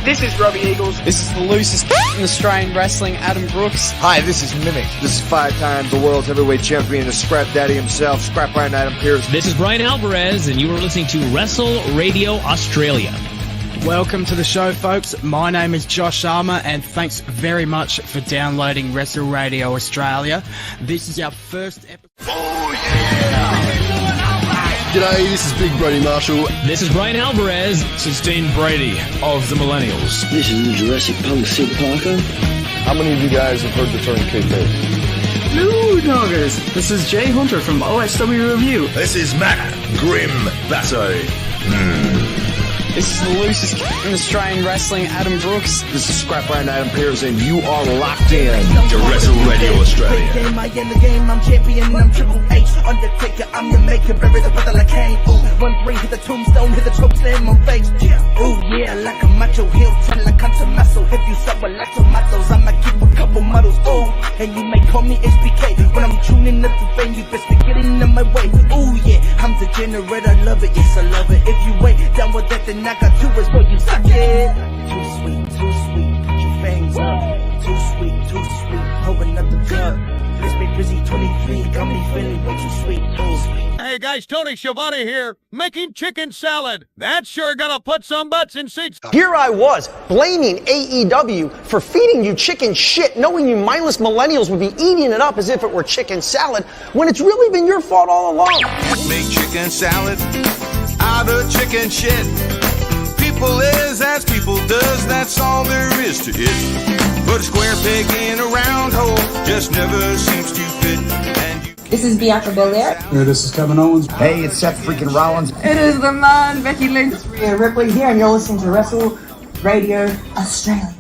This is Robbie Eagles. This is the loosest in Australian wrestling, Adam Brooks. Hi, this is Mimic. This is 5-time the world's heavyweight champion, the Scrap Daddy himself, Scrap Iron Adam Pierce. This is Brian Alvarez, and you are listening to Wrestle Radio Australia. Welcome to the show, folks. My name is Josh Armour, and thanks very much for downloading Wrestle Radio Australia. This is our first episode. Oh, yeah! G'day, this is Big Brody Marshall. This is Brian Alvarez. This is Dean Brady of the Millennials. This is the Jurassic Punk Sid Parker. How many of you guys have heard the term kayfabe? Hello, doggers. This is Jay Hunter from OSW Review. This is Matt Grim Basso. This is the loosest in Australian wrestling, Adam Brooks. This is Scrap Iron Adam Pierce, and you are locked in to Wrestle Radio Australia. I in the game, I'm champion, I'm Triple H. Undertaker, I'm your maker, buried the brother like Kane. Ooh, 1-3, hit the tombstone, hit the choke slam on face. Ooh, yeah, like a macho heel, turn like a muscle. If you sell a lot of tomatoes, I might keep a couple models. Ooh, and you may call me HBK. When I'm tuning up the vein, you best be getting in my way. Ooh, yeah, I'm degenerate, I love it, yes, I love it. If you wait down with that, then I got two is what you suck it. Too sweet, put your fangs up. Too sweet, hold another cup. Let's be busy 23, got me feeling way too sweet. Hey guys, Tony Schiavone here, making chicken salad. That's sure gonna put some butts in seats. Here I was, blaming AEW for feeding you chicken shit, knowing you mindless millennials would be eating it up as if it were chicken salad, when it's really been your fault all along. Make chicken salad out of chicken shit. People is as people does, that's all there is to it. Put a square peg in a round hole, just never seems to fit. This is Bianca Belair. Hey, this is Kevin Owens. Hey, it's Seth freaking Rollins. It is the man, Becky Lynch. It's Rhea Ripley here, and you're listening to Wrestle Radio Australia.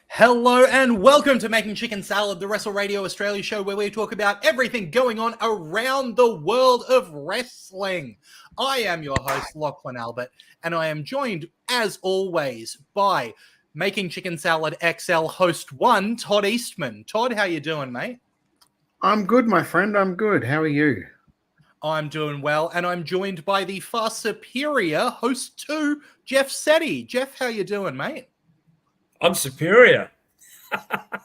Hello and welcome to Making Chicken Salad, the Wrestle Radio Australia show where we talk about everything going on around the world of wrestling. I am your host, Lachlan Albert, and I am joined, as always, by Making Chicken Salad XL host 1, Todd Eastman. Todd, how you doing, mate? I'm good, my friend. I'm good. How are you? I'm doing well, and I'm joined by the far superior host 2, Jeff Setti. Jeff, how you doing, mate? I'm superior. Todd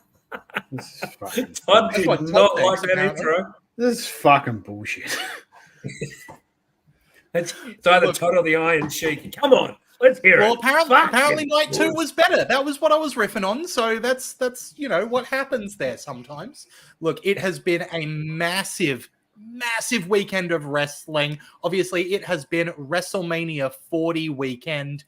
did not like that intro. This is fucking bullshit. It's either Todd or the Iron Sheik. Come on, let's hear it. Well, apparently night 2 was better. That was what I was riffing on. So that's what happens there sometimes. Look, it has been a massive weekend of wrestling. Obviously, it has been WrestleMania 40 weekend,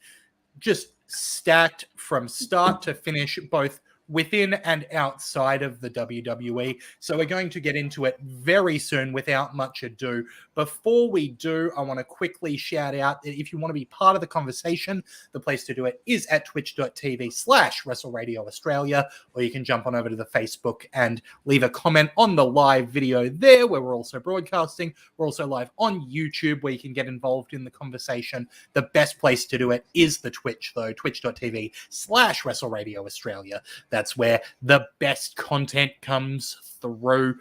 just stacked from start to finish, both within and outside of the WWE. So we're going to get into it very soon without much ado. Before we do, I want to quickly shout out that if you want to be part of the conversation, the place to do it is at twitch.tv/Wrestle Radio Australia, or you can jump on over to the Facebook and leave a comment on the live video there, where we're also broadcasting. We're also live on YouTube, where you can get involved in the conversation. The best place to do it is the Twitch, though, twitch.tv/Wrestle Radio Australia. That's where the best content comes through.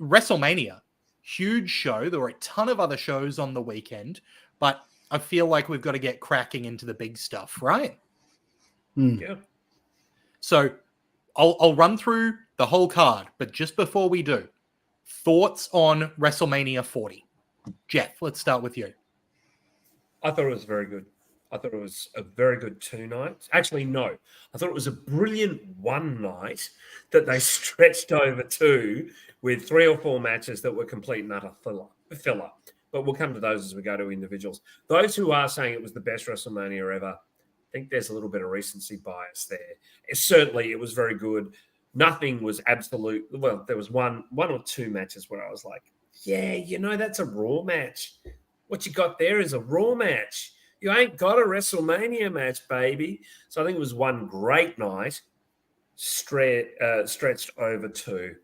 WrestleMania, huge show. There were a ton of other shows on the weekend, but I feel like we've got to get cracking into the big stuff, right? Yeah. So I'll run through the whole card, but just before we do, thoughts on WrestleMania 40. Jeff, let's start with you. I thought it was very good. I thought it was a very good 2 nights. Actually, no. I thought it was a brilliant 1 night that they stretched over 2 with 3 or 4 matches that were complete and utter filler. But we'll come to those as we go to individuals. Those who are saying it was the best WrestleMania ever, I think there's a little bit of recency bias there. Certainly, it was very good. Nothing was absolute. Well, there was one or 2 matches where I was like, yeah, that's a Raw match. What you got there is a Raw match. You ain't got a WrestleMania match, baby. So I think it was one great night, stretched over 2.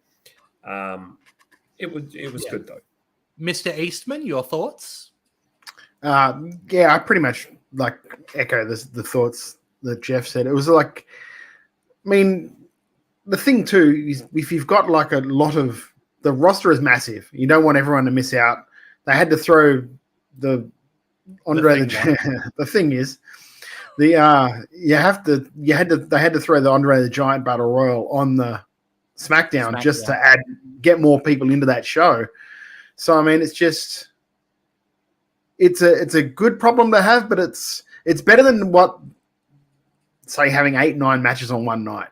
It was good, though. Mr. Eastman, your thoughts? Yeah, I pretty much echo the thoughts that Jeff said. It was like, the thing too is if you've got a lot of the roster is massive, you don't want everyone to miss out. They had to throw the Andre the thing is, they had to throw the Andre the Giant Battle Royal on the SmackDown just to get more people into that show. So I mean, it's a good problem to have, but it's better than say having 8-9 matches on one night.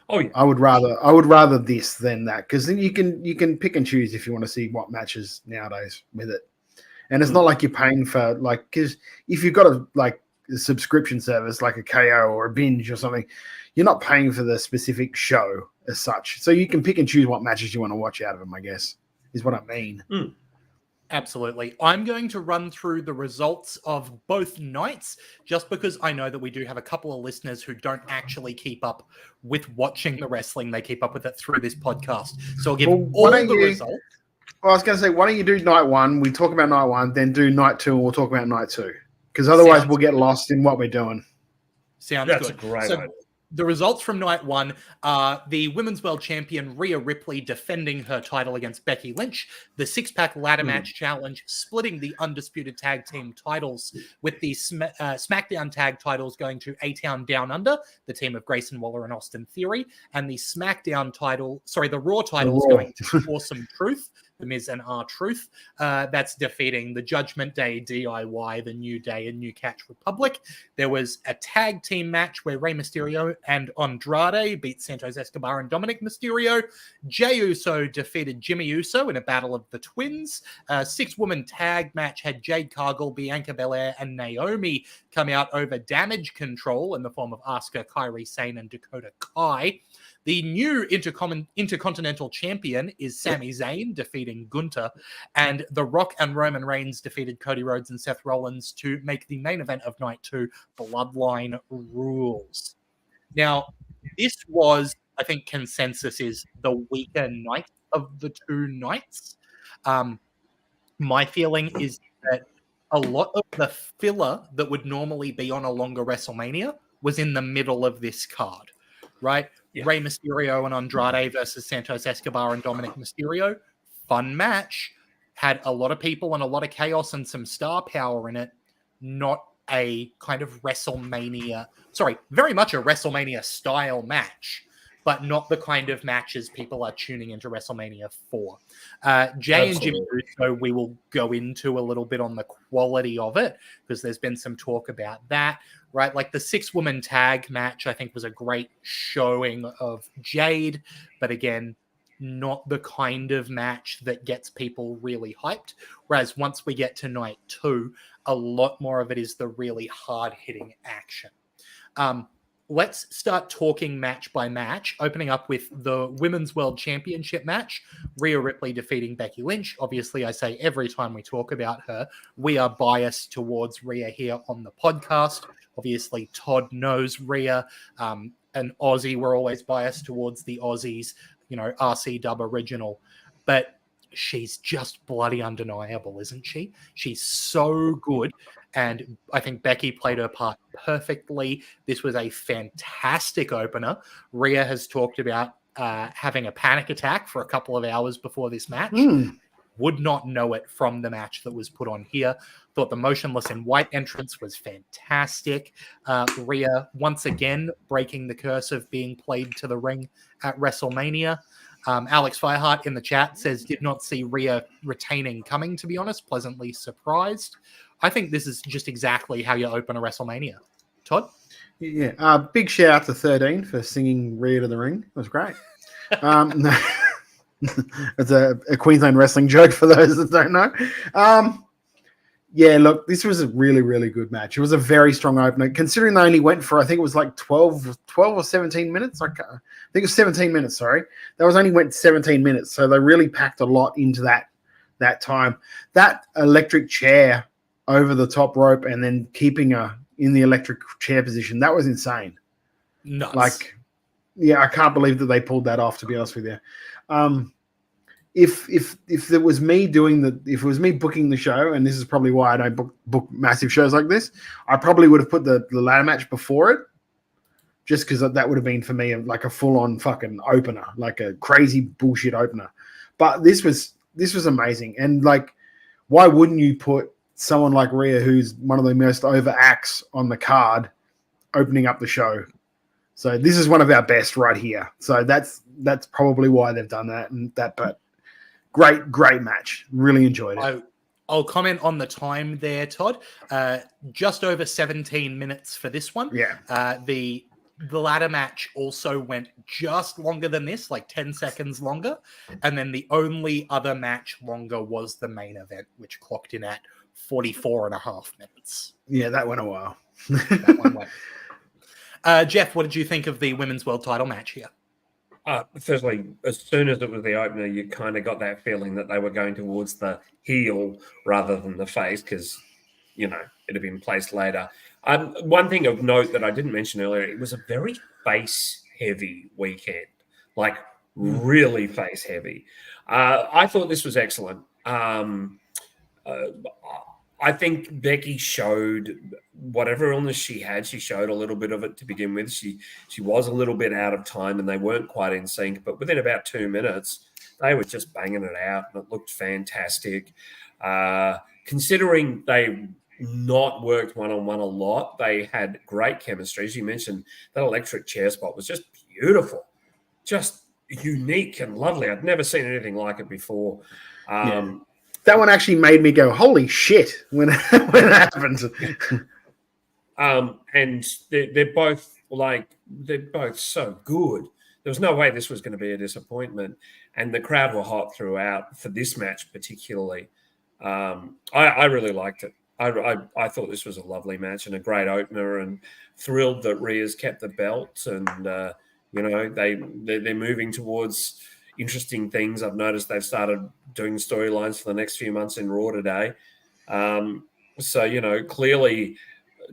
Oh yeah. I would rather this than that, because then you can pick and choose if you want to see what matches nowadays with it. And it's not like you're paying for because if you've got a subscription service like a KO or a Binge or something, you're not paying for the specific show as such. So you can pick and choose what matches you want to watch out of them, I guess, is what I mean. Absolutely. I'm going to run through the results of both nights just because I know that we do have a couple of listeners who don't actually keep up with watching the wrestling. They keep up with it through this podcast. So I'll give all the results. Well, I was going to say, why don't you do night one? We talk about night one, then do night two, and we'll talk about night two. Because otherwise we'll get lost in what we're doing. Sounds That's good. A great idea. The results from night one are the Women's World Champion Rhea Ripley defending her title against Becky Lynch, the six-pack ladder match challenge, splitting the Undisputed Tag Team titles, with the SmackDown Tag titles going to A-Town Down Under, the team of Grayson Waller and Austin Theory, and the the Raw titles going to Awesome Truth, The Miz and R-Truth. That's defeating the Judgment Day, DIY, the New Day, and New Catch Republic. There was a tag team match where Rey Mysterio and Andrade beat Santos Escobar and Dominic Mysterio. Jey Uso defeated Jimmy Uso in a battle of the twins. A 6-woman tag match had Jade Cargill, Bianca Belair, and Naomi come out over Damage Control in the form of Asuka, Kairi Sane, and Dakota Kai. The new Intercontinental Champion is Sami Zayn, defeating Gunther, and The Rock and Roman Reigns defeated Cody Rhodes and Seth Rollins to make the main event of Night 2, Bloodline Rules. Now, this was, I think, consensus is the weaker night of the two nights. My feeling is that a lot of the filler that would normally be on a longer WrestleMania was in the middle of this card, right? Yeah. Rey Mysterio and Andrade versus Santos Escobar and Dominic Mysterio. Fun match. Had a lot of people and a lot of chaos and some star power in it. Not a kind of very much a WrestleMania style match, but not the kind of matches people are tuning into WrestleMania for. Jey and Jimmy Uso, we will go into a little bit on the quality of it, because there's been some talk about that, right? Like the 6-woman tag match, I think was a great showing of Jade, but again, not the kind of match that gets people really hyped. Whereas once we get to night 2, a lot more of it is the really hard-hitting action. Let's start talking match by match, opening up with the Women's World Championship match, Rhea Ripley defeating Becky Lynch. Obviously, I say every time we talk about her, we are biased towards Rhea here on the podcast. Obviously, Todd knows Rhea. An Aussie, we're always biased towards the Aussies, RC Dub original. But she's just bloody undeniable, isn't she? She's so good. And I think Becky played her part perfectly. This was a fantastic opener. Rhea has talked about having a panic attack for a couple of hours before this match. Would not know it from the match that was put on here. Thought the motionless in white entrance was fantastic. Rhea, once again, breaking the curse of being played to the ring at WrestleMania. Alex Fireheart in the chat says, did not see Rhea retaining coming, to be honest. Pleasantly surprised. I think this is just exactly how you open a WrestleMania. Todd? Yeah. Big shout out to 13 for singing Rhea to the ring. It was great. No. It's a Queensland wrestling joke for those that don't know. Yeah, look, this was a really, really good match. It was a very strong opener, considering they only went for, I think it was like 12 or 17 minutes. I think it was 17 minutes, sorry. That was only went 17 minutes, so they really packed a lot into that time. That electric chair over the top rope and then keeping her in the electric chair position, that was insane. Nuts. I can't believe that they pulled that off, to be honest with you. If it was me if it was me booking the show, and this is probably why I don't book massive shows like this, I probably would have put the ladder match before it, just because that would have been for me like a full-on fucking opener, like a crazy bullshit opener. But this was amazing, and like, why wouldn't you put someone like Rhea, who's one of the most over acts on the card, opening up the show. So this is one of our best right here. So that's probably why they've done that. But great match. Really enjoyed it. I'll comment on the time there, Todd. Just over 17 minutes for this one. Yeah. The ladder match also went just longer than this, like 10 seconds longer. And then the only other match longer was the main event, which clocked in at 44 and a half minutes. Yeah, that went a while. That one went. Jeff, what did you think of the Women's World Title match here? Firstly, as soon as it was the opener, you kind of got that feeling that they were going towards the heel rather than the face because, it had been placed later. One thing of note that I didn't mention earlier, it was a very face-heavy weekend, like really face-heavy. I thought this was excellent. I think Becky showed whatever illness she had. She showed a little bit of it to begin with. She was a little bit out of time and they weren't quite in sync. But within about 2 minutes, they were just banging it out and it looked fantastic. Considering they not worked one-on-one a lot, they had great chemistry. As you mentioned, that electric chair spot was just beautiful, just unique and lovely. I'd never seen anything like it before. That one actually made me go, holy shit, when it happened. And they're both so good. There was no way this was going to be a disappointment. And the crowd were hot throughout for this match particularly. I really liked it. I thought this was a lovely match and a great opener and thrilled that Rhea's kept the belt and, they're moving towards interesting things. I've noticed they've started doing storylines for the next few months in Raw today. Clearly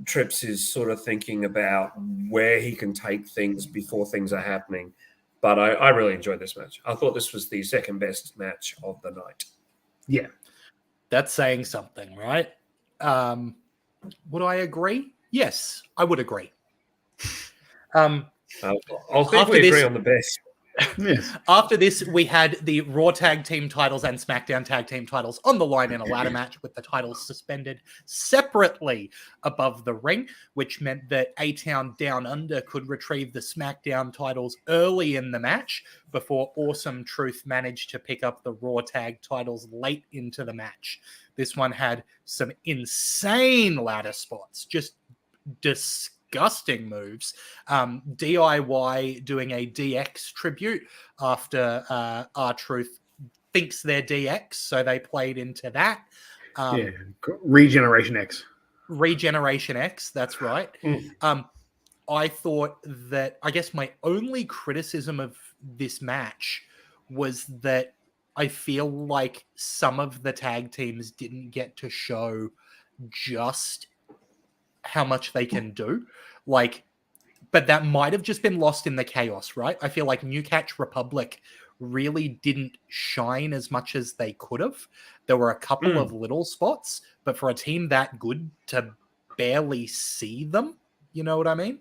Trips is sort of thinking about where he can take things before things are happening. But I really enjoyed this match. I thought this was the second best match of the night. Yeah. That's saying something, right? Would I agree? Yes, I would agree. I'll think we agree on the best. Yes. After this, we had the Raw Tag Team titles and SmackDown Tag Team titles on the line in a ladder match with the titles suspended separately above the ring, which meant that A-Town Down Under could retrieve the SmackDown titles early in the match before Awesome Truth managed to pick up the Raw Tag titles late into the match. This one had some insane ladder spots, just disgusting moves. DIY doing a DX tribute after R-Truth thinks they're DX, so they played into that. Regeneration X. Regeneration X, that's right. I thought that, I guess my only criticism of this match was that I feel like some of the tag teams didn't get to show just how much they can do. But that might have just been lost in the chaos, right? I feel like New Catch Republic really didn't shine as much as they could have. There were a couple of little spots, but for a team that good to barely see them, you know what I mean?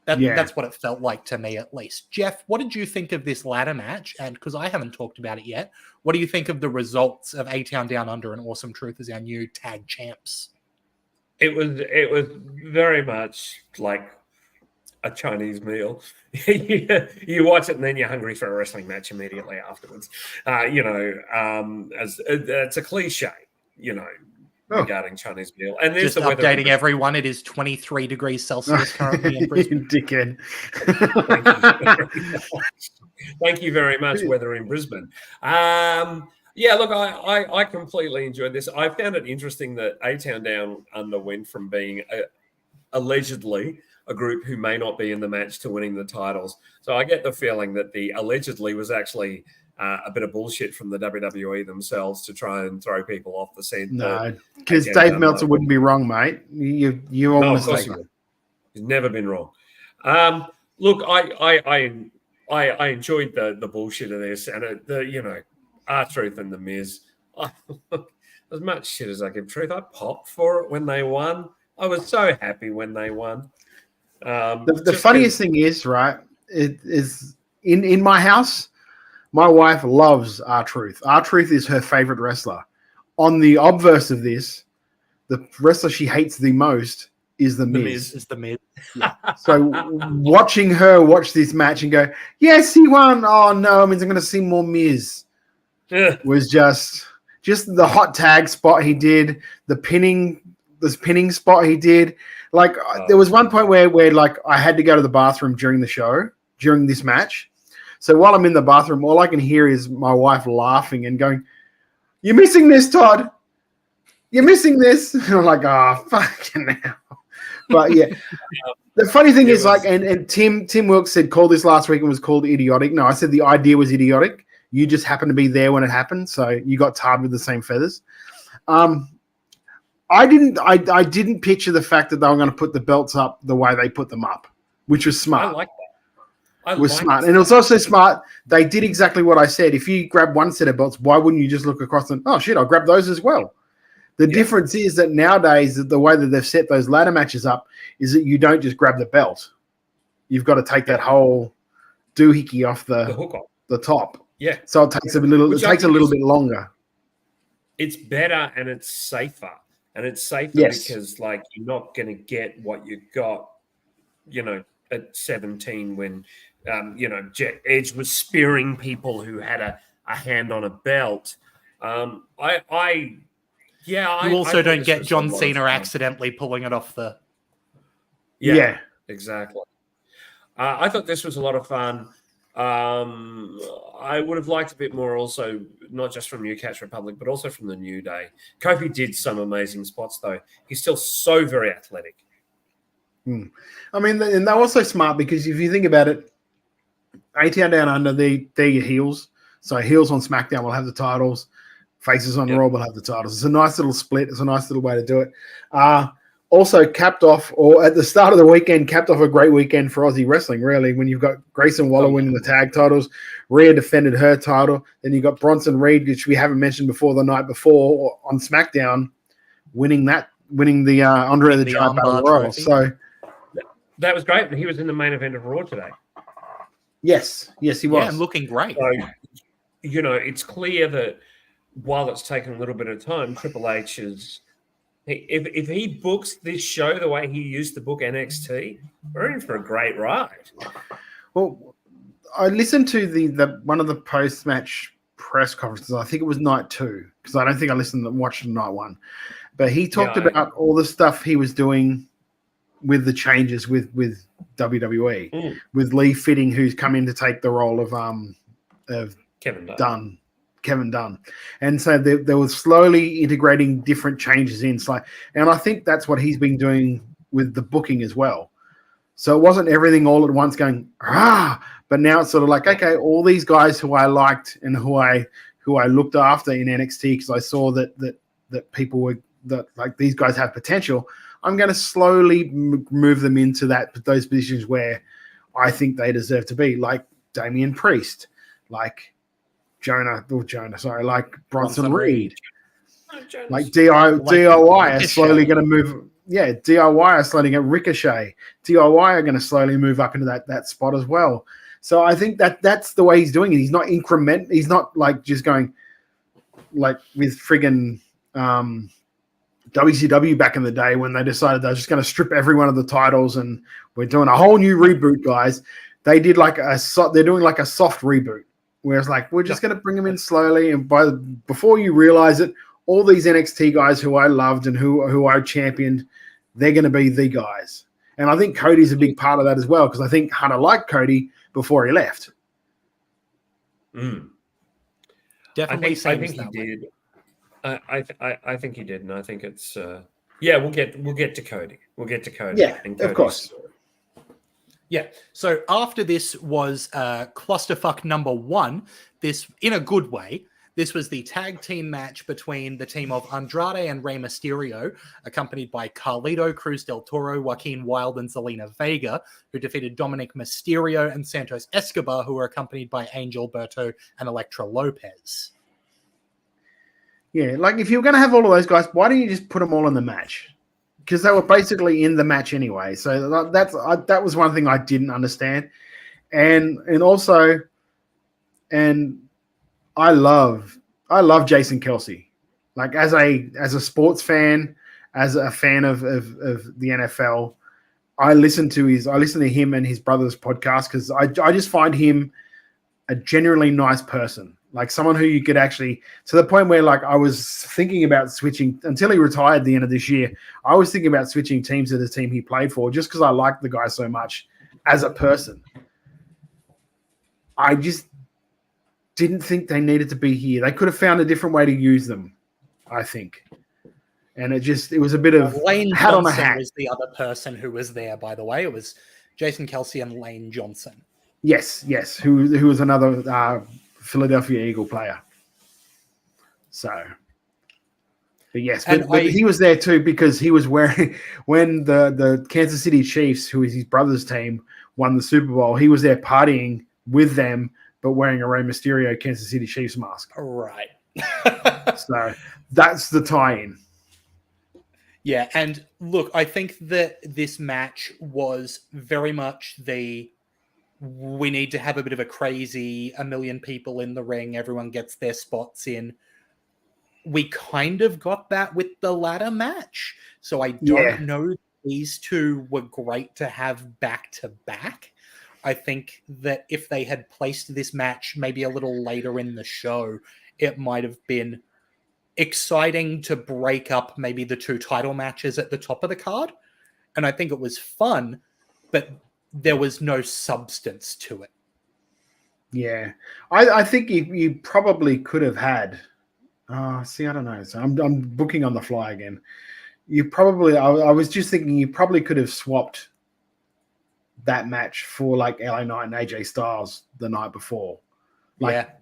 That's what it felt like to me, at least. Jeff, what did you think of this ladder match? And because I haven't talked about it yet, what do you think of the results of A-Town Down Under and Awesome Truth as our new tag champs? It was very much like a Chinese meal. You watch it and then you're hungry for a wrestling match immediately afterwards. As it's a cliche, regarding Chinese meal. And there's just the weather. Updating everyone, it is 23 degrees Celsius currently in Brisbane. Dickhead. Thank you very much, weather in Brisbane. Look, I completely enjoyed this. I found it interesting that A-Town Down Under went from being allegedly a group who may not be in the match to winning the titles. So I get the feeling that the allegedly was actually a bit of bullshit from the WWE themselves to try and throw people off the scent. No, because Dave Meltzer wouldn't be wrong, mate. You almost He's never been wrong. Look, I enjoyed the bullshit of this and R-Truth and The Miz. As much shit as I give Truth, I popped for it when they won. I was so happy when they won. The funniest thing is, right, it is in my house, my wife loves R-Truth. R-Truth is her favorite wrestler. On the obverse of this, the wrestler she hates the most is the Miz. The Miz is the Miz. So watching her watch this match and go, yes, he won. Oh no, it means I'm going to see more Miz. Was just the hot tag spot he did, this pinning spot he did. Like there was one point where like I had to go to the bathroom during this match. So while I'm in the bathroom, all I can hear is my wife laughing and going, "You're missing this, Todd. You're missing this." And I'm like, "Oh, fucking hell." But yeah, the funny thing is like, and Tim Wilkes said, called this last week and was called idiotic. No, I said the idea was idiotic. You just happened to be there when it happened, so you got tarred with the same feathers. I didn't picture the fact that they were going to put the belts up the way they put them up, which was smart. I like that. Smart. And it was also smart. They did exactly what I said. If you grab one set of belts, why wouldn't you just look across and, oh shit, I'll grab those as well. The difference is that nowadays, the way that they've set those ladder matches up is that you don't just grab the belt. You've got to take that whole doohickey off the hook off the top. Yeah. So it takes a little bit longer. It's better and it's safer. And it's safer because like you're not going to get what you got, at 17 when Edge was spearing people who had a hand on a belt. You also don't get John Cena accidentally pulling it off the. Yeah. Exactly. I thought this was a lot of fun. I would have liked a bit more also, not just from New Catch Republic, but also from the New Day. Kofi did some amazing spots, though. He's still so very athletic. I mean, and they're also smart because if you think about it, ATR Down Under, they're your heels. So heels on SmackDown will have the titles. Faces on Raw will have the titles. It's a nice little split. It's a nice little way to do it. Also capped off, or at the start of the weekend, capped off a great weekend for Aussie wrestling, really, when you've got Grayson Waller winning the tag titles, Rhea defended her title, then you got Bronson Reed, which we haven't mentioned before, the night before on SmackDown, winning the Andre the Giant Battle Royal. So that was great. He was in the main event of Raw today. Yes, he was. Yeah, and looking great. So, it's clear that while it's taken a little bit of time, Triple H is... If he books this show the way he used to book NXT, we're in for a great ride. Well, I listened to the one of the post-match press conferences. I think it was night 2 because I don't think I watched night 1. But he talked about all the stuff he was doing with the changes with WWE, with Lee Fitting, who's come in to take the role of Kevin Dunn. And so they were slowly integrating different changes in. And I think that's what he's been doing with the booking as well. So it wasn't everything all at once going, but now it's sort of like, okay, all these guys who I liked and who I looked after in NXT because I saw that people were that like these guys have potential. I'm going to slowly move them into those positions where I think they deserve to be, like Damian Priest, like like Bronson Reed. Like DIY are slowly going to move. Yeah, DIY are slowly going to Ricochet. DIY are going to slowly move up into that spot as well. So I think that's the way he's doing it. He's not He's not like just going like with friggin' WCW back in the day when they decided they're just going to strip every one of the titles and we're doing a whole new reboot, guys. They did they're doing like a soft reboot. Whereas, like, we're just going to bring them in slowly, and before you realize it, all these NXT guys who I loved and who I championed, they're going to be the guys. And I think Cody's a big part of that as well, because I think Hunter liked Cody before he left. Definitely, I think he did. I think he did, and I think it's we'll get to Cody. We'll get to Cody. Yeah, of course. Yeah. So after this was clusterfuck number 1. This, in a good way, this was the tag team match between the team of Andrade and Rey Mysterio, accompanied by Carlito, Cruz del Toro, Joaquin Wilde, and Zelina Vega, who defeated Dominic Mysterio and Santos Escobar, who were accompanied by Angel Berto and Elektra Lopez. Yeah, like if you were going to have all of those guys, why don't you just put them all in the match? Because they were basically in the match anyway. So that was one thing I didn't understand. And also I love Jason Kelsey. Like as a sports fan, as a fan of the NFL. I listen to him and his brother's podcast because I just find him a genuinely nice person, like someone who you could actually, to the point where like I was thinking about switching until he retired at the end of this year. I was thinking about switching teams to the team he played for just because I liked the guy so much as a person. I just didn't think they needed to be here. They could have found a different way to use them, I think. And it was a bit of Lane hat on a Johnson hat. was the other person who was there, by the way. It was Jason Kelsey and Lane Johnson. Yes. Who was another Philadelphia Eagle player. So, but yes, but he was there too because he was wearing, when the Kansas City Chiefs, who is his brother's team, won the Super Bowl, he was there partying with them, but wearing a Rey Mysterio Kansas City Chiefs mask. Right. So that's the tie-in. Yeah, and look, I think that this match was very much we need to have a bit of a crazy, a million people in the ring, everyone gets their spots in. We kind of got that with the ladder match. So I don't know these two were great to have back to back. I think that if they had placed this match maybe a little later in the show, it might have been exciting to break up maybe the two title matches at the top of the card. And I think it was fun, but there was no substance to it. Yeah. I think you probably could have had, I don't know. So I'm booking on the fly again. You probably, I was just thinking you probably could have swapped that match for like LA Knight and AJ Styles the night before.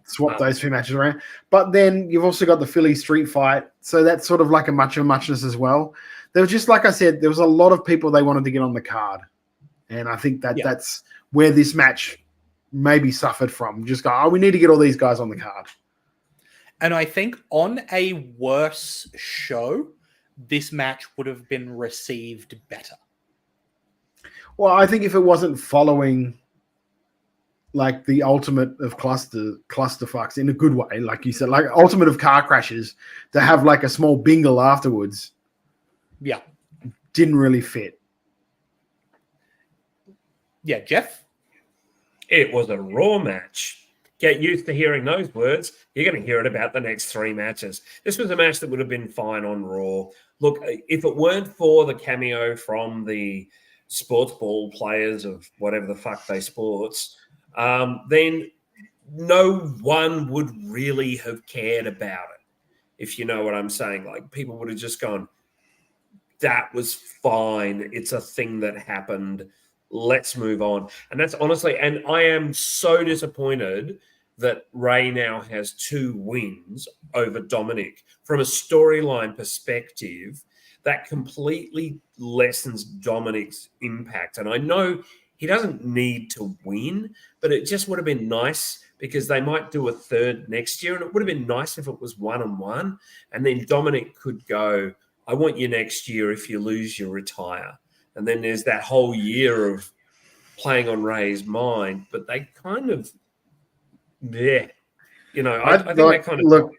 Swap those two matches around. But then you've also got the Philly street fight. So that's sort of like a much of muchness as well. There was just, like I said, there was a lot of people they wanted to get on the card. And I think that's where this match maybe suffered from. Just go, we need to get all these guys on the card. And I think on a worse show, this match would have been received better. Well, I think if it wasn't following like the ultimate of clusterfucks in a good way, like you said, like ultimate of car crashes, to have like a small bingle afterwards, didn't really fit. Yeah, Jeff? It was a Raw match. Get used to hearing those words. You're going to hear it about the next three matches. This was a match that would have been fine on Raw. Look, if it weren't for the cameo from the sports ball players of whatever the fuck they sports, then no one would really have cared about it, if you know what I'm saying. Like, people would have just gone, that was fine. It's a thing that happened. Let's move on. And that's honestly, and I am so disappointed that Ray now has 2 wins over Dominic. From a storyline perspective, that completely lessens Dominic's impact. And I know he doesn't need to win, but it just would have been nice because they might do a third next year. And it would have been nice if it was 1-on-1. And then Dominic could go, I want you next year. If you lose, you retire. And then there's that whole year of playing on Ray's mind. But they kind of, I think that kind of... Look,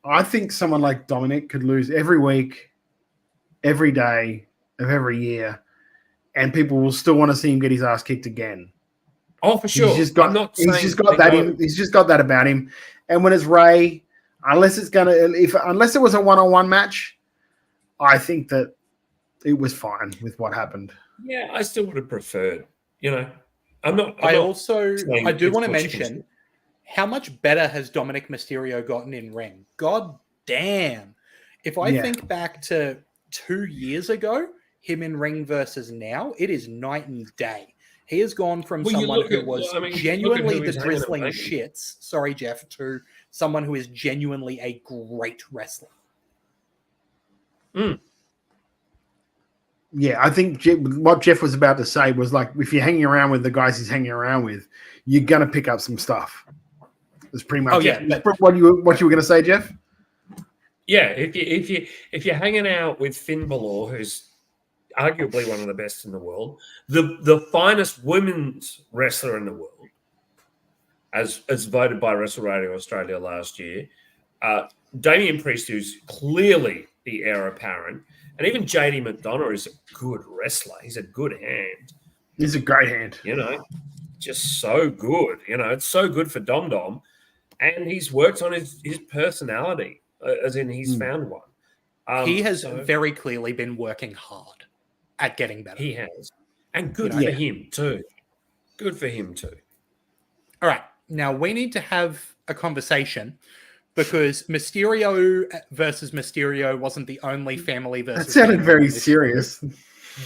I think someone like Dominic could lose every week, every day of every year, and people will still want to see him get his ass kicked again. Oh, for sure. He's just got that about him. And when it's Ray, unless it was a 1-on-1 match, I think that it was fine with what happened. Yeah, I still would have preferred. I do want to mention how much better has Dominic Mysterio gotten in ring. God damn. If I think back to 2 years ago, him in ring versus now, it is night and day. He has gone from someone who was genuinely the drizzling shits, sorry, Jeff, to someone who is genuinely a great wrestler. Yeah, I think what Jeff was about to say was like, if you're hanging around with the guys he's hanging around with, you're gonna pick up some stuff. That's pretty much what you were going to say, Jeff. Yeah, if you're hanging out with Finn Balor, who's arguably one of the best in the world, the finest women's wrestler in the world, as voted by Wrestle Radio Australia last year, Damian Priest, who's clearly the heir apparent, And even JD McDonough is a good wrestler. He's a good hand. He's a great hand. You know, just so good. You know, it's so good for Dom Dom. And he's worked on his personality, as in he's found one. He has very clearly been working hard at getting better. He has. And good for him too. Good for him too. All right. Now we need to have a conversation because Mysterio versus Mysterio wasn't the only family versus. That sounded family very serious.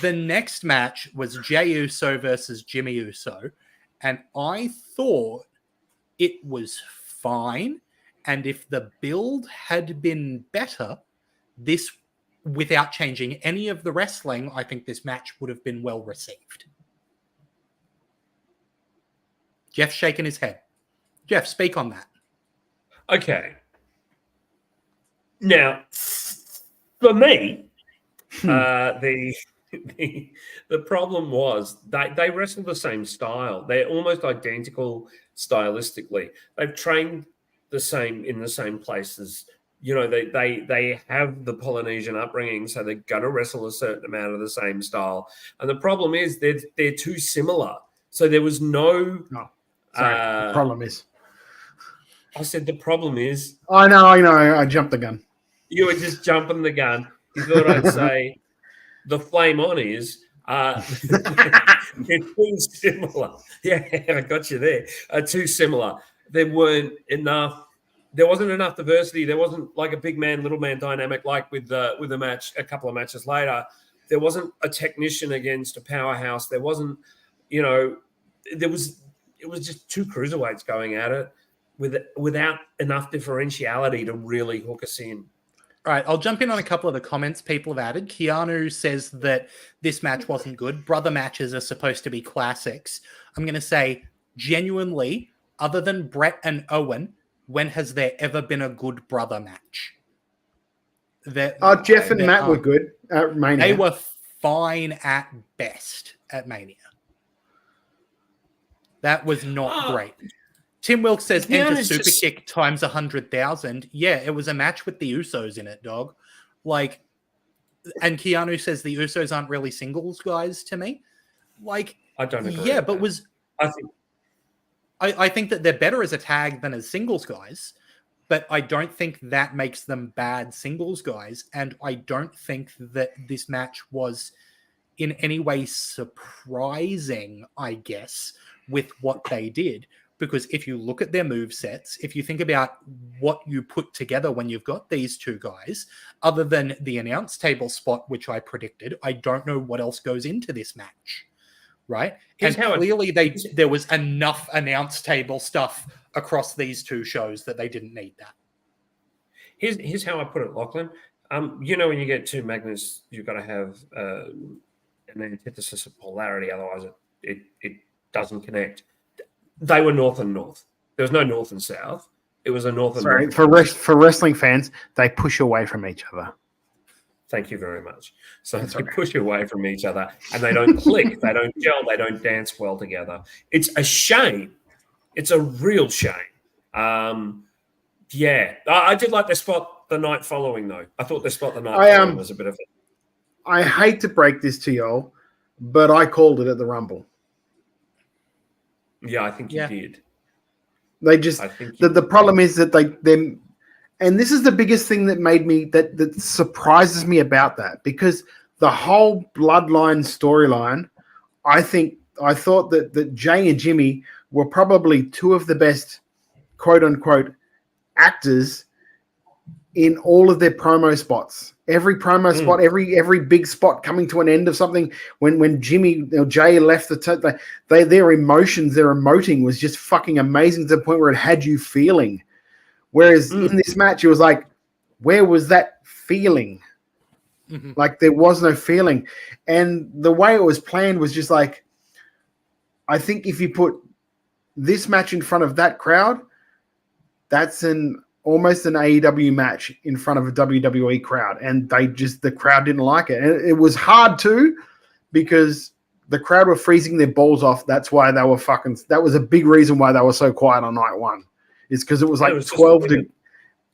The next match was Jey Uso versus Jimmy Uso. And I thought it was fine. And if the build had been better, this, without changing any of the wrestling, I think this match would have been well received. Jeff's shaking his head. Jeff, speak on that. Okay. Now, for me, the problem was they wrestle the same style. They're almost identical stylistically. They've trained the same in the same places. You know, they have the Polynesian upbringing, so they're going to wrestle a certain amount of the same style. And the problem is they're too similar. So there was no. The problem is. I said the problem is. I know. I jumped the gun. You were just jumping the gun. You thought I'd say the flame on is. They're too similar. Yeah, I got you there. Too similar. There wasn't enough diversity. There wasn't like a big man, little man dynamic like with the match a couple of matches later. There wasn't a technician against a powerhouse. There wasn't, it was just two cruiserweights going at it without enough differentiality to really hook us in. All right, I'll jump in on a couple of the comments people have added. Keanu says that this match wasn't good. Brother matches are supposed to be classics. I'm going to say, genuinely, other than Brett and Owen, when has there ever been a good brother match? Jeff and Matt were good at Mania. They were fine at best at Mania. That was not great. Tim Wilkes says, enter super kick times 100,000. Yeah, it was a match with the Usos in it, dog. Like, and Keanu says the Usos aren't really singles guys to me. Like, I don't agree. Yeah, but I think that they're better as a tag than as singles guys, but I don't think that makes them bad singles guys. And I don't think that this match was in any way surprising, I guess, with what they did. Because if you look at their move sets, if you think about what you put together when you've got these two guys, other than the announce table spot, which I predicted, I don't know what else goes into this match, right? And clearly there was enough announce table stuff across these two shows that they didn't need that. Here's how I put it, Lachlan. When you get two magnets, you've got to have an antithesis of polarity, otherwise it doesn't connect. They were north and north. There was no north and south. It was a north and north. For wrestling fans, they push away from each other. Thank you very much. So they push away from each other and they don't click, they don't gel, they don't dance well together. It's a shame. It's a real shame. I did like their spot the night following, though. I thought their spot the night following was a bit of a... I hate to break this to y'all, but I called it at the Rumble. Yeah, I think you did. They just the problem is that them, and this is the biggest thing that made me that surprises me about that, because the whole bloodline storyline, I thought that Jay and Jimmy were probably two of the best quote unquote actors in all of their promo spots. Every promo spot, every big spot coming to an end of something. When Jimmy or Jay left their emotions, their emoting was just fucking amazing to the point where it had you feeling. Whereas in this match, it was like, where was that feeling? Mm-hmm. Like there was no feeling. And the way it was planned was just like, I think if you put this match in front of that crowd, that's almost an AEW match in front of a WWE crowd, and the crowd didn't like it. And it was hard too, because the crowd were freezing their balls off. That's why they were that was a big reason why they were so quiet on night one, is because it was like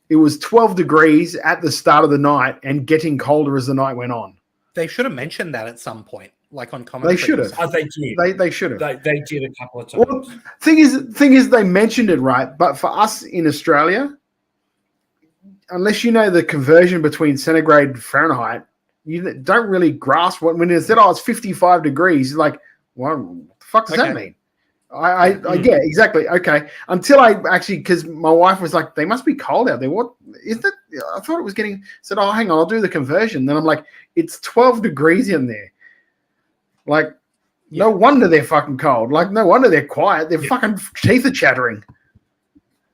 It was 12 degrees at the start of the night and getting colder as the night went on. They should have mentioned that at some point, like on commentary. They should have. Oh, they did. They should have. They did a couple of times. Well, thing is, they mentioned it, right? But for us in Australia, unless you know the conversion between centigrade and Fahrenheit, you don't really grasp when it said, "Oh, it's 55 degrees." You're like, well, what the fuck does that mean? I yeah, exactly. Okay. Until I actually, because my wife was like, they must be cold out there. What is that? I thought it was getting, said, oh, hang on, I'll do the conversion. Then I'm like, it's 12 degrees in there. Like, no wonder they're fucking cold. Like, no wonder they're quiet. Their fucking teeth are chattering.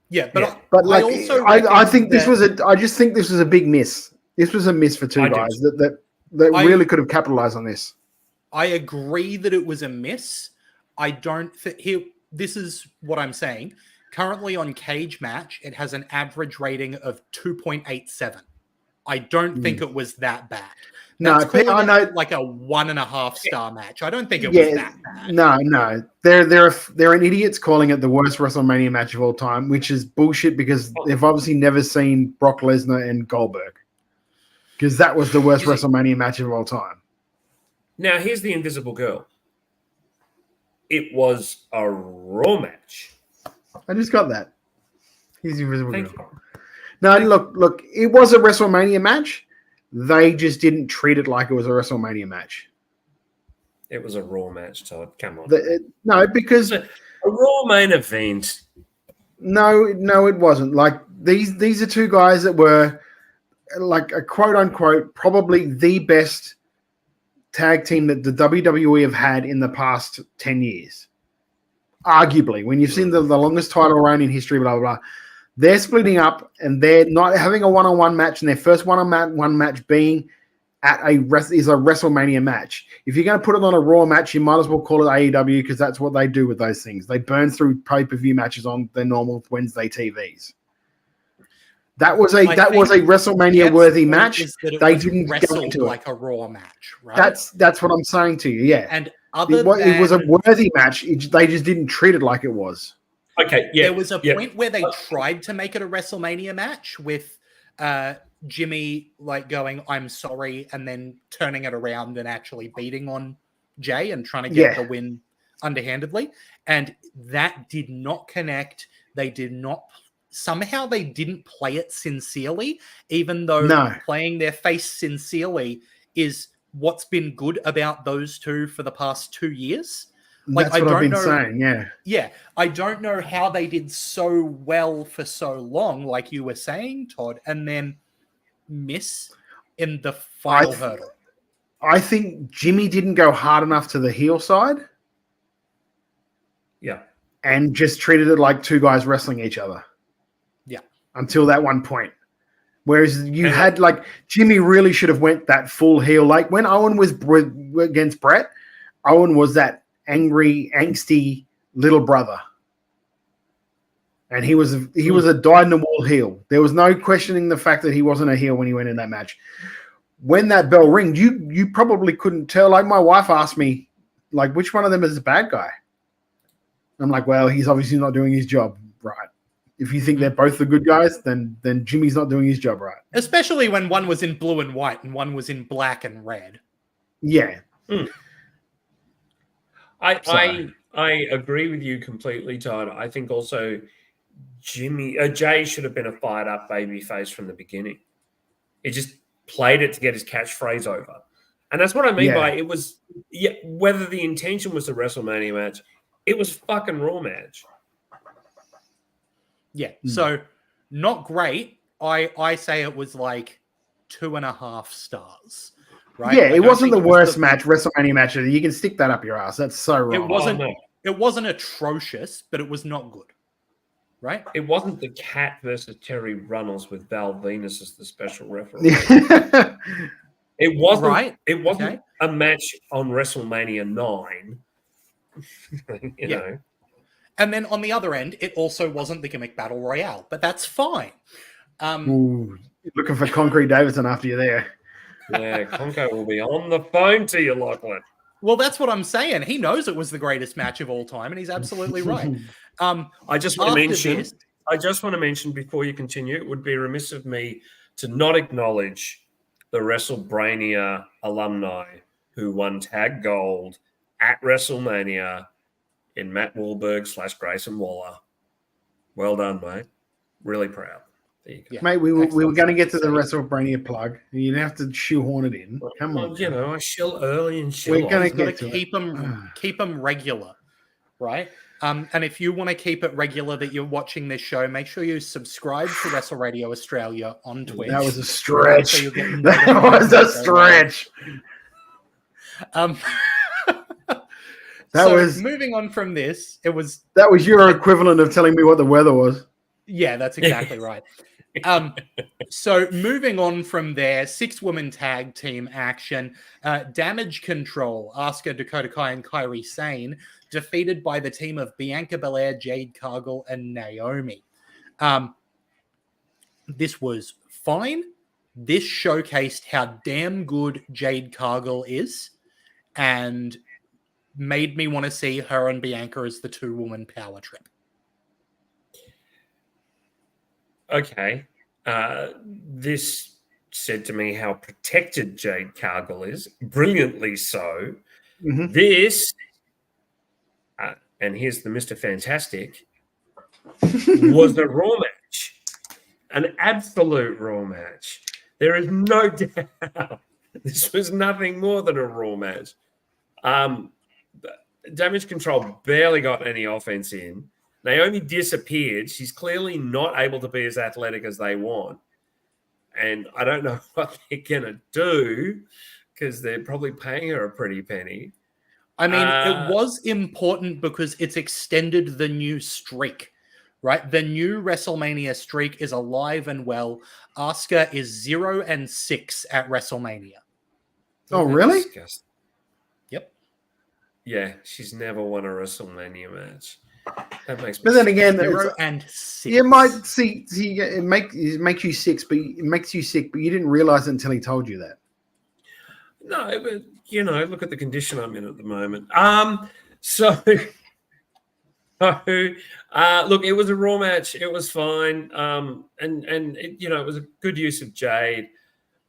Yeah, but like, I think this was I just think this was a big miss. This was a miss for two guys that really could have capitalized on this. I agree that it was a miss. I don't think this is what I'm saying. Currently on Cage Match, it has an average rating of 2.87. I don't think it was that bad. That's I know, like a 1.5 star match. I don't think it was that bad. No. They're an idiots calling it the worst WrestleMania match of all time, which is bullshit because they've obviously never seen Brock Lesnar and Goldberg. Because that was the worst WrestleMania match of all time. Now, here's the Invisible Girl. It was a Raw match. I just got that. He's the Invisible Girl. No, look, it was a WrestleMania match. They just didn't treat it like it was a WrestleMania match. It was a Raw match, Todd. Come on. No, because a Raw main event. No, it wasn't. Like these are two guys that were like a quote unquote probably the best tag team that the WWE have had in the past 10 years. Arguably, when you've seen the longest title reign in history, blah, blah, blah. They're splitting up and they're not having a one-on-one match, and their first one-on-one match being at a WrestleMania match. If you're going to put it on a Raw match, you might as well call it AEW because that's what they do with those things. They burn through pay-per-view matches on their normal Wednesday TVs. That was a WrestleMania worthy match. They didn't wrestle into like a Raw match, right? That's what I'm saying to you. Yeah, and it was a worthy match. They just didn't treat it like it was. Okay, yeah. There was a point where they tried to make it a WrestleMania match with Jimmy like going, "I'm sorry," and then turning it around and actually beating on Jay and trying to get the win underhandedly, and that did not connect. They did not. Somehow they didn't play it sincerely, even though playing their face sincerely is what's been good about those two for the past 2 years. Like, That's what I've been saying, yeah. Yeah, I don't know how they did so well for so long, like you were saying, Todd, and then miss in the final hurdle. I think Jimmy didn't go hard enough to the heel side. Yeah. And just treated it like two guys wrestling each other. Until that one point. Whereas you had like Jimmy really should have went that full heel. Like when Owen was against Brett, Owen was that angry, angsty little brother. And he was a dyed-in-the-wool heel. There was no questioning the fact that he wasn't a heel when he went in that match. When that bell rang, you probably couldn't tell. Like my wife asked me, like, which one of them is the bad guy? I'm like, well, he's obviously not doing his job right. If you think they're both the good guys, then Jimmy's not doing his job right. Especially when one was in blue and white and one was in black and red. Yeah. I agree with you completely, Todd. I think also Jay should have been a fired up baby face from the beginning. He just played it to get his catchphrase over. And that's what I mean by it was whether the intention was a WrestleMania match, it was fucking Raw match. Yeah, so not great. I say it was like 2.5 stars, right? Yeah, it wasn't the worst WrestleMania match. You can stick that up your ass. That's so wrong. It wasn't atrocious, but it was not good, right? It wasn't the Cat versus Terry Runnels with Val Venus as the special referee. It wasn't. Right? It wasn't a match on WrestleMania 9. you know. And then on the other end, it also wasn't the gimmick battle royale, but that's fine. Looking for Concrete Davidson after you're there. Yeah, Conco will be on the phone to you, Lachlan. Well, that's what I'm saying. He knows it was the greatest match of all time, and he's absolutely right. I just want to I just want to mention before you continue, it would be remiss of me to not acknowledge the WrestleMania alumni who won tag gold at WrestleMania in Matt Wahlberg / Grayson Waller. Well done, mate. Really proud. There you go. Mate, we were going to get to the WrestleMania plug. You didn't have to shoehorn it in. Come on. You know, I shill early and shill We're going Got to to keep them regular, right? And if you want to keep it regular that you're watching this show, make sure you subscribe to Wrestle Radio Australia on Twitch. That was a stretch. So That was a stretch. Moving on from this. That was your equivalent of telling me what the weather was. Yeah, that's exactly right. So moving on from there, 6-woman tag team action. Damage Control, Asuka, Dakota Kai, and Kairi Sane, defeated by the team of Bianca Belair, Jade Cargill, and Naomi. This was fine. This showcased how damn good Jade Cargill is and made me want to see her and Bianca as the 2-woman power trip. Okay. This said to me how protected Jade Cargill is, brilliantly so. Mm-hmm. This, and here's the Mr. Fantastic, was a Raw match. An absolute Raw match. There is no doubt this was nothing more than a Raw match. Damage Control barely got any offense in. Naomi disappeared. She's clearly not able to be as athletic as they want. And I don't know what they're going to do because they're probably paying her a pretty penny. I mean, it was important because it's extended the new streak, right? The new WrestleMania streak is alive and well. Asuka is 0-6 at WrestleMania. Oh, really? Yep. Yeah, she's never won a WrestleMania match. That makes me But then again, 0-6. You might see it makes you sick, but you didn't realize it until he told you that. No, but you know, look at the condition I'm in at the moment. Look, it was a Raw match. It was fine. And it, you know, it was a good use of Jade.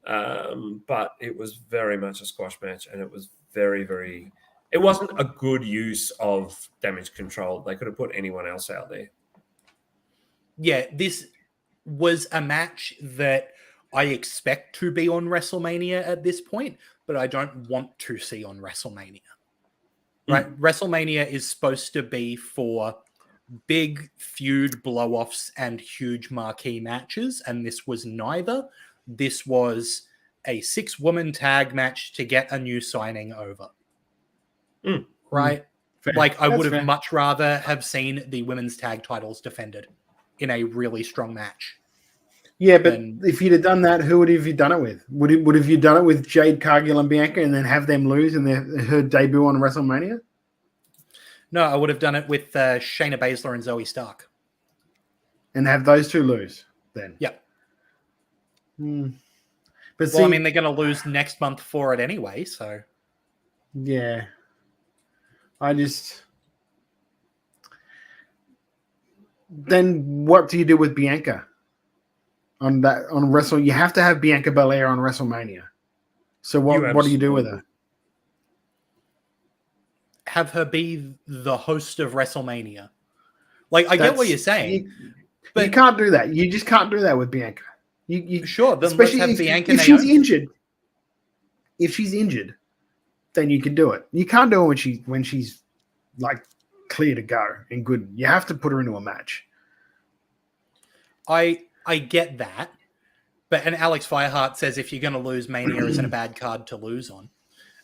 But it was very much a squash match, and it was very, very. It wasn't a good use of Damage Control. They could have put anyone else out there. Yeah, this was a match that I expect to be on WrestleMania at this point, but I don't want to see on WrestleMania. Right? WrestleMania is supposed to be for big feud blow-offs and huge marquee matches, and this was neither. This was a 6-woman tag match to get a new signing over. Right? Fair. Like, I That's would have fair. much rather have seen the women's tag titles defended in a really strong match. Yeah, but if you'd have done that, who would have you done it with? Would have you done it with Jade Cargill and Bianca and then have them lose in her debut on WrestleMania? No, I would have done it with Shayna Baszler and Zoe Stark. And have those two lose then? Yep. But Well, I mean, they're going to lose next month for it anyway, so. Yeah. Then what do you do with Bianca on Wrestle? You have to have Bianca Belair on WrestleMania. So what do you do with her? Have her be the host of WrestleMania. Like, I get what you're saying. But you can't do that. You just can't do that with Bianca. You sure, then especially let's have Bianca if she's Naomi. injured. If she's injured, then you can do it. You can't do it when she's like clear to go and good. You have to put her into a match. I get that, and Alex Fireheart says if you're going to lose, Mania isn't a bad card to lose on.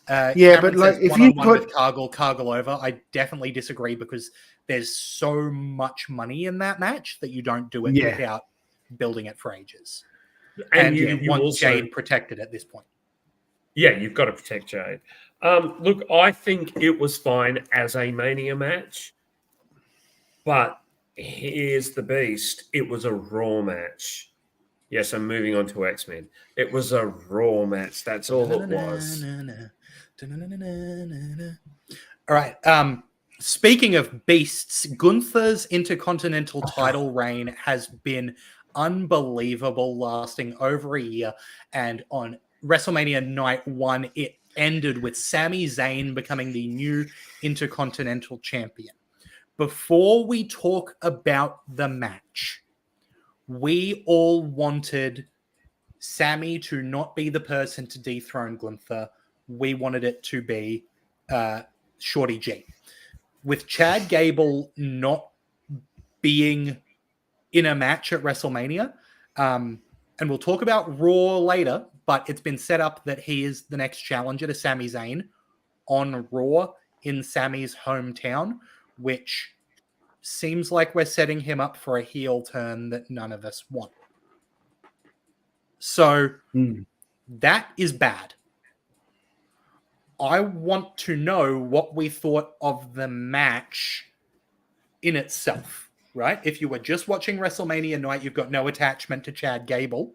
Yeah, Cameron but like says if you one-on-one put with Cargill over, I definitely disagree because there's so much money in that match that you don't do it Yeah. without building it for ages. And And you want also- Jade protected at this point. Yeah, you've got to protect Jade. Look, I think it was fine as a Mania match, but here's the beast. It was a Raw match. Yes, I'm moving on to X-Men. It was a Raw match. That's all it was. All right. Speaking of beasts, Gunther's Intercontinental title reign has been unbelievable, lasting over a year. And on WrestleMania Night 1, it ended with Sami Zayn becoming the new Intercontinental Champion. Before we talk about the match, we all wanted Sami to not be the person to dethrone Gunther. We wanted it to be Shorty G. With Chad Gable not being in a match at WrestleMania, and we'll talk about Raw later, but it's been set up that he is the next challenger to Sami Zayn on Raw in Sami's hometown, which seems like we're setting him up for a heel turn that none of us want. So that is bad. I want to know what we thought of the match in itself, right? If you were just watching WrestleMania Night, you've got no attachment to Chad Gable.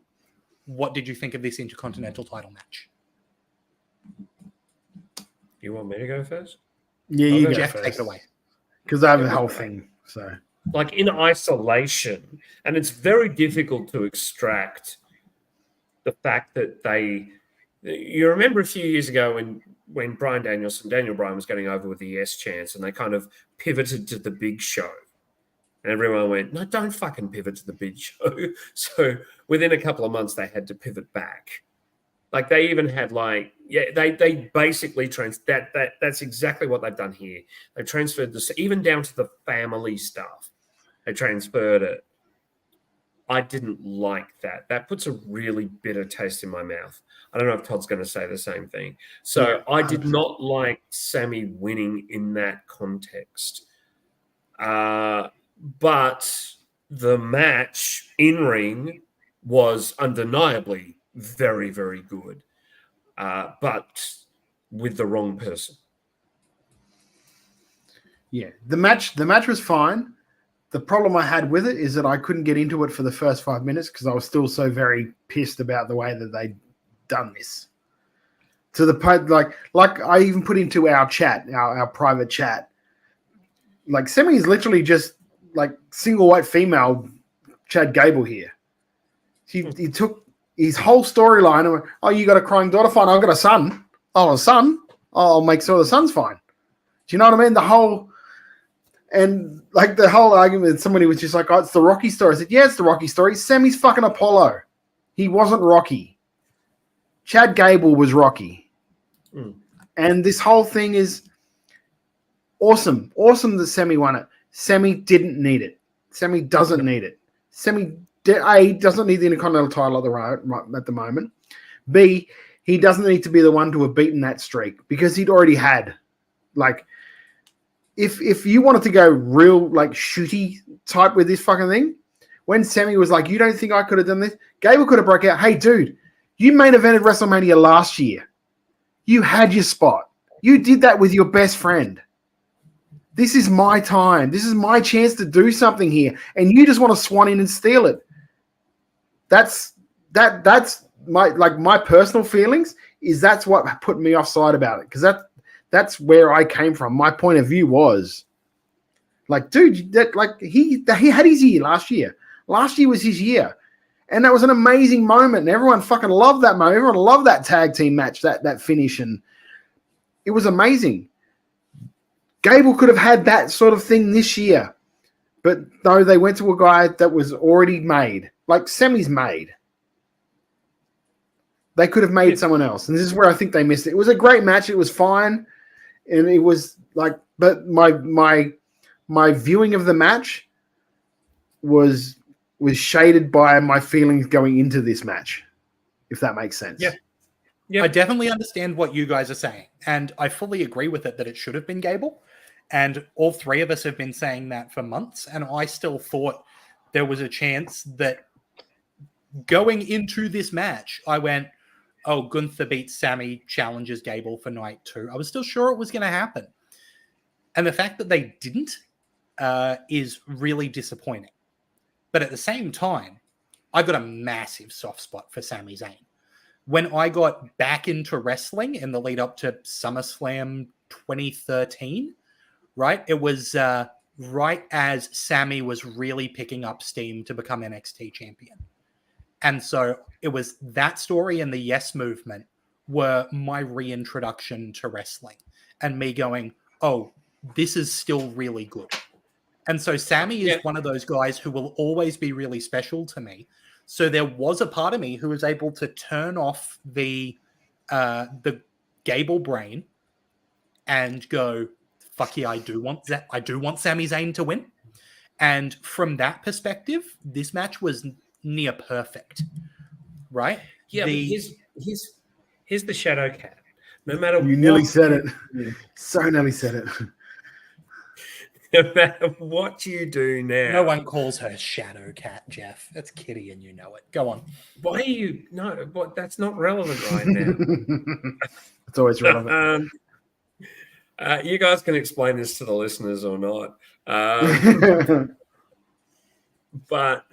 What did you think of this Intercontinental title match? You want me to go first? Yeah, you go Jeff, first. take it away. Because I have the whole thing. So, like in isolation, and it's very difficult to extract the fact that you remember a few years ago when Daniel Bryan was getting over with the Yes chance, and they kind of pivoted to the Big Show. And everyone went, no, don't fucking pivot to the Big Show. So within a couple of months, they had to pivot back. Like they even had they basically that's exactly what they've done here. They transferred this even down to the family stuff. They transferred it. I didn't like that. That puts a really bitter taste in my mouth. I don't know if Todd's going to say the same thing. So I did not like Sami winning in that context. But the match in ring was undeniably very, very good. But with the wrong person. Yeah, the match was fine. The problem I had with it is that I couldn't get into it for the first 5 minutes because I was still so very pissed about the way that they'd done this. To the point, like I even put into our chat, our private chat, like Sami is literally just like single white female Chad Gable here. He took his whole storyline and went, oh, you got a crying daughter? Fine, I've got a son. Oh, a son? Oh, I'll make sure the son's fine. Do you know what I mean? The whole argument, somebody was just like, oh, it's the Rocky story. I said, yeah, it's the Rocky story. Sami's fucking Apollo. He wasn't Rocky. Chad Gable was Rocky. And this whole thing is awesome. Awesome that Sami won it. Sami didn't need it. Sami doesn't need it. Sami, A, doesn't need the Intercontinental title at the moment. B, he doesn't need to be the one to have beaten that streak because he'd already had. Like, if you wanted to go real, like, shooty type with this fucking thing, when Sami was like, you don't think I could have done this? Gable could have broke out, hey, dude, you main evented WrestleMania last year. You had your spot. You did that with your best friend. This is my time. This is my chance to do something here. And you just want to swan in and steal it. That's my personal feelings is that's what put me offside about it. Because that's where I came from. My point of view was like, dude, he had his year last year. Last year was his year. And that was an amazing moment. And everyone fucking loved that moment. Everyone loved that tag team match, that finish. And it was amazing. Gable could have had that sort of thing this year. But no, they went to a guy that was already made. Like Sami's made. They could have made someone else. And this is where I think they missed it. It was a great match. It was fine. And it was like, but my viewing of the match was shaded by my feelings going into this match, if that makes sense. Yeah. I definitely understand what you guys are saying. And I fully agree with it that it should have been Gable. And all three of us have been saying that for months. And I still thought there was a chance that going into this match, I went, oh, Gunther beats Sami, challenges Gable for night 2. I was still sure it was going to happen. And the fact that they didn't is really disappointing. But at the same time, I got a massive soft spot for Sami Zayn. When I got back into wrestling in the lead up to SummerSlam 2013, right? It was right as Sammy was really picking up steam to become NXT champion. And so it was that story and the Yes movement were my reintroduction to wrestling and me going, oh, this is still really good. And so Sammy is one of those guys who will always be really special to me. So there was a part of me who was able to turn off the Gable brain and go, fuck yeah, I do want Sami Zayn to win. And from that perspective, this match was near perfect, right? Yeah, here's the Shadow Cat. No matter you nearly said it, so nearly said it. No matter what you do now, no one calls her Shadow Cat, Jeff. That's Kitty, and you know it. Go on. Why are you? No, but that's not relevant right now. It's always relevant. You guys can explain this to the listeners or not. But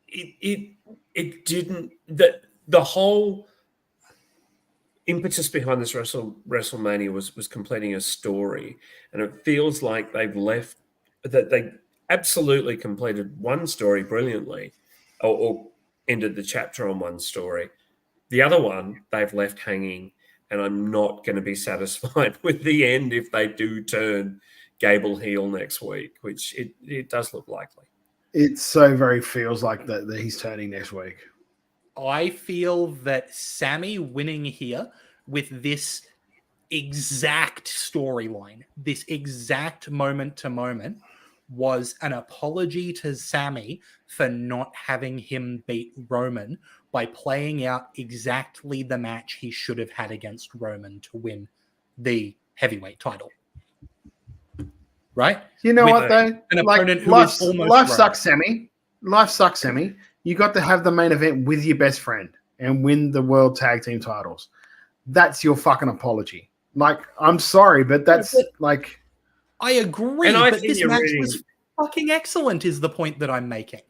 it didn't. The whole impetus behind this WrestleMania was completing a story, and it feels like they absolutely completed one story brilliantly, or ended the chapter on one story. The other one they've left hanging, and I'm not going to be satisfied with the end if they do turn Gable heel next week, which it does look likely. It so very feels like that he's turning next week. I feel that Sammy winning here with this exact storyline, this exact moment to moment, was an apology to Sammy for not having him beat Roman by playing out exactly the match he should have had against Roman to win the heavyweight title. Right? You know what, though? An opponent who life, is almost life sucks, Sammy. Life sucks, Sammy. You got to have the main event with your best friend and win the world tag team titles. That's your fucking apology. Like, I'm sorry, but that's like... I agree, but this match was fucking excellent is the point that I'm making,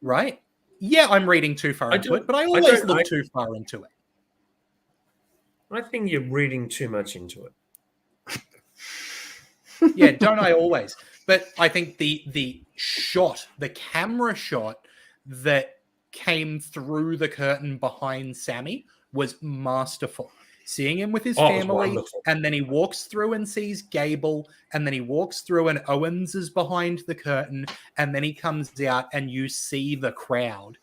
right? Yeah, I'm reading too far into it, but I always look too far into it. I think you're reading too much into it. Yeah, don't I always? But I think the shot, the camera shot that came through the curtain behind Sammy was masterful. Seeing him with his family, and then he walks through and sees Gable, and then he walks through and Owens is behind the curtain, and then he comes out and you see the crowd.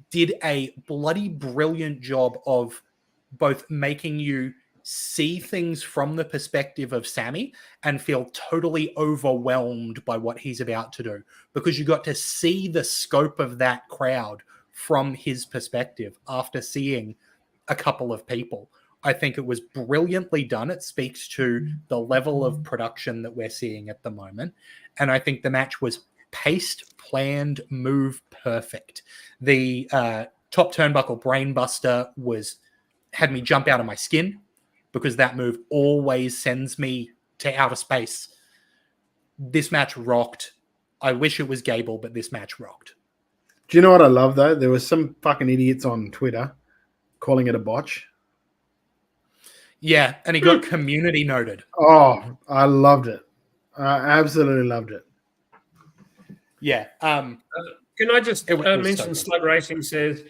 Did a bloody brilliant job of both making you see things from the perspective of Sammy and feel totally overwhelmed by what he's about to do, because you got to see the scope of that crowd from his perspective after seeing a couple of people. I think it was brilliantly done. It speaks to the level of production that we're seeing at the moment. And I think the match was paced, planned, move perfect. The top turnbuckle brainbuster had me jump out of my skin, because that move always sends me to outer space. This match rocked. I wish it was Gable, but this match rocked. Do you know what I love, though? There was some fucking idiots on Twitter calling it a botch. Yeah, and he got community noted. Oh, I loved it. I absolutely loved it. Yeah. Can I just mention Slug Racing says,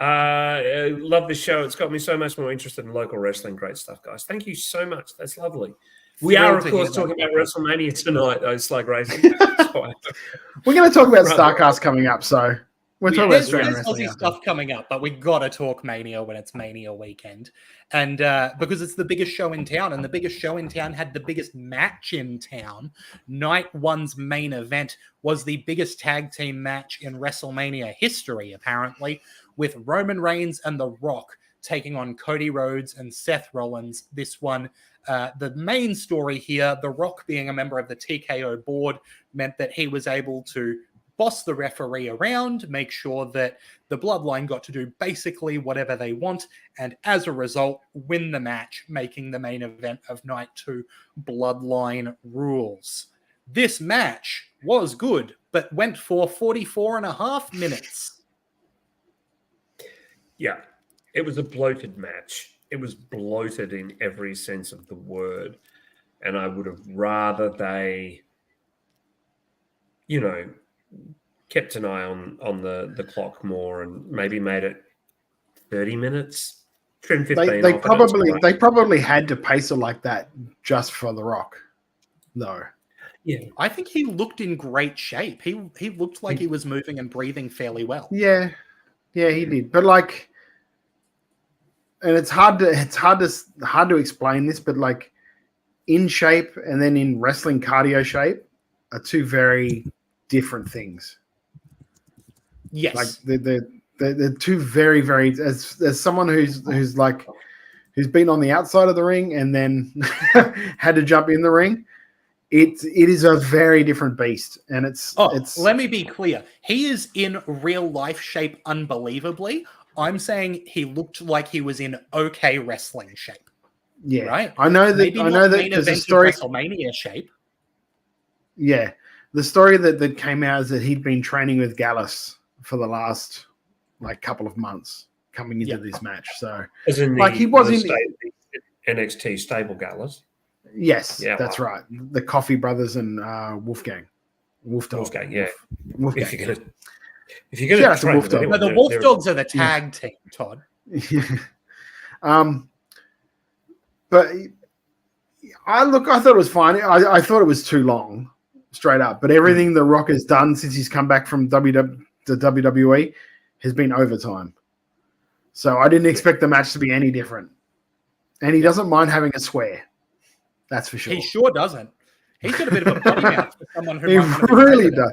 love this show. It's got me so much more interested in local wrestling. Great stuff, guys. Thank you so much. That's lovely. We are, of course, talking about WrestleMania tonight, though, Slug Racing. We're going to talk about Starrcast coming up, so we're talking about Australian wrestling stuff coming up, but we got to talk Mania when it's Mania weekend. And because it's the biggest show in town, and the biggest show in town had the biggest match in town. Night one's main event was the biggest tag team match in WrestleMania history, apparently, with Roman Reigns and The Rock taking on Cody Rhodes and Seth Rollins. This one, the main story here, The Rock being a member of the TKO board, meant that he was able to boss the referee around, make sure that the Bloodline got to do basically whatever they want, and as a result, win the match, making the main event of Night 2 Bloodline Rules. This match was good, but went for 44 and a half minutes. Yeah, it was a bloated match. bloated in every sense of the word, and I would have rather they, kept an eye on the clock more and maybe made it 30 minutes. Trim 15 They off. they probably had to pace it like that just for The Rock, though. Yeah, I think he looked in great shape. He looked like he was moving and breathing fairly well. Yeah, he did. But like, and it's hard to explain this, but like, in shape and then in wrestling cardio shape are two very different things. Yes, like they're two very, very. As someone who's been on the outside of the ring and then had to jump in the ring, it is a very different beast. And it's. Let me be clear. He is in real life shape unbelievably. I'm saying he looked like he was in okay wrestling shape. Yeah, right. I know that. Maybe I know that main there's a event story. WrestleMania shape. Yeah, the story that came out is that he'd been training with Gallus for the last couple of months coming into this match. So, as in he was in the NXT stable Gallus. Yes, that's right. The Coffee Brothers and Wolfgang. Wolfgang, yeah. Wolfgang. If you're gonna train Wolf with Dog. anyone, The Wolf Dogs are the tag team, Todd. But I thought it was fine. I thought it was too long, straight up. But everything The Rock has done since he's come back from WWE has been overtime. So I didn't expect the match to be any different. And he doesn't mind having a swear. That's for sure. He sure doesn't. He's got a bit of a potty mouth for someone who He really does.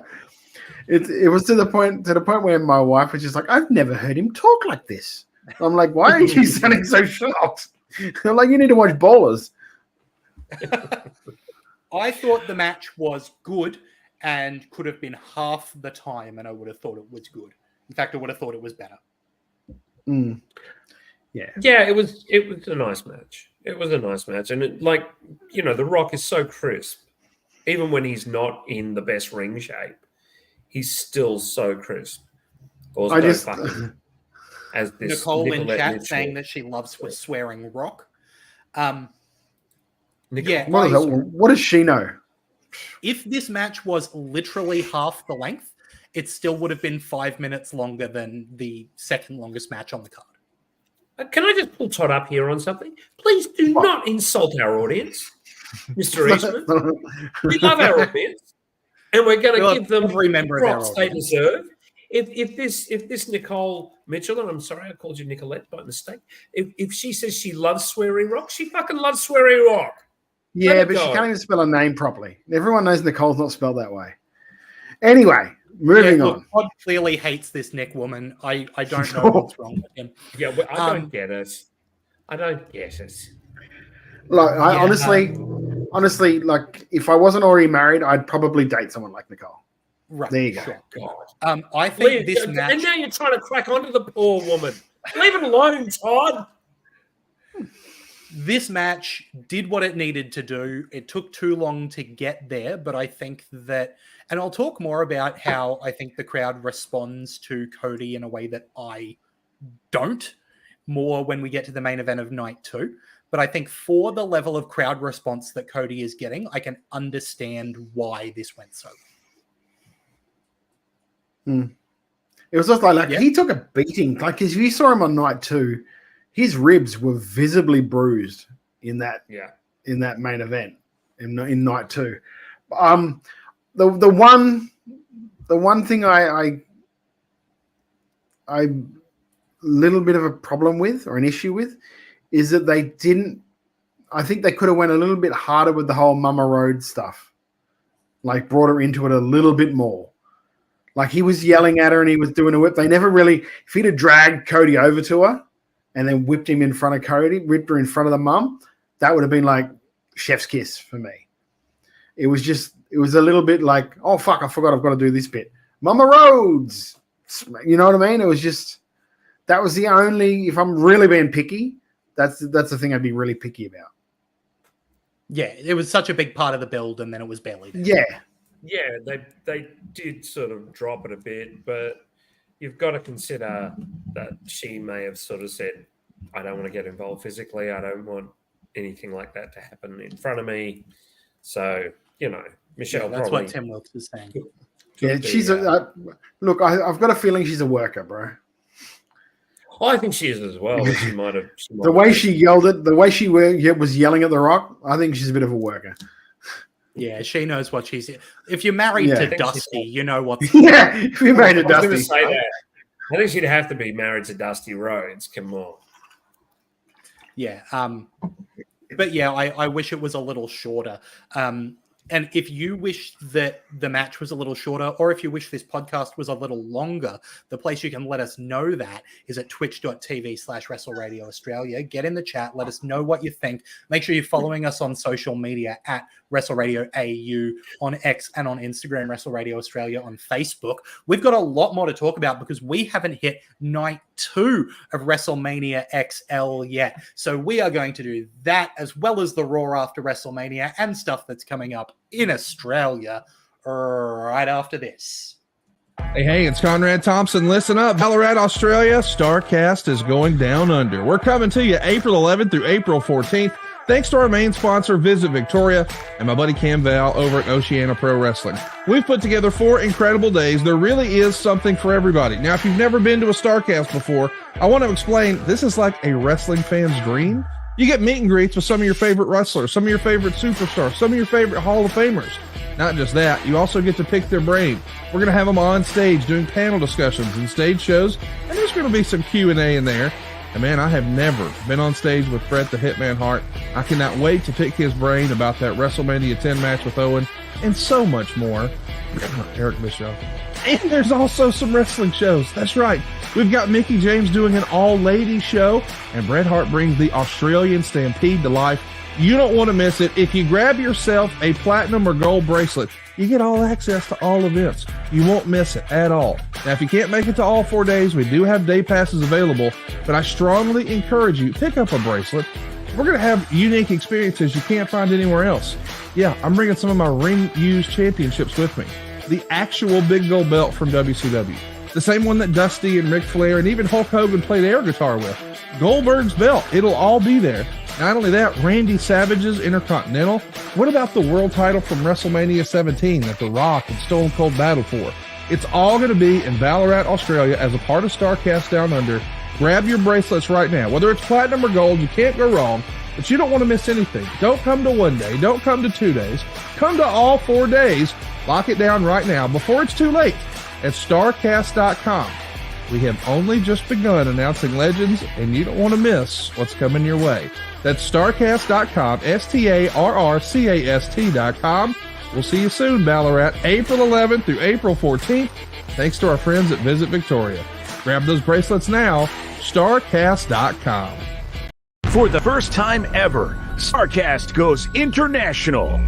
It was to the point where my wife was just like, I've never heard him talk like this. I'm like, why aren't you sounding so shocked? I'm like, you need to watch Ballers. I thought the match was good and could have been half the time, and I would have thought it was good. In fact, I would have thought it was better. Yeah, it was a nice match. It was a nice match, and The Rock is so crisp, even when he's not in the best ring shape, he's still so crisp. As this Nicole in Nicolette chat Mitchell. saying that she loves swearing Rock. What does she know? If this match was literally half the length, it still would have been 5 minutes longer than the second longest match on the card. Can I just pull Todd up here on something? Please do not insult our audience, Mr. Eastman. We love our audience, and we're going to give them every member of our props they audience. deserve. If this Nicole Mitchell, and I'm sorry I called you Nicolette by mistake, if she says she loves swearing Rock, she fucking loves swearing Rock. Yeah, but she can't even spell her name properly. Everyone knows Nicole's not spelled that way. Anyway, moving on. Todd clearly hates this Nick woman. I don't know what's wrong with him. Yeah, well, I don't get it. I don't get it. Like, honestly, like if I wasn't already married, I'd probably date someone like Nicole. Right. There you go. Sure. I think this match. And now you're trying to crack onto the poor woman. Leave it alone, Todd. This match did what it needed to do. It took too long to get there, but I think that, and I'll talk more about how I think the crowd responds to Cody in a way that I don't, more when we get to the main event of night 2. But I think for the level of crowd response that Cody is getting, I can understand why this went so well. It was just like he took a beating. Like if you saw him on night 2, his ribs were visibly bruised in that main event in night 2. The one thing I little bit of a problem with or an issue with is that they didn't. I think they could have went a little bit harder with the whole Mama Road stuff, like brought her into it a little bit more. Like he was yelling at her and he was doing a whip. They never really. If he'd have dragged Cody over to her and then whipped him in front of Cody, whipped her in front of the mum, that would have been like chef's kiss for me. It was a little bit like, oh fuck, I forgot I've got to do this bit. Mama Rhodes, you know what I mean? It was just that was the only. If I'm really being picky, that's the thing I'd be really picky about. Yeah, it was such a big part of the build, and then it was barely there. Yeah. Yeah, they did sort of drop it a bit, but you've got to consider that she may have sort of said, I don't want to get involved physically. I don't want anything like that to happen in front of me. So, Michelle that's probably... what Tim Wilkes is saying. Yeah, she's look. I've got a feeling she's a worker, bro. I think she is as well. She might have. The way she yelled it, the way she was yelling at The Rock, I think she's a bit of a worker. Yeah, she knows what she's. If you're married to Dusty, you know what's. Yeah, if you're married to Dusty, say that. I think she'd have to be married to Dusty Rhodes. Come on. Yeah. But yeah, I wish it was a little shorter. And if you wish that the match was a little shorter, or if you wish this podcast was a little longer, the place you can let us know that is at twitch.tv/WrestleRadio Australia. Get in the chat. Let us know what you think. Make sure you're following us on social media at WrestleRadio AU on X and on Instagram, WrestleRadio Australia on Facebook. We've got a lot more to talk about because we haven't hit night 2 of WrestleMania XL yet. So we are going to do that as well as the Raw after WrestleMania and stuff that's coming up in Australia right after this. Hey, it's Conrad Thompson. Listen up. Ballarat, Australia, Starrcast is going down under. We're coming to you April 11th through April 14th. Thanks to our main sponsor, Visit Victoria, and my buddy Cam Val over at Oceania Pro Wrestling. We've put together 4 incredible days. There really is something for everybody. Now, if you've never been to a Starrcast before, I want to explain this is like a wrestling fan's dream. You get meet and greets with some of your favorite wrestlers, some of your favorite superstars, some of your favorite Hall of Famers. Not just that, you also get to pick their brain. We're going to have them on stage doing panel discussions and stage shows, and there's going to be some Q&A in there. And man, I have never been on stage with Bret the Hitman Hart. I cannot wait to pick his brain about that WrestleMania 10 match with Owen and so much more. Eric Bischoff. And there's also some wrestling shows. That's right. We've got Mickey James doing an all-ladies show, and Bret Hart brings the Australian Stampede to life. You don't want to miss it. If you grab yourself a platinum or gold bracelet, you get all access to all events. You won't miss it at all. Now, if you can't make it to all 4 days, we do have day passes available, but I strongly encourage you, pick up a bracelet. We're going to have unique experiences you can't find anywhere else. Yeah, I'm bringing some of my ring-used championships with me. The actual big gold belt from WCW. The same one that Dusty and Ric Flair and even Hulk Hogan played air guitar with. Goldberg's belt. It'll all be there. Not only that, Randy Savage's Intercontinental. What about the world title from WrestleMania 17 that The Rock and Stone Cold battled for? It's all going to be in Ballarat, Australia as a part of Starrcast Downunder. Grab your bracelets right now. Whether it's platinum or gold, you can't go wrong, but you don't want to miss anything. Don't come to 1 day. Don't come to 2 days. Come to all 4 days. Lock it down right now before it's too late at Starrcast.com. We have only just begun announcing legends, and you don't want to miss what's coming your way. That's Starrcast.com, Starrcast.com. We'll see you soon, Ballarat, April 11th through April 14th. Thanks to our friends at Visit Victoria. Grab those bracelets now, Starrcast.com. For the first time ever, Starrcast goes international.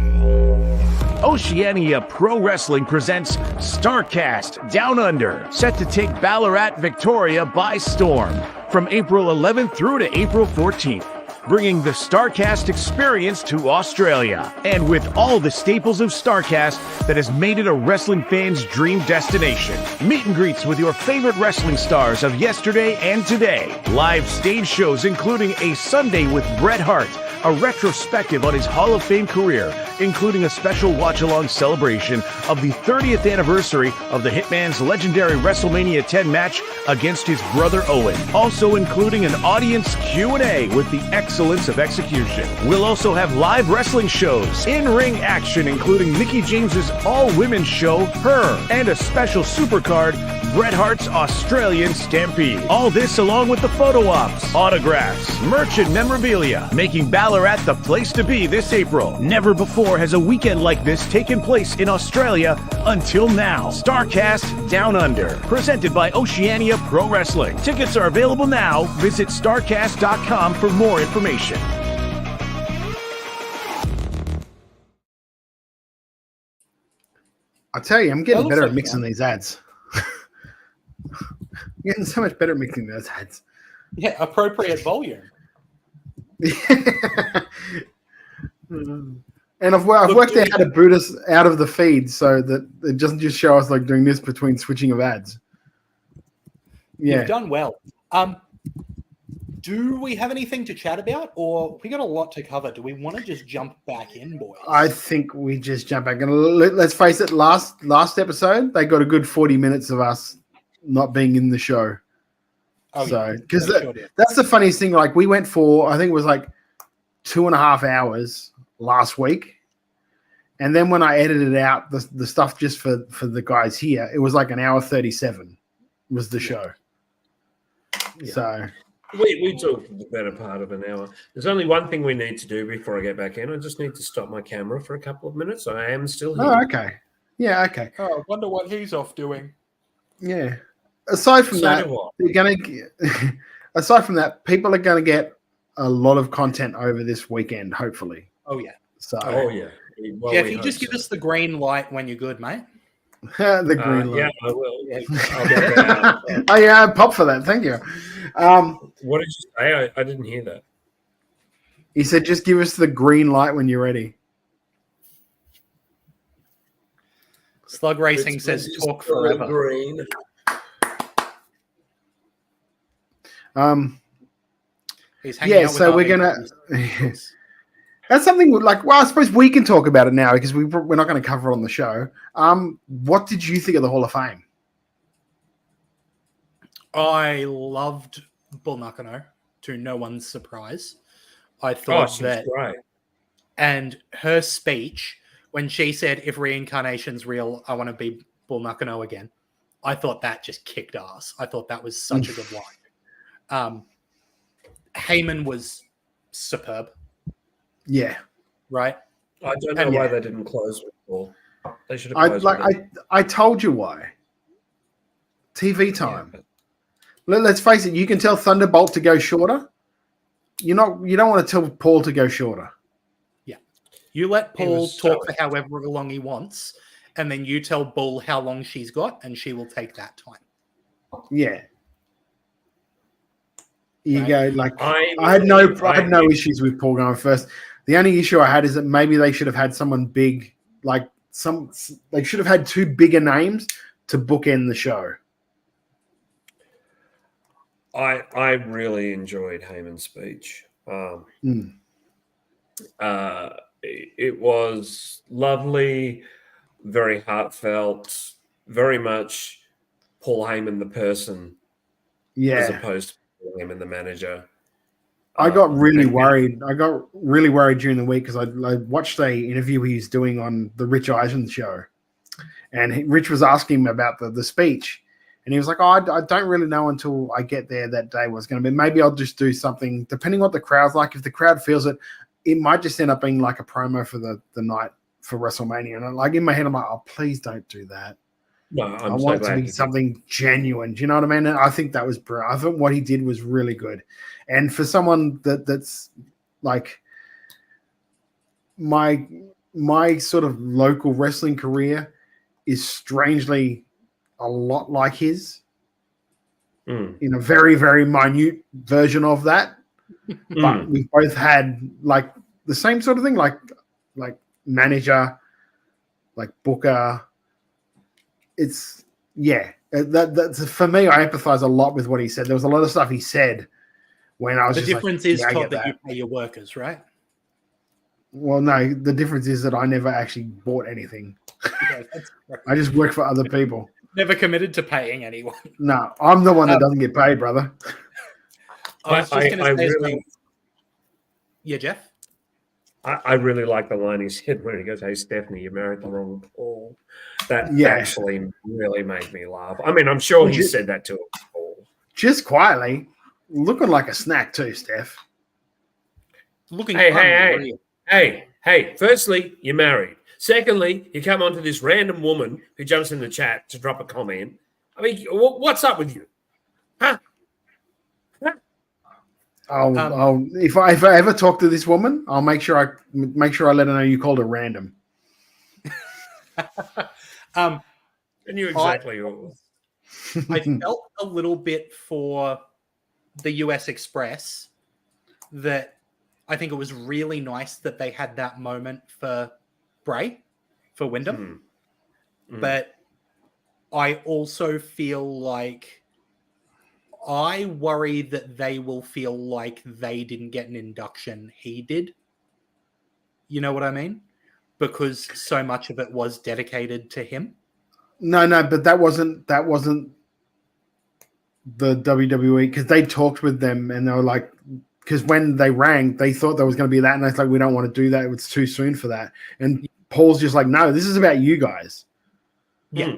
Oceania Pro Wrestling presents Starrcast Downunder, set to take Ballarat, Victoria by storm from April 11th through to April 14th, bringing the Starrcast experience to Australia. And with all the staples of Starrcast that has made it a wrestling fan's dream destination. Meet and greets with your favorite wrestling stars of yesterday and today. Live stage shows including a Sunday with Bret Hart, a retrospective on his Hall of Fame career, including a special watch-along celebration of the 30th anniversary of the Hitman's legendary WrestleMania 10 match against his brother Owen. Also including an audience Q&A with the excellence of execution. We'll also have live wrestling shows, in-ring action including Mickey James's all-women's show, Her, and a special supercard, Bret Hart's Australian Stampede. All this along with the photo ops, autographs, merch and memorabilia, making Ballarat the place to be this April. Never before has a weekend like this taken place in Australia until now. Starrcast Downunder, presented by Oceania Pro Wrestling. Tickets are available now. Visit Starrcast.com for more information. I tell you, I'm getting better at mixing these ads. I'm getting so much better at mixing those ads. Yeah, appropriate volume. And I've worked out how to boot us out of the feed so that it doesn't just show us like doing this between switching of ads. Yeah, you've done well. Do we have anything to chat about, or we got a lot to cover? Do we want to just jump back in, boys? I think we just jump back. And let's face it, last episode, they got a good 40 minutes of us not being in the show. Oh, so, because that's the funniest thing. Like, we went for, I think it was like 2.5 hours last week. And then when I edited out the stuff just for the guys here, it was like 1:37 was the show. Yeah. So we talked the better part of an hour. There's only one thing we need to do before I get back in. I just need to stop my camera for a couple of minutes. I am still here. Oh, okay. Yeah, okay. Oh, I wonder what he's off doing. Yeah. Aside from So that, do I. they're gonna. Aside from that, people are going to get a lot of content over this weekend. Hopefully. Oh yeah. So. Oh yeah. Well, Jeff, you just give us the green light when you're good, mate. The green light. Yeah, I will. Oh yeah, pop for that. Thank you. What did you say? I didn't hear that. He said, "Just give us the green light when you're ready." Slug Racing says, "Talk forever." Green. He's hanging out with so we're gonna. That's something like. Well, I suppose we can talk about it now because we're not going to cover it on the show. What did you think of the Hall of Fame? I loved Bull Nakano, to no one's surprise. I thought that, great. And her speech when she said, "If reincarnation's real, I want to be Bull Nakano again." I thought that just kicked ass. I thought that was such a good line. Heyman was superb. Yeah. Right. I don't know why they didn't close with Paul. They should have closed with him. I told you why. TV time. Yeah, let's face it. You can tell Thunderbolt to go shorter. You don't want to tell Paul to go shorter. Yeah. You let Paul talk for however long he wants, and then you tell Bull how long she's got, and she will take that time. Yeah. You go like I had no issues with Paul going first. The only issue I had is that maybe they should have had someone big, like they should have had two bigger names to bookend the show. I really enjoyed Heyman's speech. It was lovely, very heartfelt, very much Paul Heyman the person, as opposed to Paul Heyman the manager. I got really worried. I got really worried during the week because I watched a interview he was doing on the Rich Eisen show, and Rich was asking him about the speech, and he was like, "Oh, I don't really know until I get there that day what's going to be. Maybe I'll just do something depending what the crowd's like. If the crowd feels it, it might just end up being like a promo for the night for WrestleMania." And like in my head, I'm like, "Oh, please don't do that. No, I want it to be something genuine." Do you know what I mean? And I think that was brilliant. I thought what he did was really good. And for someone that's like my sort of local wrestling career is strangely a lot like his in a very, very minute version of that. But we both had like the same sort of thing, like manager, like booker. It's that's for me. I empathize a lot with what he said. There was a lot of stuff he said when I was. The difference is, I Todd, get that you pay your workers, right? Well, no, the difference is that I never actually bought anything. I just work for other people. Never committed to paying anyone. No, I'm the one that doesn't get paid, brother. I was just going to say, yeah, Jeff. I really like the line he said where he goes, "Hey, Stephanie, you married the wrong Paul." That actually really made me laugh. I mean, I'm sure he said that to him, Paul. Just quietly, looking like a snack too, Steph. Looking. Hey. Firstly, you're married. Secondly, you come onto this random woman who jumps in the chat to drop a comment. I mean, what's up with you? Huh? If I ever talk to this woman, I'll make sure I let her know you called her random. I knew exactly who it was. I felt a little bit for the US Express that I think it was really nice that they had that moment for Bray, for Wyndham. But I also feel like I worry that they will feel like they didn't get an induction. He did. You know what I mean? Because so much of it was dedicated to him. No, but that wasn't the WWE, because they talked with them and they were like, because when they rang, they thought there was going to be that, and they're like, we don't want to do that. It's too soon for that. And Paul's just like, no, this is about you guys. Yeah.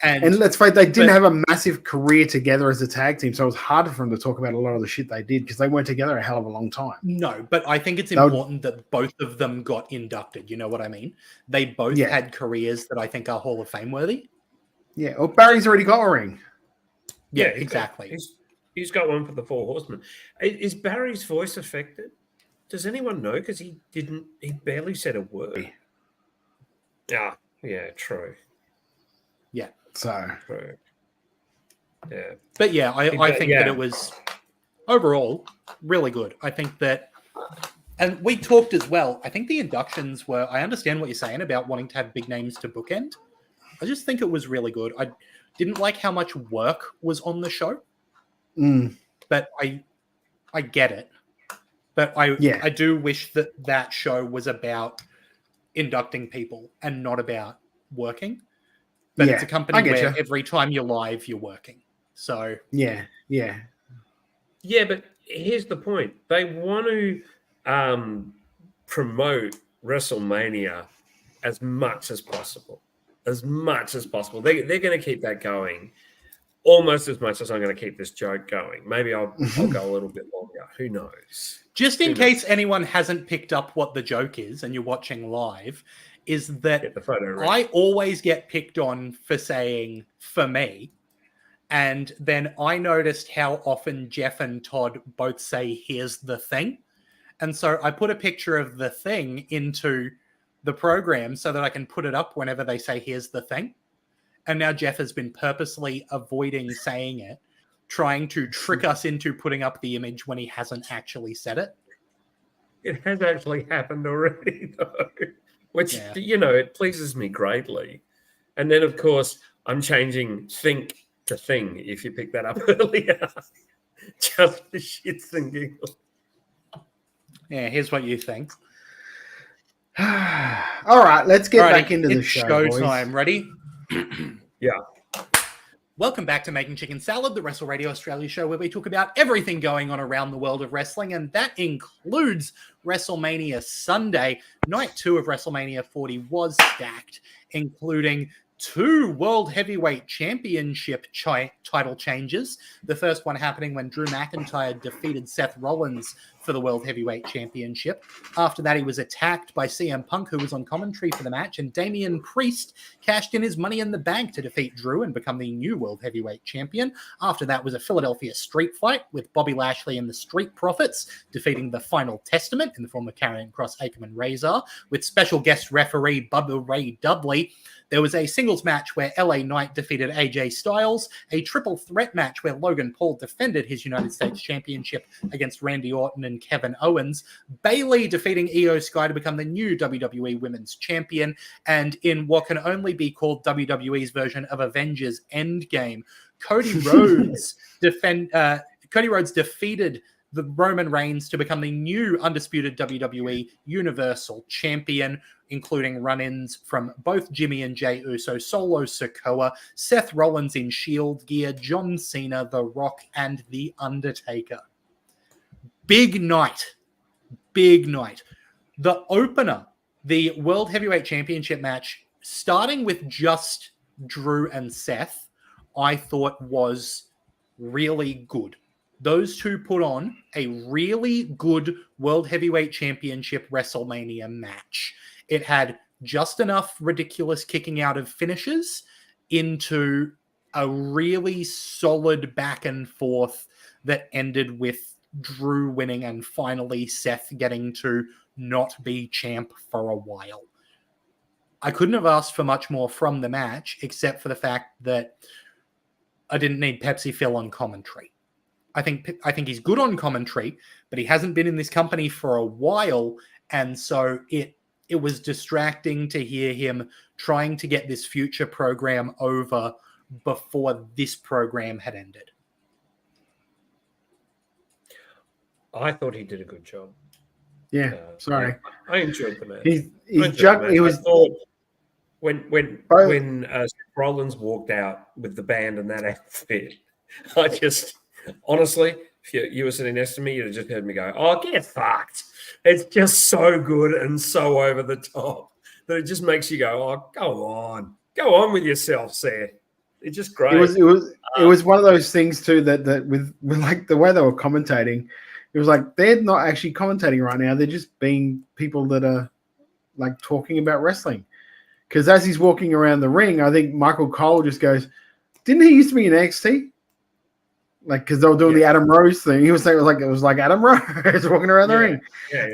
And let's face it, they didn't have a massive career together as a tag team, so it was harder for them to talk about a lot of the shit they did because they weren't together a hell of a long time. No, but I think it's important that both of them got inducted. You know what I mean? They both had careers that I think are Hall of Fame worthy. Yeah, well, Barry's already got a ring. Yeah, exactly. He's got one for the Four Horsemen. Is Barry's voice affected? Does anyone know? Because he barely said a word. Yeah, true. Yeah. So, yeah. But yeah, I think that it was overall really good. I think that, and we talked as well, I think the inductions were, I understand what you're saying about wanting to have big names to bookend. I just think it was really good. I didn't like how much work was on the show, but I get it. But I do wish that show was about inducting people and not about working. But it's a company where every time you're live, you're working. So yeah. But here's the point: they want to promote WrestleMania as much as possible. They're going to keep that going almost as much as I'm going to keep this joke going. Maybe I'll go a little bit longer. Who knows? Just in case anyone hasn't picked up what the joke is and you're watching live, is that I always get picked on for saying "for me," and then I noticed how often Jeff and Todd both say "here's the thing," and so I put a picture of the thing into the program so that I can put it up whenever they say "here's the thing." And now Jeff has been purposely avoiding saying it, trying to trick us into putting up the image when he hasn't actually said it. It has actually happened already, though. Which, it pleases me greatly. And then, of course, I'm changing think to thing, if you picked that up earlier. Just for shits and giggles. Yeah, here's what you think. All right, let's get back into the show. Showtime. Ready? Yeah. Welcome back to Making Chicken Salad, the Wrestle Radio Australia show where we talk about everything going on around the world of wrestling, and that includes WrestleMania Sunday. Night 2 of WrestleMania 40 was stacked, including 2 World Heavyweight Championship title changes. The first one happening when Drew McIntyre defeated Seth Rollins for the World Heavyweight Championship. After that, he was attacked by CM Punk, who was on commentary for the match, and Damian Priest cashed in his Money in the Bank to defeat Drew and become the new World Heavyweight Champion. After that was a Philadelphia street fight with Bobby Lashley and the Street Profits defeating the Final Testament in the form of Karrion Kross, Akam, and Razor, with special guest referee Bubba Ray Dudley. There was a singles match where LA Knight defeated AJ Styles, a triple threat match where Logan Paul defended his United States Championship against Randy Orton and Kevin Owens, Bayley defeating Io Sky to become the new WWE Women's Champion, and in what can only be called WWE's version of Avengers Endgame, Cody Rhodes defeated the Roman Reigns to become the new undisputed WWE Universal Champion, including run-ins from both Jimmy and Jey Uso, Solo Sikoa, Seth Rollins in Shield gear, John Cena, The Rock, and The Undertaker. Big night. The opener, the World Heavyweight Championship match, starting with just Drew and Seth, I thought was really good. Those two put on a really good World Heavyweight Championship WrestleMania match. It had just enough ridiculous kicking out of finishes into a really solid back and forth that ended with Drew winning and finally Seth getting to not be champ for a while. I couldn't have asked for much more from the match, except for the fact that I didn't need Pepsi Phil on commentary. I think he's good on commentary, but he hasn't been in this company for a while, and so it was distracting to hear him trying to get this future program over before this program had ended. I thought he did a good job. Yeah, sorry. I enjoyed the match. He was. I thought when Seth Rollins walked out with the band and that outfit, I just honestly, if you were sitting next to me, you'd have just heard me go, "Oh, get fucked!" It's just so good and so over the top that it just makes you go, "Oh, go on with yourself, Seth." It's just great. It was one of those things too that with like the way they were commentating, it was like they're not actually commentating right now. They're just being people that are like talking about wrestling. Because as he's walking around the ring, I think Michael Cole just goes, "Didn't he used to be in NXT?" Like, because they were doing the Adam Rose thing. He was saying it was like Adam Rose walking around the ring. Yeah.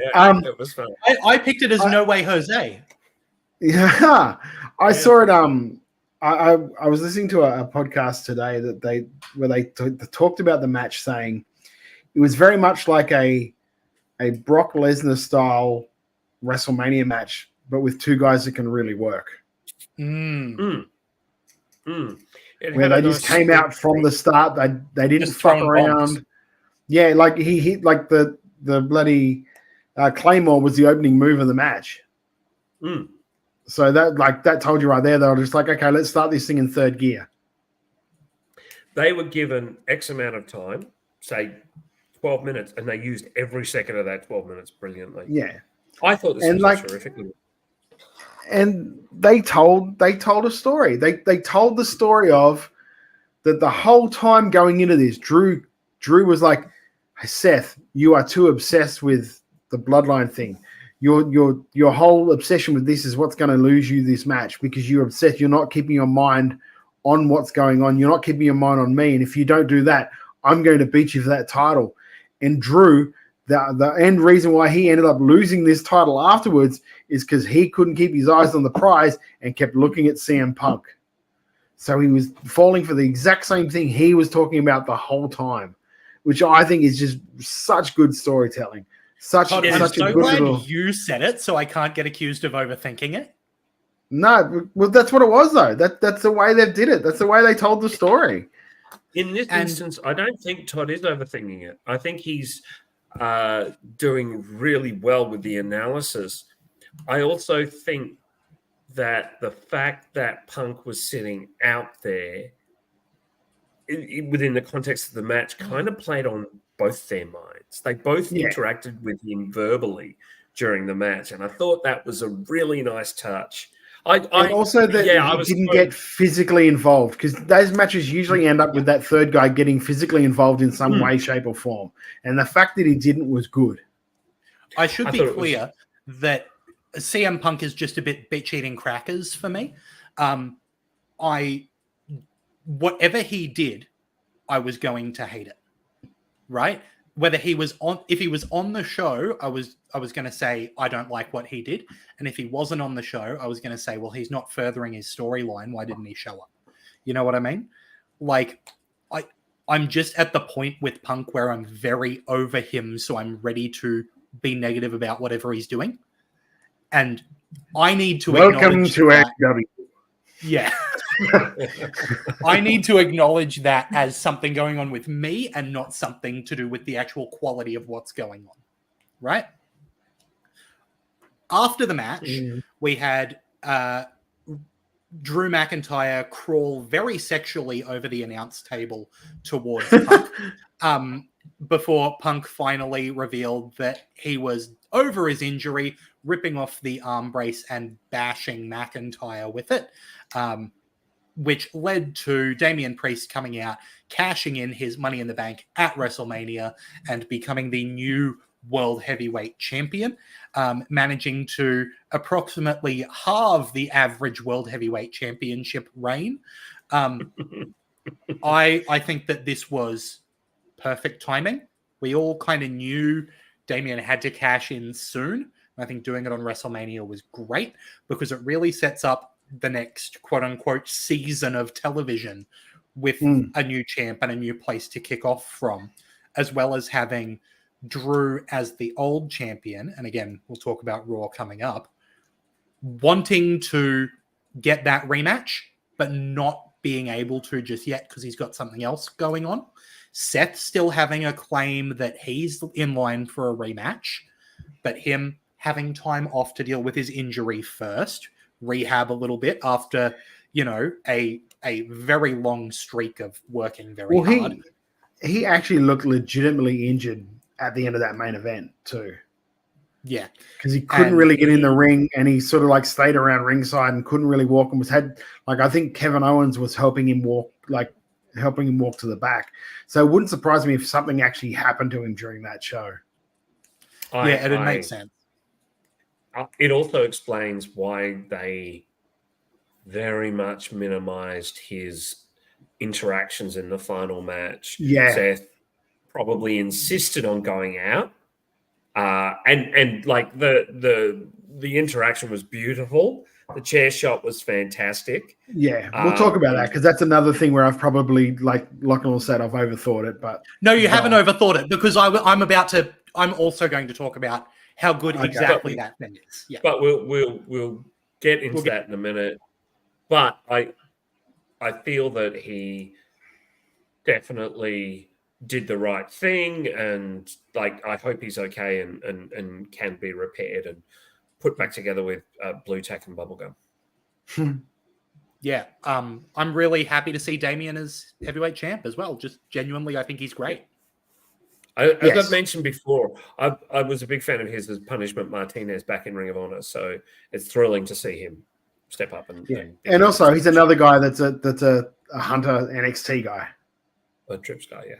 It was fun. I picked it as No Way Jose. Yeah, I saw it. I was listening to a podcast today where they talked about the match, saying it was very much like a Brock Lesnar style WrestleMania match, but with two guys that can really work. Where they just came out from the start. They didn't fuck around. Bombs. Yeah, like he hit like the bloody Claymore was the opening move of the match. So that told you right there. They were just like, okay, let's start this thing in third gear. They were given X amount of time, say 12 minutes, and they used every second of that 12 minutes brilliantly. Yeah, I thought this was terrific. And they told a story. They told the story of that the whole time going into this. Drew was like, "Hey, Seth, you are too obsessed with the bloodline thing. Your whole obsession with this is what's going to lose you this match because you're obsessed. You're not keeping your mind on what's going on. You're not keeping your mind on me. And if you don't do that, I'm going to beat you for that title." And Drew, the end reason why he ended up losing this title afterwards is because he couldn't keep his eyes on the prize and kept looking at CM Punk. So he was falling for the exact same thing he was talking about the whole time, which I think is just such good storytelling. I'm so glad you said it, so I can't get accused of overthinking it. No, well, that's what it was, though. That's the way they did it. That's the way they told the story. In this instance, I don't think Todd is overthinking it. I think he's doing really well with the analysis. I also think that the fact that Punk was sitting out there within the context of the match kind of played on both their minds. They both interacted with him verbally during the match, and I thought that was a really nice touch. He didn't get physically involved because those matches usually end up with that third guy getting physically involved in some way, shape, or form. And the fact that he didn't was good. I should be clear that CM Punk is just a bit bitch eating crackers for me. Whatever he did, I was going to hate it. Right? Whether if he was on the show, I was going to say, I don't like what he did. And if he wasn't on the show, I was going to say, well, he's not furthering his storyline. Why didn't he show up? You know what I mean? Like, I'm just at the point with Punk where I'm very over him. So I'm ready to be negative about whatever he's doing. And I need to welcome to AEW. Yeah. I need to acknowledge that as something going on with me and not something to do with the actual quality of what's going on. Right? After the match, we had Drew McIntyre crawl very sexually over the announce table towards Punk before Punk finally revealed that he was over his injury, ripping off the arm brace and bashing McIntyre with it. Which led to Damian Priest coming out, cashing in his Money in the Bank at WrestleMania and becoming the new World Heavyweight Champion, managing to approximately halve the average World Heavyweight Championship reign. I think that this was perfect timing. We all kind of knew Damian had to cash in soon. I think doing it on WrestleMania was great because it really sets up the next quote-unquote season of television with a new champ and a new place to kick off from, as well as having Drew as the old champion. And again, we'll talk about Raw coming up, wanting to get that rematch, but not being able to just yet because he's got something else going on. Seth still having a claim that he's in line for a rematch, but him having time off to deal with his injury first, rehab a little bit after, a very long streak of working very hard. He actually looked legitimately injured at the end of that main event too. Yeah. Because he couldn't really get in the ring, and he sort of like stayed around ringside and couldn't really walk, and I think Kevin Owens was helping him walk to the back. So it wouldn't surprise me if something actually happened to him during that show. It'd make sense. It also explains why they very much minimized his interactions in the final match. Yeah. Seth probably insisted on going out. And like the interaction was beautiful. The chair shot was fantastic. Yeah, we'll talk about that, because that's another thing where I've probably, like Lachlan said, I've overthought it. But no, you haven't overthought it, because I'm also going to talk about how good exactly that thing is. Yeah, but we'll get into that in a minute. But I feel that he definitely did the right thing, and I hope he's okay and can be repaired and put back together with blue tack and bubblegum. Yeah, I'm really happy to see Damien as heavyweight champ as well. Just genuinely, I think he's great. As I've mentioned before, I was a big fan of his as Punishment Martinez back in Ring of Honor, so it's thrilling to see him step up and also he's another guy that's a Hunter NXT guy, a Trips guy, yeah.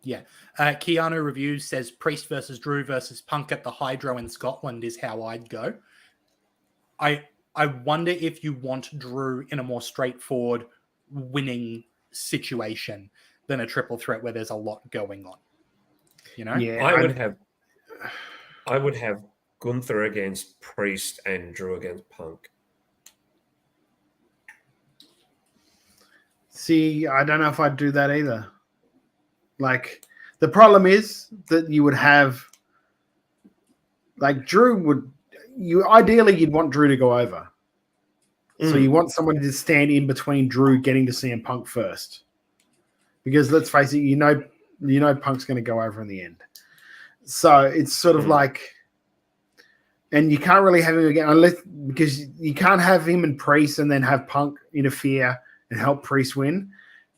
Yeah. Keanu Reviews says Priest versus Drew versus Punk at the Hydro in Scotland is how I'd go. I wonder if you want Drew in a more straightforward winning situation than a triple threat where there's a lot going on. Yeah, I would have Gunther against Priest and Drew against Punk. See, I don't know if I'd do that either. Like, the problem is that you would have, like, ideally you'd want Drew to go over. So you want somebody to stand in between Drew getting to CM Punk first. Because let's face it, you know Punk's going to go over in the end. So it's sort of like, and you can't really have him again because you can't have him and Priest and then have Punk interfere and help Priest win,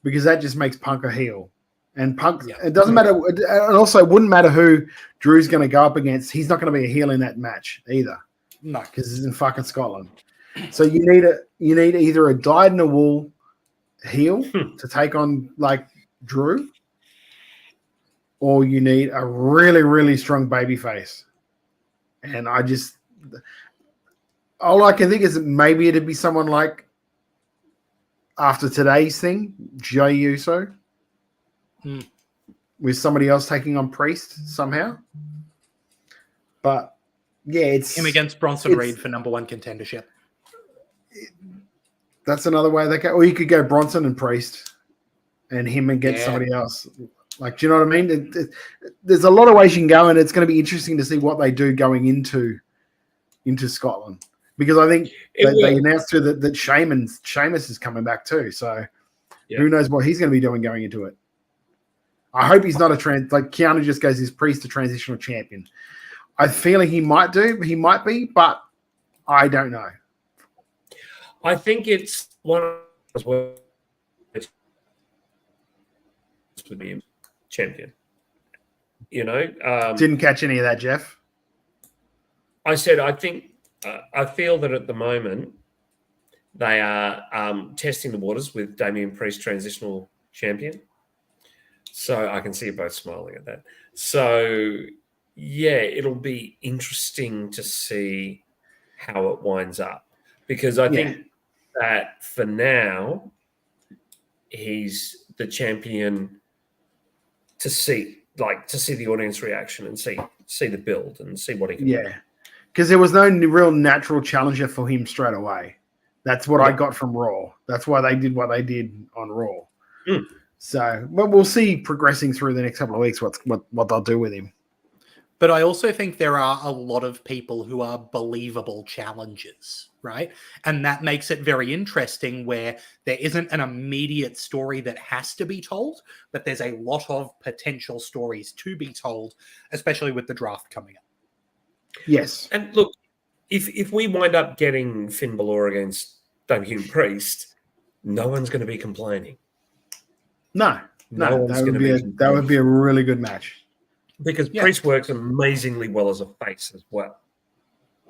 because that just makes Punk a heel. And Punk, it doesn't matter. And also, it wouldn't matter who Drew's going to go up against. He's not going to be a heel in that match either. No, because he's in fucking Scotland. So you need either a dyed-in-the-wool heel to take on like Drew, or you need a really, really strong babyface. And all I can think is that maybe it'd be someone like, after today's thing, Jey Uso. With somebody else taking on Priest somehow. But yeah, it's him against Bronson Reed for #1 contendership. That's another way they go. Or you could go Bronson and Priest and him against somebody else. Like, do you know what I mean? There's a lot of ways you can go, and it's going to be interesting to see what they do going into Scotland. Because I think they announced too that Sheamus is coming back too. So who knows what he's going to be doing going into it. I hope he's not like Keanu just goes his Priest a transitional champion. I feel like he might be, but I don't know. I think it's one of those where to be champion. Didn't catch any of that, Jeff. I said I feel that at the moment they are testing the waters with Damian Priest transitional champion. So I can see you both smiling at that. So, yeah, it'll be interesting to see how it winds up. Because I think that for now, he's the champion to see the audience reaction and see the build and see what he can do. Yeah, because there was no real natural challenger for him straight away. That's what I got from Raw. That's why they did what they did on Raw. So, but we'll see progressing through the next couple of weeks what they'll do with him. But I also think there are a lot of people who are believable challengers, right? And that makes it very interesting where there isn't an immediate story that has to be told, but there's a lot of potential stories to be told, especially with the draft coming up. Yes. And look, if we wind up getting Finn Balor against Damian Priest, no one's going to be complaining. No, one's going to be complaining. That would be a really good match. Because Priest works amazingly well as a face as well.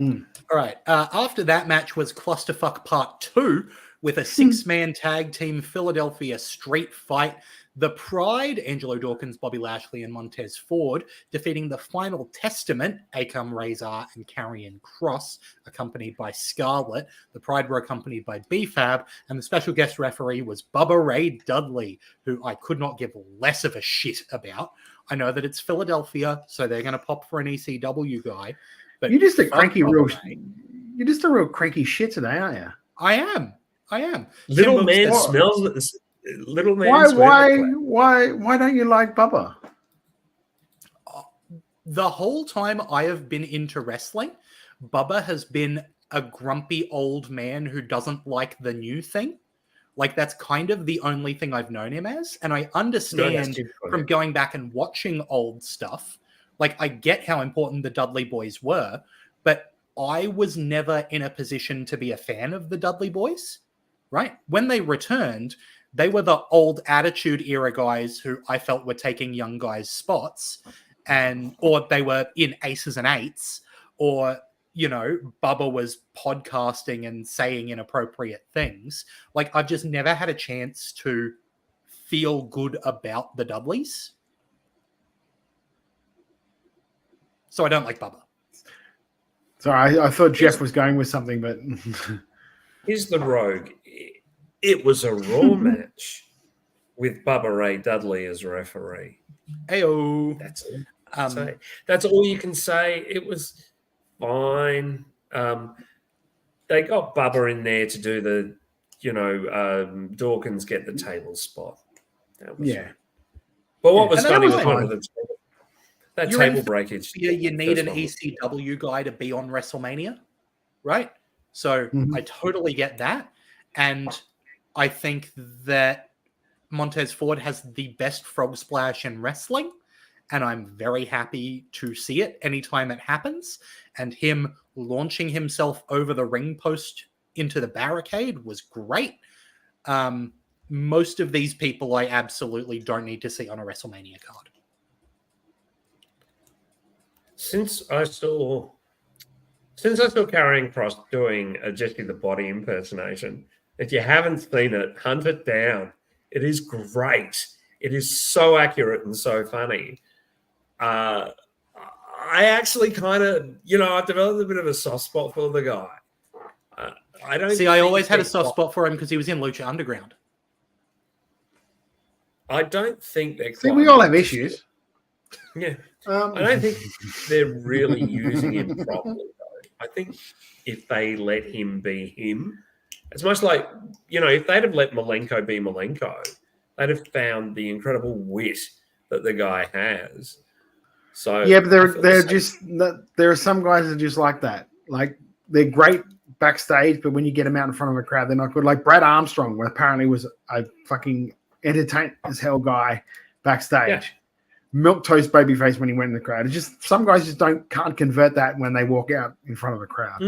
All right. After that match was Clusterfuck Part 2 with a 6-man tag team Philadelphia street fight. The Pride, Angelo Dawkins, Bobby Lashley, and Montez Ford, defeating the Final Testament, Akam Razor and Karrion Kross, accompanied by Scarlett. The Pride were accompanied by B-Fab, and the special guest referee was Bubba Ray Dudley, who I could not give less of a shit about. I know that it's Philadelphia, so they're going to pop for an ECW guy. But you're just a cranky real cranky shit today, aren't you? I am. Little man smells it. Little man. Why don't you like Bubba? The whole time I have been into wrestling, Bubba has been a grumpy old man who doesn't like the new thing. Like, that's kind of the only thing I've known him as. And I understand from going back and watching old stuff, like, I get how important the Dudley Boys were, but I was never in a position to be a fan of the Dudley Boys, right? When they returned, they were the old Attitude Era guys who I felt were taking young guys' spots, or they were in Aces and Eights, or Bubba was podcasting and saying inappropriate things. Like, I've just never had a chance to feel good about the Dudleys. So I don't like Bubba. Sorry, I thought Jeff was going with something, but... Here's the rogue. It was a Raw match with Bubba Ray Dudley as referee. Heyo. That's it. That's all you can say. It was fine. They got Bubba in there to do the, Dawkins get the table spot. That was fine. But what was funny was one of the table breakage. You need an ECW guy to be on WrestleMania, right? So I totally get that. And I think that Montez Ford has the best frog splash in wrestling. And I'm very happy to see it anytime it happens. And him launching himself over the ring post into the barricade was great. Most of these people I absolutely don't need to see on a WrestleMania card. Since I saw Karrion Kross doing a Jesse the Body impersonation, if you haven't seen it, hunt it down. It is great. It is so accurate and so funny. I actually kind of, I've developed a bit of a soft spot for the guy. I always had a soft spot for him because he was in Lucha Underground. I don't think they're. See, we all have issues. Yeah. I don't think they're really using him properly, though. I think if they let him be him, it's much like, if they'd have let Malenko be Malenko, they'd have found the incredible wit that the guy has. So yeah, but there are some guys that are just like that. Like, they're great backstage, but when you get them out in front of a crowd, they're not good. Like Brad Armstrong, where apparently was a fucking entertained as hell guy backstage. Yeah. Milquetoast babyface when he went in the crowd. It's just some guys just can't convert that when they walk out in front of a crowd.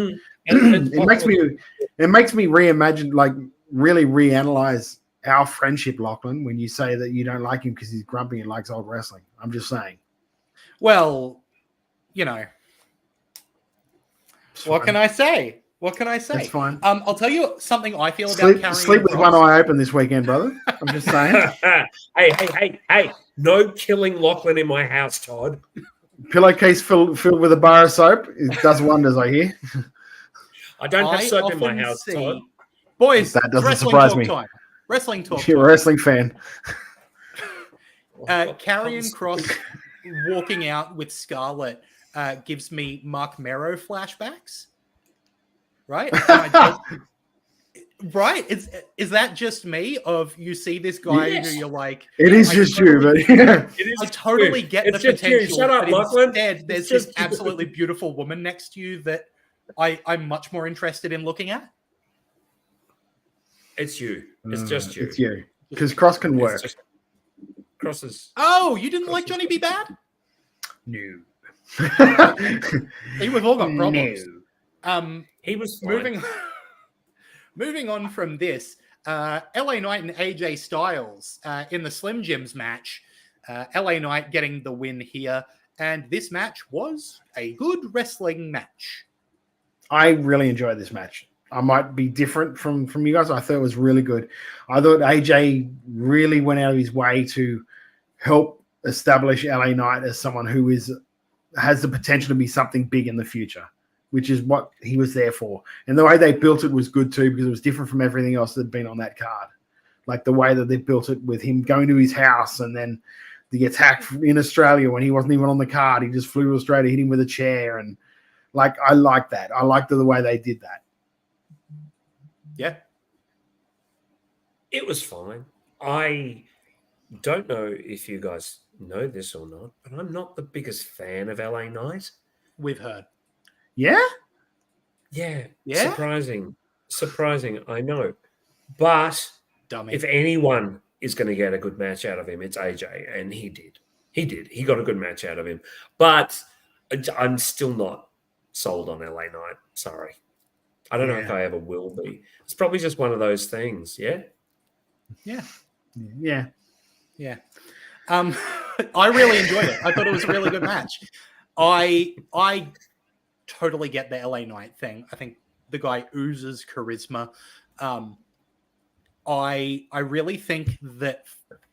It makes me reimagine, like really reanalyze our friendship, Lachlan, when you say that you don't like him because he's grumpy and likes old wrestling. I'm just saying. Well, what can I say? That's fine. I'll tell you something I feel about Karrion Sleep with one eye open this weekend, brother. I'm just saying. Hey. No killing Lachlan in my house, Todd. Pillowcase filled with a bar of soap. It does wonders, I hear. I don't have soap in my house, Todd. Boys, that doesn't surprise me. Time. Wrestling talk. You're a wrestling fan. Karrion Kross walking out with Scarlett gives me Mark Mero flashbacks. Right? Right? Is that just me? Of you see this guy who you're like, it is just you, but It is I totally you. get It's the just you. potential. Shut up, but Lachlan. instead, there's It's this just you. absolutely beautiful woman next to you that I'm much more interested in looking at. It's you. It's just you. It's you. Because Cross can work. Cross is. Oh, you didn't like Johnny B. Bad? No. We've all got problems. He was moving on from this. LA Knight and AJ Styles in the Slim Jims match. LA Knight getting the win here. And this match was a good wrestling match. I really enjoyed this match. I might be different from you guys. I thought it was really good. I thought AJ really went out of his way to help establish LA Knight as someone who has the potential to be something big in the future, which is what he was there for. And the way they built it was good too, because it was different from everything else that had been on that card. Like the way that they built it with him going to his house and then the attack in Australia when he wasn't even on the card. He just flew to Australia, hit him with a chair. And like, I like that. I liked the way they did that. Yeah. It was fine. I don't know if you guys know this or not, but I'm not the biggest fan of LA Knight. We've heard. Yeah? Yeah. Yeah? Surprising, I know. But Dummy. if anyone is going to get a good match out of him, it's AJ, and he did. He got a good match out of him. But I'm still not sold on LA Knight. Sorry. I don't know if I ever will be. It's probably just one of those things, yeah? Yeah. Yeah. Yeah. I really enjoyed it. I thought it was a really good match. I totally get the LA Knight thing. I think the guy oozes charisma. I really think that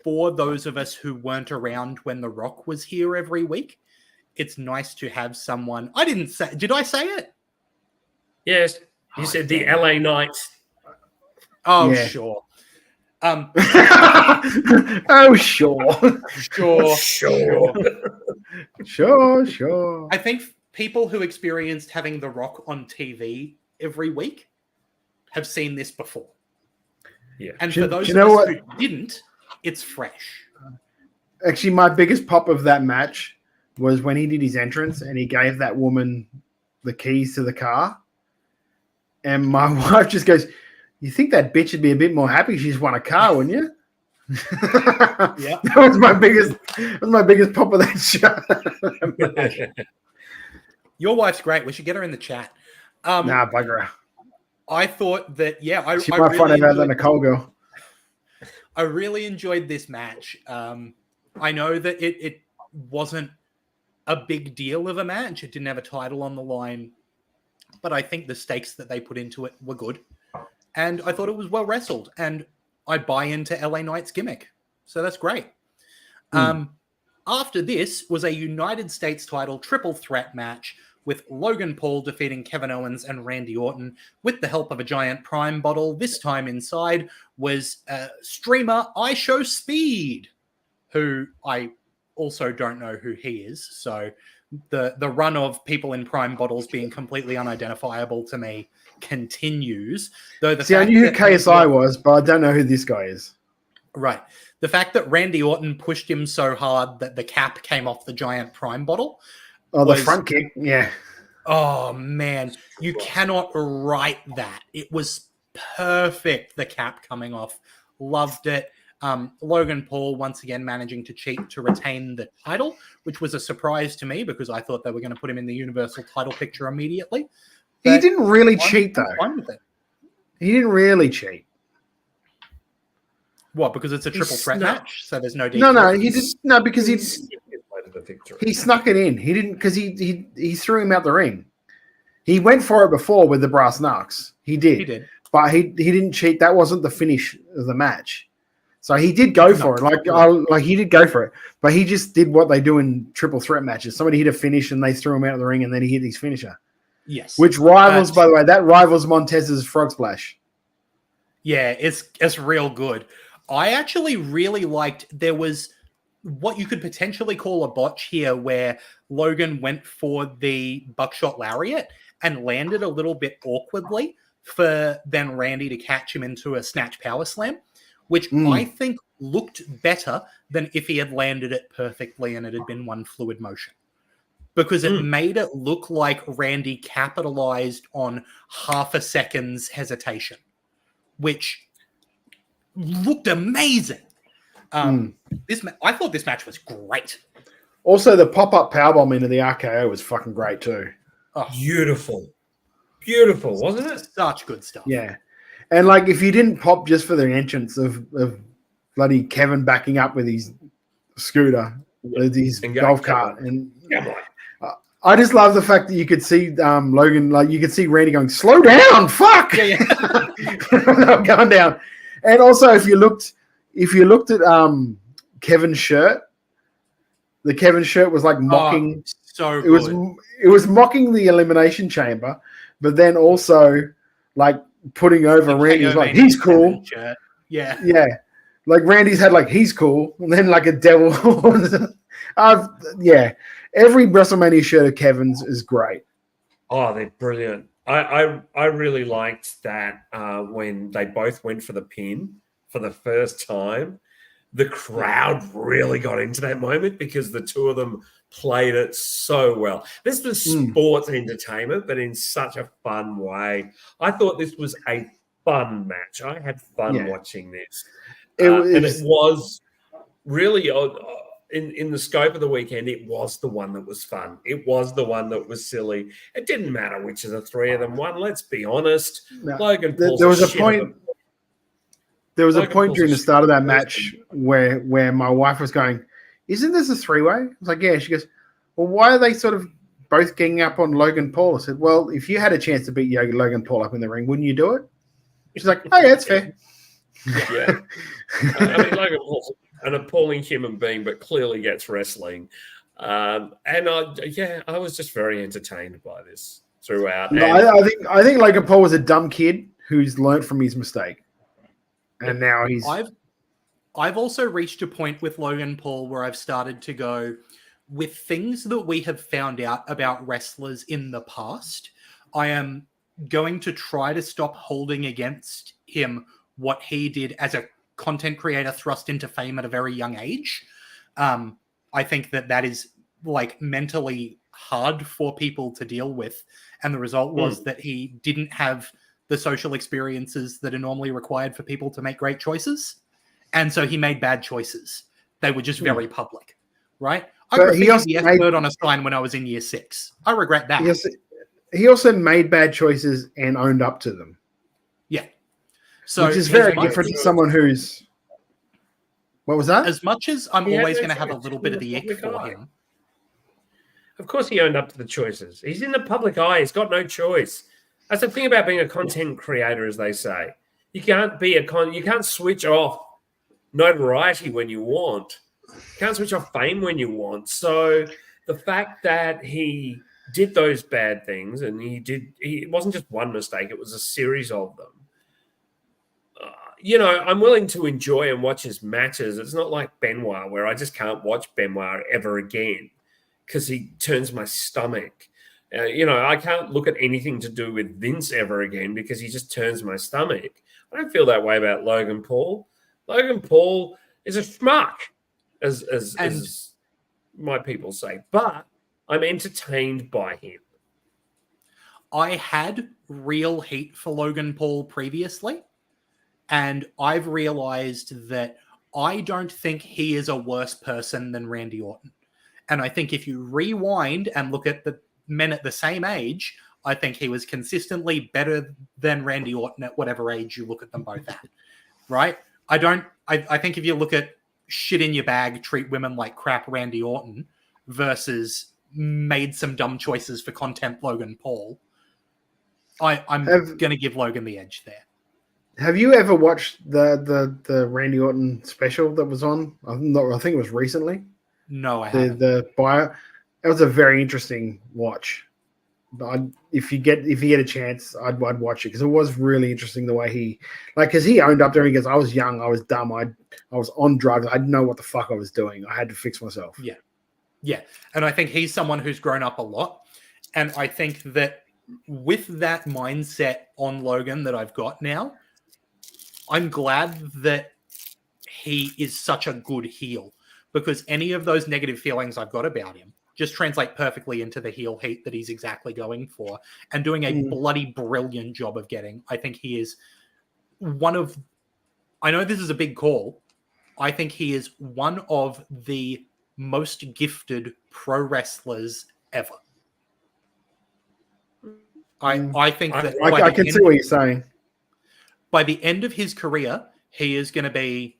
for those of us who weren't around when The Rock was here every week, it's nice to have someone. I didn't say. Did I say it? Yes. You said the LA Knight. Oh, Yeah. sure. Oh, sure. Sure. I think people who experienced having The Rock on TV every week have seen this before. Yeah. And Do for those you of know us what? who didn't, it's fresh. Actually, my biggest pop of that match was when he did his entrance and he gave that woman the keys to the car. And my wife just goes, "You think that bitch would be a bit more happy she's won a car, wouldn't you?" Yeah. That was my biggest pop of that show. Your wife's great. We should get her in the chat. Nah, bugger her. I thought that, She might find out about the Nicole girl. I really enjoyed this match. I know that it wasn't a big deal of a match. It didn't have a title on the line, but I think the stakes that they put into it were good. And I thought it was well wrestled. And I buy into LA Knight's gimmick. So that's great. After this was a United States title triple threat match with Logan Paul defeating Kevin Owens and Randy Orton with the help of a giant Prime bottle. This time inside was streamer I Show Speed, who I also don't know who he is. So the run of people in Prime bottles being completely unidentifiable to me continues. Though I knew who KSI was, but I don't know who this guy is. Right. The fact that Randy Orton pushed him so hard that the cap came off the giant Prime bottle. Oh, the front kick. Yeah. Oh, man. You cannot write that. It was perfect, the cap coming off. Loved it. Logan Paul once again managing to cheat to retain the title, which was a surprise to me because I thought they were going to put him in the Universal title picture immediately. He didn't really cheat, though. I'm fine with it. He didn't really cheat. What? Because it's a triple threat match, so there's no DQ. No, he didn't. No, because he snuck it in. He didn't, because he threw him out the ring. He went for it before with the brass knucks. He did, but he didn't cheat. That wasn't the finish of the match. So he did go for it. Like he did go for it, but he just did what they do in triple threat matches. Somebody hit a finish and they threw him out of the ring, and then he hit his finisher. Yes, which rivals, by the way, that rivals Montez's frog splash. Yeah, it's real good. I actually really liked. There was what you could potentially call a botch here, where Logan went for the buckshot lariat and landed a little bit awkwardly. for then Randy to catch him into a snatch power slam, which I think looked better than if he had landed it perfectly and it had been one fluid motion. Because it made it look like Randy capitalized on half a second's hesitation, which looked amazing. I thought this match was great. Also, the pop-up powerbomb into the RKO was fucking great too. Oh, beautiful, wasn't it? Such good stuff. Yeah, and like if you didn't pop just for the entrance of bloody Kevin backing up with his scooter, with his golf cart, and I just love the fact that you could see Logan, like you could see Randy going, "Slow down, fuck!" Going down. And also, if you looked at Kevin's shirt, the Kevin shirt was like mocking. It was mocking the Elimination Chamber, but then also like putting over Randy's like he's cool. Yeah. Like Randy's had like he's cool, and then like a devil. Every WrestleMania shirt of Kevin's is great. Oh, they're brilliant. I really liked that when they both went for the pin for the first time. The crowd really got into that moment because the two of them played it so well. This was sports entertainment, but in such a fun way. I thought this was a fun match. I had fun watching this. And it was really, in the scope of the weekend, it was the one that was fun. It was the one that was silly. It didn't matter which of the three of them won. Let's be honest. No, Logan Paul's there was a point. There was a point during the start of that match where my wife was going, "Isn't this a three-way?" I was like, "Yeah." She goes, "Well, why are they sort of both ganging up on Logan Paul?" I said, "Well, if you had a chance to beat Logan Paul up in the ring, wouldn't you do it?" She's like, "Oh, yeah, it's fair." Yeah. I mean, Logan Paul's an appalling human being, but clearly gets wrestling. I was just very entertained by this throughout. No, I think Logan Paul was a dumb kid who's learned from his mistake. And now he's... I've also reached a point with Logan Paul where I've started to go, with things that we have found out about wrestlers in the past, I am going to try to stop holding against him what he did as a content creator thrust into fame at a very young age. I think that is like mentally hard for people to deal with. And the result was that he didn't have the social experiences that are normally required for people to make great choices. And so he made bad choices. They were just very public, right? I graffitied the F-word on a sign when I was in year 6. I regret that. He also made bad choices and owned up to them. Yeah. So which is very different to someone who's... What was that? As much as I'm always going to have a little bit of the ick for him. Of course he owned up to the choices. He's in the public eye. He's got no choice. That's the thing about being a content creator, as they say. You can't be you can't switch off notoriety when you want. You can't switch off fame when you want. So the fact that he did those bad things, and it wasn't just one mistake, it was a series of them. I'm willing to enjoy and watch his matches. It's not like Benoit, where I just can't watch Benoit ever again because he turns my stomach. I can't look at anything to do with Vince ever again because he just turns my stomach. I don't feel that way about Logan Paul. Logan Paul is a schmuck, as my people say, but I'm entertained by him. I had real hate for Logan Paul previously, and I've realized that I don't think he is a worse person than Randy Orton. And I think if you rewind and look at the men at the same age, I think he was consistently better than Randy Orton at whatever age you look at them both at, right? I think if you look at shit in your bag, treat women like crap Randy Orton versus made some dumb choices for content Logan Paul, I'm going to give Logan the edge there. Have you ever watched the Randy Orton special that was on? I think it was recently. No, I haven't. The bio. It was a very interesting watch. If you get a chance, I'd watch it because it was really interesting the way because he owned up there. He goes, "I was young, I was dumb, I was on drugs, I didn't know what the fuck I was doing. I had to fix myself." Yeah, and I think he's someone who's grown up a lot, and I think that with that mindset on Logan that I've got now, I'm glad that he is such a good heel, because any of those negative feelings I've got about him just translate perfectly into the heel heat that he's exactly going for and doing a bloody brilliant job of getting. I think he is one of, I know this is a big call, I think he is one of the most gifted pro wrestlers ever. I think that I can see what you're saying. By the end of his career, he is going to be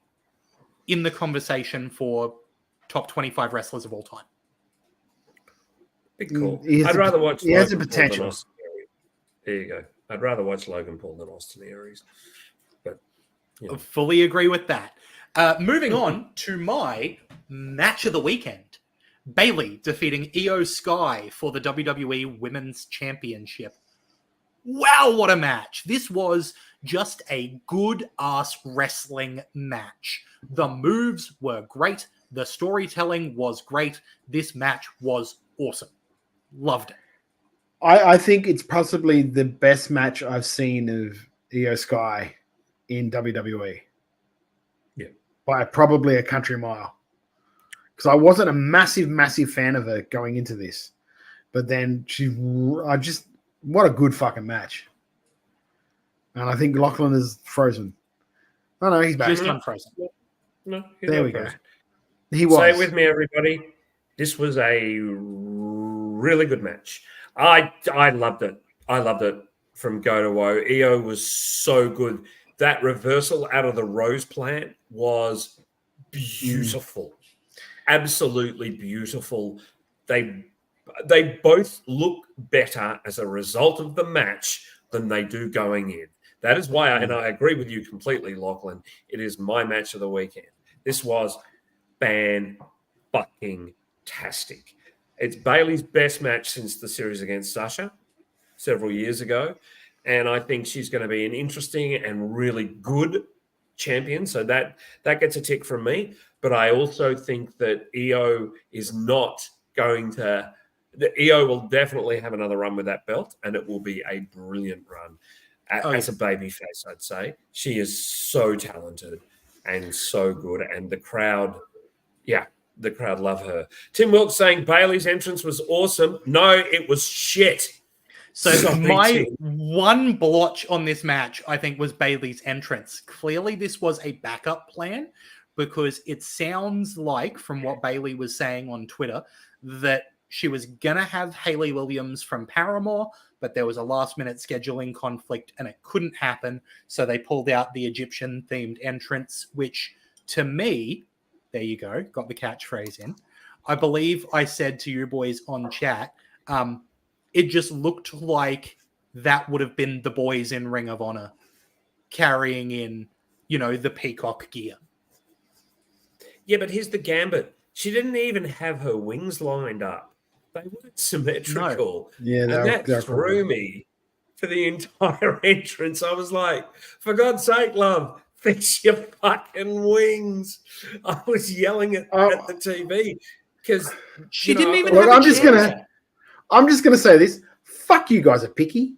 in the conversation for top 25 wrestlers of all time. Big call. I'd rather watch. He has the potential. There you go. I'd rather watch Logan Paul than Austin Aries. But I fully agree with that. Moving on to my match of the weekend. Bayley defeating Io Sky for the WWE Women's Championship. Wow, what a match. This was just a good-ass wrestling match. The moves were great. The storytelling was great. This match was awesome. Loved it. I think it's possibly the best match I've seen of Io Sky in WWE. Yeah. By probably a country mile. Because I wasn't a massive fan of her going into this. But then what a good fucking match. And I think Lachlan is frozen. Oh, no, he's back. Just unfrozen. No, there we frozen. Go. He was. Say it with me, everybody. This was a really good match. I loved it. I loved it from go to woe. Io was so good. That reversal out of the rose plant was beautiful. Absolutely beautiful. They both look better as a result of the match than they do going in. That is why, and I agree with you completely, Lachlan, it is my match of the weekend. This was fan-fucking-tastic. It's Bayley's best match since the series against Sasha several years ago, and I think she's going to be an interesting and really good champion, so that gets a tick from me. But I also think that Io is not going to... Io will definitely have another run with that belt, and it will be a brilliant run. As a babyface, I'd say. She is so talented and so good, and the crowd love her. Tim Wilkes saying Bayley's entrance was awesome. No, it was shit. So my one blotch on this match, I think, was Bayley's entrance. Clearly, this was a backup plan, because it sounds like, from what Bayley was saying on Twitter, that she was going to have Hayley Williams from Paramore, but there was a last-minute scheduling conflict and it couldn't happen, so they pulled out the Egyptian-themed entrance, which, to me, there you go, got the catchphrase in. I believe I said to you boys on chat, it just looked like that would have been the boys in Ring of Honor carrying in, the peacock gear. Yeah, but here's the gambit. She didn't even have her wings lined up. They weren't symmetrical. No. Yeah, that threw me for the entire entrance. I was like, for God's sake, love, fix your fucking wings. I was yelling at the TV because she didn't even have I'm just gonna say this. Fuck, you guys are picky.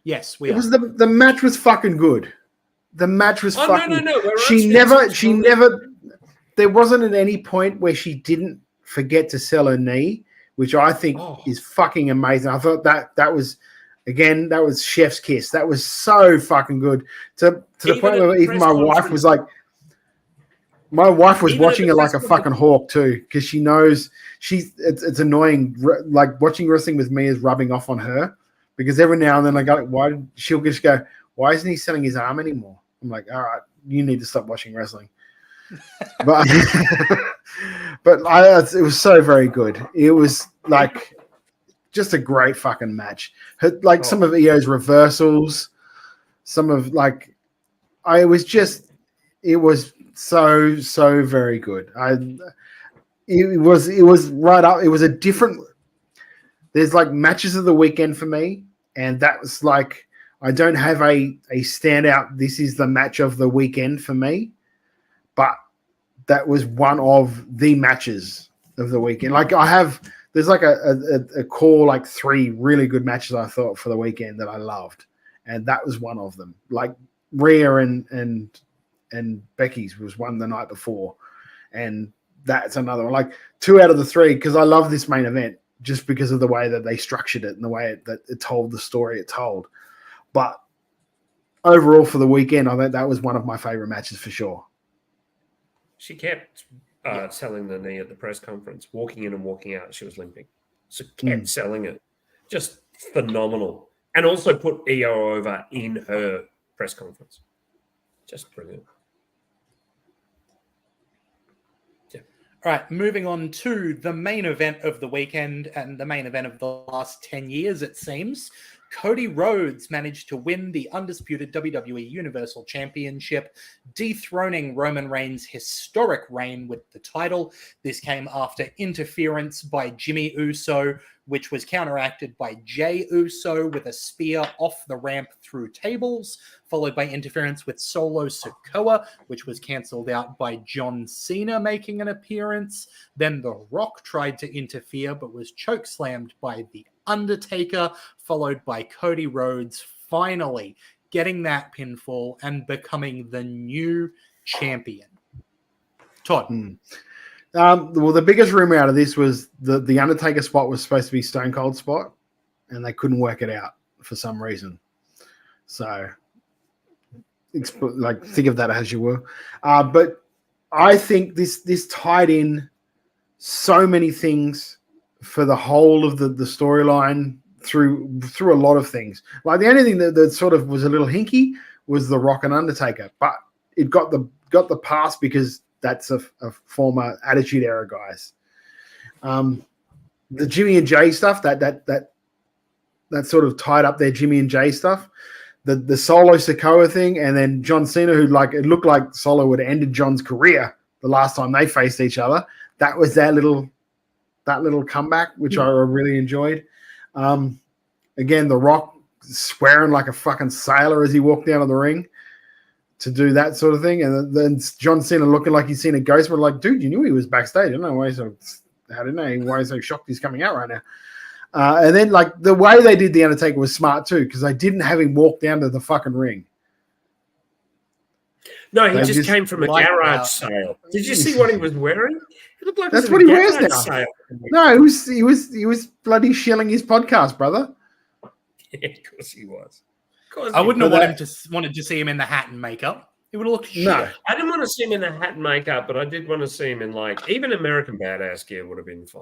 Yes, we it are. Was the match was fucking good. The match was fucking... No. She never... There wasn't at any point where she didn't forget to sell her knee, which I think is fucking amazing. I thought that was, again, that was chef's kiss. That was so fucking good. To the point where even my wife was like, watching it like a fucking hawk too, because she knows it's annoying. Like watching wrestling with me is rubbing off on her, because every now and then I go, she'll just go, why isn't he selling his arm anymore? I'm like, all right, you need to stop watching wrestling. But it was so very good. It was like just a great fucking match. Some of Io's reversals, some of it was so very good. It was right up. It was a different. There's matches of the weekend for me, and that was I don't have a standout. This is the match of the weekend for me. But that was one of the matches of the weekend. I have there's like a core like 3 really good matches I thought for the weekend that I loved, and that was one of them. Like Rhea and Becky's was one the night before, and that's another one. Like 2 out of the 3, because I love this main event just because of the way that they structured it and the way that it told the story it told. But overall for the weekend, I think that was one of my favorite matches for sure. She kept selling the knee at the press conference, walking in and walking out. She was limping. So kept selling it. Just phenomenal. And also put EO over in her press conference. Just brilliant. All right, moving on to the main event of the weekend and the main event of the last 10 years, it seems. Cody Rhodes managed to win the undisputed WWE Universal Championship, dethroning Roman Reigns' historic reign with the title. This came after interference by Jimmy Uso, which was counteracted by Jey Uso with a spear off the ramp through tables, followed by interference with Solo Sikoa, which was cancelled out by John Cena making an appearance. Then The Rock tried to interfere but was chokeslammed by The Undertaker, followed by Cody Rhodes finally getting that pinfall and becoming the new champion. Todd. Well, the biggest rumor out of this was the Undertaker spot was supposed to be Stone Cold spot, and they couldn't work it out for some reason. So, like, think of that as you will. But I think this tied in so many things for the whole of the storyline through a lot of things. Like the only thing that sort of was a little hinky was the Rock and Undertaker, but it got the pass because that's a former Attitude Era guys. The Jimmy and Jay stuff that sort of tied up their Jimmy and Jay stuff. The Solo Sikoa thing, and then John Cena, who it looked like Solo would have ended John's career the last time they faced each other. That was that little comeback, which I really enjoyed. Again, The Rock swearing like a fucking sailor as he walked down to the ring to do that sort of thing. And then John Cena looking like he's seen a ghost, but like, dude, you knew he was backstage. I don't know why he's so shocked he's coming out right now. And then like the way they did The Undertaker was smart too, because they didn't have him walk down to the fucking ring. No, he just came from a garage sale. Did you see what he was wearing? He looked like that's what he wears now. Sale. No, he was bloody shilling his podcast, brother. Yeah, of course he was. I wouldn't have wanted to see him in the hat and makeup. It would have looked shit. No, I didn't want to see him in the hat and makeup, but I did want to see him in like even American Badass gear would have been fine.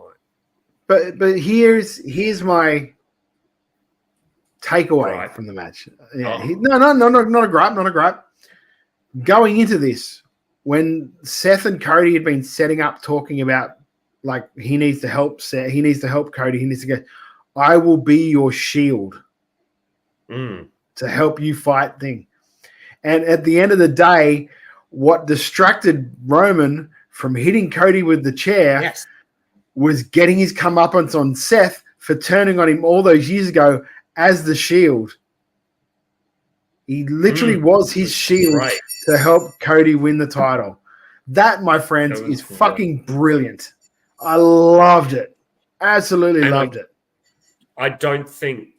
But here's my takeaway from the match. Yeah, not a gripe. Going into this, when Seth and Cody had been setting up, talking about like he needs to help Seth, he needs to help Cody, he needs to go, I will be your shield to help you fight thing. And at the end of the day, what distracted Roman from hitting Cody with the chair was getting his comeuppance on Seth for turning on him all those years ago as the shield. He literally was his shield to help Cody win the title. That, my friends, is fucking brilliant. I loved it. Absolutely loved it. I don't think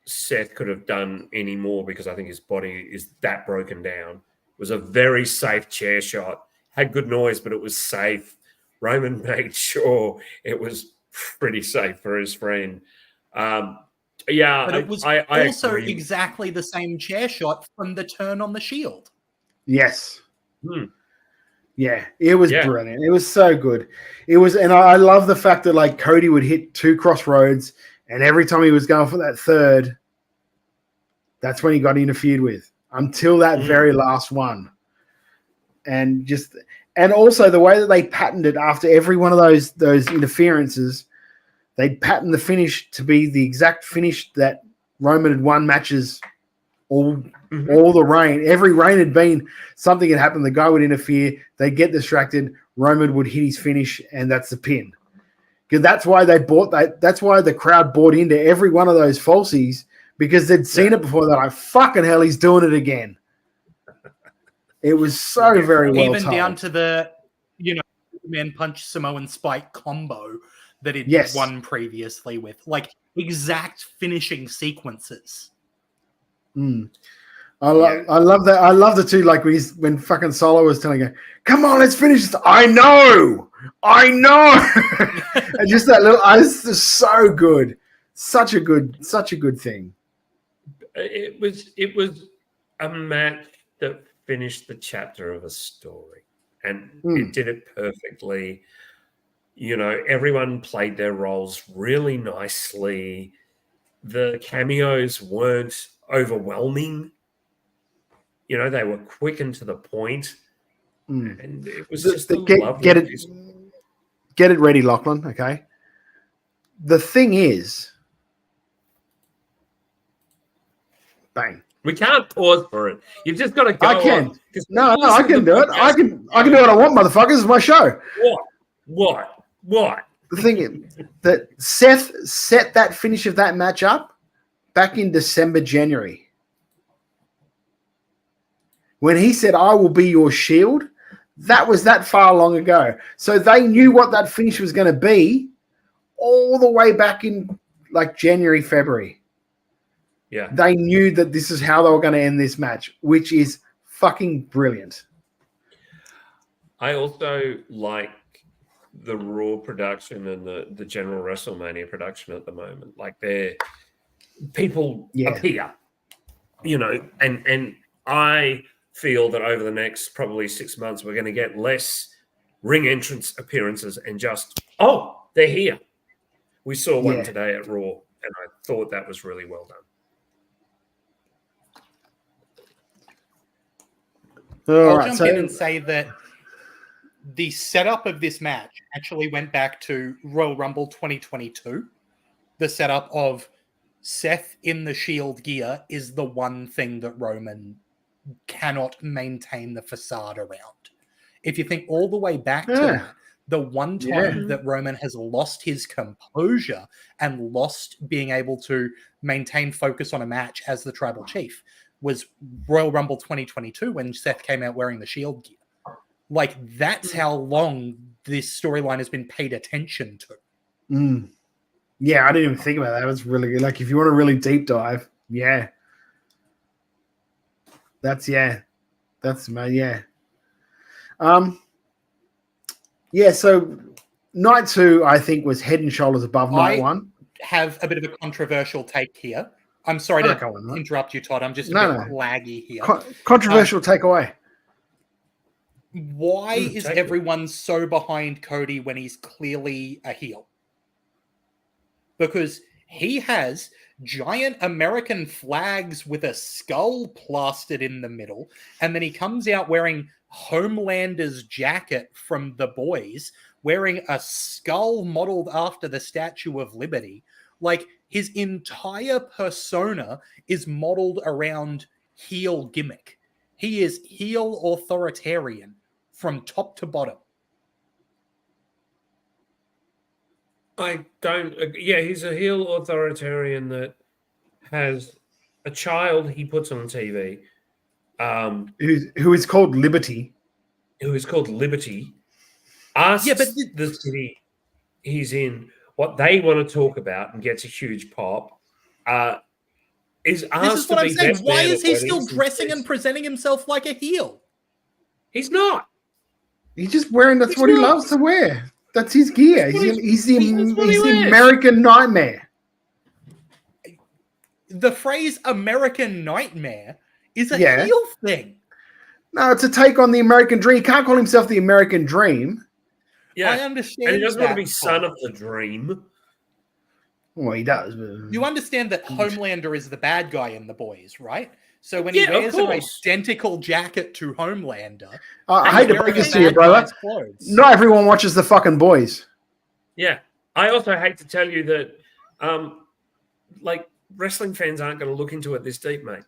Seth could have done any more because I think his body is that broken down. It was a very safe chair shot. Had good noise, but it was safe. Roman made sure it was pretty safe for his friend. Yeah, but it was I also agree. exactly the same chair shot from the turn on the Shield. Yes. Yeah, it was brilliant. It was so good. It was, and I love the fact that like Cody would hit 2 crossroads, and every time he was going for that third, that's when he got interfered with until that very last one. And also the way that they patterned it after every one of those interferences, they'd pattern the finish to be the exact finish that Roman had won matches all the reign. Every reign had been something had happened. The guy would interfere. They'd get distracted. Roman would hit his finish, and that's the pin. Because that's why they bought that. That's why the crowd bought into every one of those falsies, because they'd seen it before. They're like, fucking hell, he's doing it again. It was so very well Even told. down to the, man punch Samoan Spike combo that he'd Yes. won previously with, like exact finishing sequences. I love that. I love the two, like when fucking Solo was telling her, "Come on, let's finish this." I know. And just that little, it's just so good. Such a good thing. It was a match that finished the chapter of a story, and it did it perfectly. You know, everyone played their roles really nicely. The cameos weren't overwhelming. You know, they were quick and to the point. And it was just a lovely Get it ready, Lachlan, okay? The thing is, bang. We can't pause for it. You've just got to go. I can. On. No, I can do it. I can do what I want, motherfuckers. It's my show. What? The thing is that Seth set that finish of that match up back in December, January. When he said, "I will be your shield," that was that far long ago. So they knew what that finish was going to be all the way back in like January, February. Yeah. They knew that this is how they were going to end this match, which is fucking brilliant. I also like the Raw production and the general WrestleMania production at the moment. Like people appear, you know, and I feel that over the next probably 6 months, we're going to get less ring entrance appearances and just, they're here. We saw one today at Raw, and I thought that was really well done. I'll jump in and say that the setup of this match actually went back to Royal Rumble 2022. The setup of Seth in the Shield gear is the one thing that Roman cannot maintain the facade around. If you think all the way back to that, the one time that Roman has lost his composure and lost being able to maintain focus on a match as the Tribal Chief was Royal Rumble 2022 when Seth came out wearing the Shield gear. Like, that's how long this storyline has been paid attention to. Yeah, I didn't even think about that. It was really good. Like, if you want to really deep dive, so night 2, I think, was head and shoulders above night 1. Have a bit of a controversial take here. I'm sorry to interrupt you, Todd. I'm just a bit laggy here. Controversial takeaway. Why is everyone so behind Cody when he's clearly a heel? Because he has giant American flags with a skull plastered in the middle, and then he comes out wearing Homelander's jacket from The Boys, wearing a skull modeled after the Statue of Liberty. Like, his entire persona is modeled around heel gimmick. He is heel authoritarian from top to bottom. I don't. He's a heel authoritarian that has a child he puts on TV. Who is called Liberty. Asks the city he's in what they want to talk about and gets a huge pop. Is asked this is what to I'm be saying. best Why man is at he still weddings dressing and presenting himself like a heel? He's not. He's just wearing that's what he loves to wear. That's his gear. He's the American Nightmare. The phrase American Nightmare is a heel thing. No, it's a take on the American Dream. He can't call himself the American Dream. Yeah, I understand. And he doesn't want to be son of the Dream. Well, he does. But... You understand that Homelander is the bad guy in The Boys, right? So when he wears an identical jacket to Homelander... I hate to break this to you, brother. Not everyone watches the fucking Boys. Yeah. I also hate to tell you that, wrestling fans aren't going to look into it this deep, mate.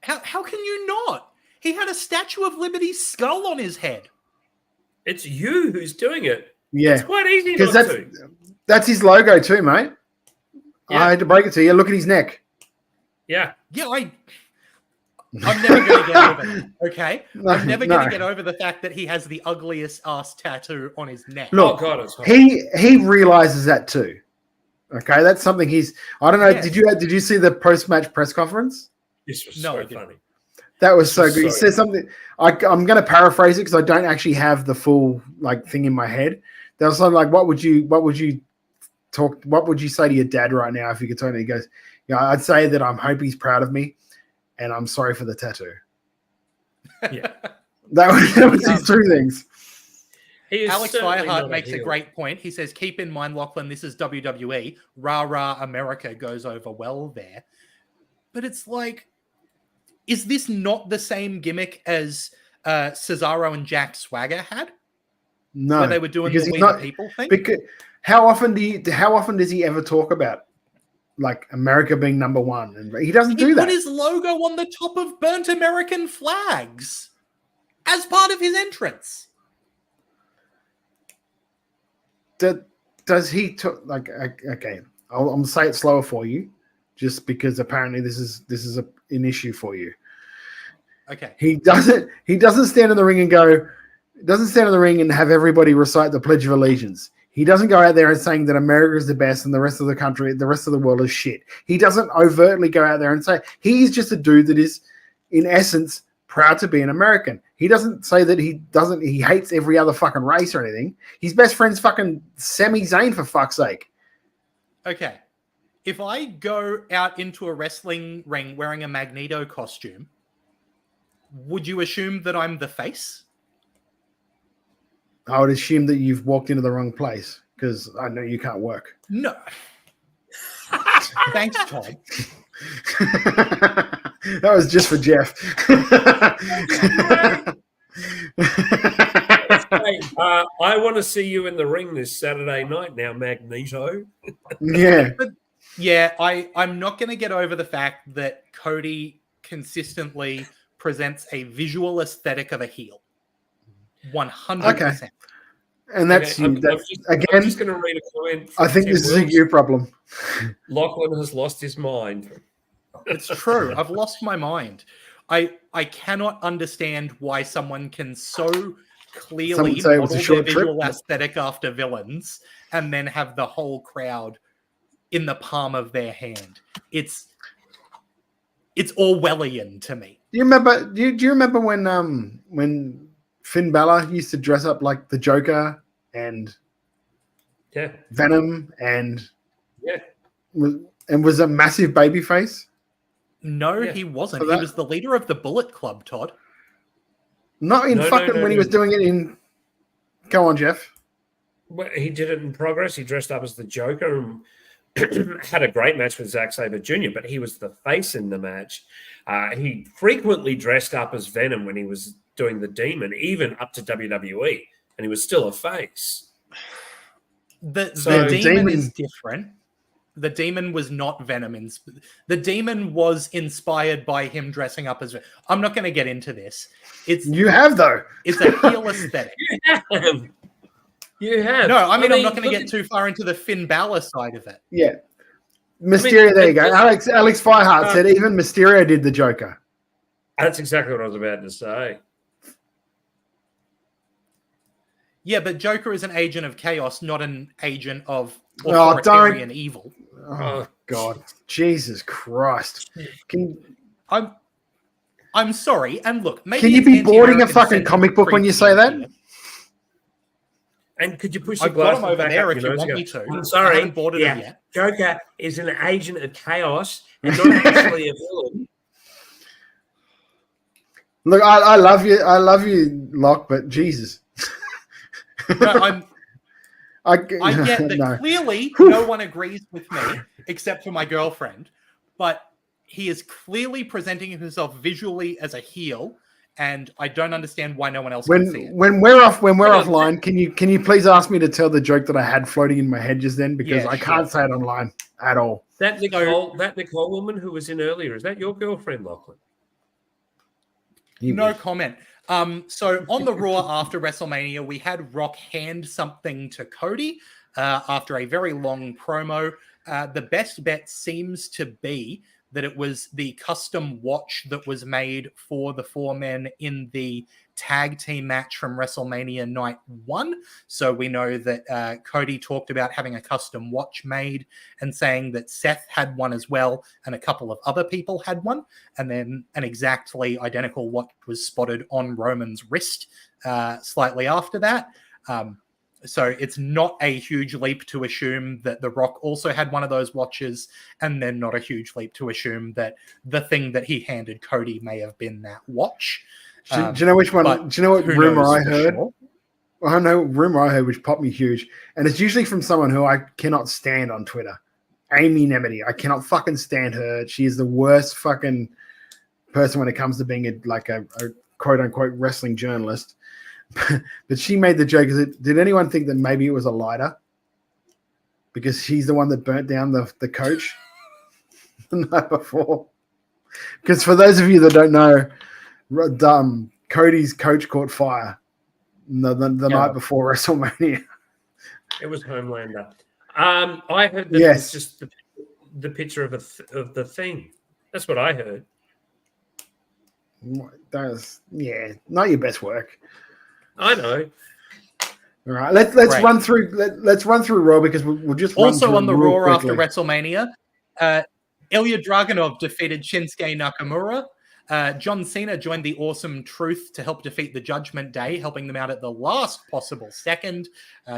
How can you not? He had a Statue of Liberty's skull on his head. It's you who's doing it. Yeah. It's quite easy not to. That's his logo too, mate. Yeah. I hate to break it to you. Look at his neck. Yeah. Yeah, I'm never going to get over that. Okay, No, I'm never going no. to get over the fact that he has the ugliest ass tattoo on his neck. Look, God, it's hot. he realizes that too. Okay, that's something he's. I don't know. Yes. Did you see the post-match press conference? This was No, I so didn't. funny. That was so This good. He was so says something. I'm going to paraphrase it because I don't actually have the full thing in my head. There was something like, "What would you say to your dad right now if you could tell me?" He goes, "Yeah, I'd say that I'm hope he's proud of me, and I'm sorry for the tattoo." Yeah. That was his two things. Alex certainly not Firehart a makes a heel. great point. He says, keep in mind, Lachlan, this is WWE. Rah, rah, America goes over well there. But it's like, is this not the same gimmick as Cesaro and Jack Swagger had? No, Where they were doing because the he's We not- the People thing? Because how often does he ever talk about America being number one? And he doesn't do He that. put his logo on the top of burnt American flags as part of his entrance. Does he okay? I'm gonna say it slower for you, just because apparently this is an issue for you. Okay. He doesn't stand in the ring and go. Doesn't stand in the ring and have everybody recite the Pledge of Allegiance. He doesn't go out there and saying that America is the best and the rest of the country, the rest of the world is shit. He doesn't overtly go out there and say he's just a dude that is, in essence, proud to be an American. He doesn't say that he hates every other fucking race or anything. His best friend's fucking Sami Zayn, for fuck's sake. Okay. If I go out into a wrestling ring wearing a Magneto costume, would you assume that I'm the face? I would assume that you've walked into the wrong place because I know you can't work. No. Thanks, Tom. That was just for Jeff. Hey, I want to see you in the ring this Saturday night now, Magneto. Yeah. Yeah, I'm not going to get over the fact that Cody consistently presents a visual aesthetic of a heel. 100%. Okay. And that's Okay, you. That's, I'm again, just going to read a comment. I think this is a you problem. Lachlan has lost his mind. It's true. I've lost my mind. I cannot understand why someone can so clearly Someone say it was model a their short trip. visual aesthetic after villains and then have the whole crowd in the palm of their hand. It's Orwellian to me. Do you remember? Do you remember when Finn Balor used to dress up like the Joker and Yeah. Venom and Yeah. was a massive baby face? No, Yeah. he wasn't. So He that- was the leader of the Bullet Club, Todd. Not in No, fucking no, when he no. was doing it in. Go on, Jeff. Well, he did it in Progress. He dressed up as the Joker and had a great match with Zack Sabre Jr., but he was the face in the match. He frequently dressed up as Venom when he was doing the Demon, even up to WWE, and he was still a face. The So- demon Demon- is different. The Demon was not Venom. The Demon was inspired by him dressing up as Venom. I'm not going to get into this. You have though. It's a heel aesthetic. You have. No, I mean, I'm not going to look get at- too far into the Finn Balor side of it. Yeah. Mysterio, there you go. Alex Firehart said even Mysterio did the Joker. That's exactly what I was about to say. Yeah, but Joker is an agent of chaos, not an agent of Oh, authoritarian evil. Oh God, Jesus Christ! I'm sorry, and look, maybe Can you it's be boarding a anti-American fucking sentiment comic book when you say creeping that? here. And could you push the I've got glass him over back there up if your you nose want and me go, to. I'm I sorry. haven't boarded him yet. Joker is an agent of chaos and not actually a villain. Look, I love you, Locke, but Jesus. No, I get that No. clearly no one agrees with me except for my girlfriend, but he is clearly presenting himself visually as a heel, and I don't understand why no one else can see it. When we're offline, can you please ask me to tell the joke that I had floating in my head just then because Yeah, I can't say it online at all. That Nicole woman who was in earlier, is that your girlfriend, Lachlan? No comment. So on the Raw after WrestleMania, we had Rock hand something to Cody after a very long promo. The best bet seems to be that it was the custom watch that was made for the 4 men in the tag team match from WrestleMania Night 1. So we know that Cody talked about having a custom watch made and saying that Seth had one as well, and a couple of other people had one. And then an exactly identical watch was spotted on Roman's wrist slightly after that. So it's not a huge leap to assume that The Rock also had one of those watches, and then not a huge leap to assume that the thing that he handed Cody may have been that watch. Do you know which one? Do you know what rumor I heard? Sure? Well, I know rumor I heard which popped me huge, and it's usually from someone who I cannot stand on Twitter. Amy Nemedy. I cannot fucking stand her. She is the worst fucking person when it comes to being a quote unquote wrestling journalist. But she made the joke. Did anyone think that maybe it was a lighter? Because she's the one that burnt down the coach the night before. Because for those of you that don't know, Cody's coach caught fire the night before WrestleMania. It was Homelander. I heard that it was just the picture of the thing. That's what I heard. Not your best work. I know. All right, let's run through. Let's run through Raw because we'll just also on the Raw after WrestleMania. Ilya Dragunov defeated Shinsuke Nakamura. John Cena joined the Awesome Truth to help defeat the Judgment Day, helping them out at the last possible second,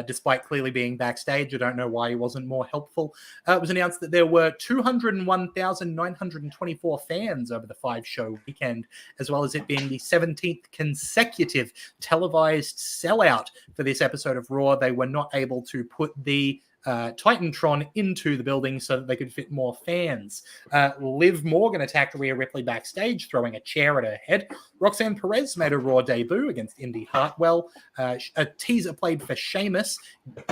despite clearly being backstage. I don't know why he wasn't more helpful. It was announced that there were 201,924 fans over the 5-show weekend, as well as it being the 17th consecutive televised sellout for this episode of Raw. They were not able to put the Titantron into the building so that they could fit more fans. Liv Morgan attacked Rhea Ripley backstage, throwing a chair at her head. Roxanne Perez made a Raw debut against Indy Hartwell. A teaser played for Sheamus.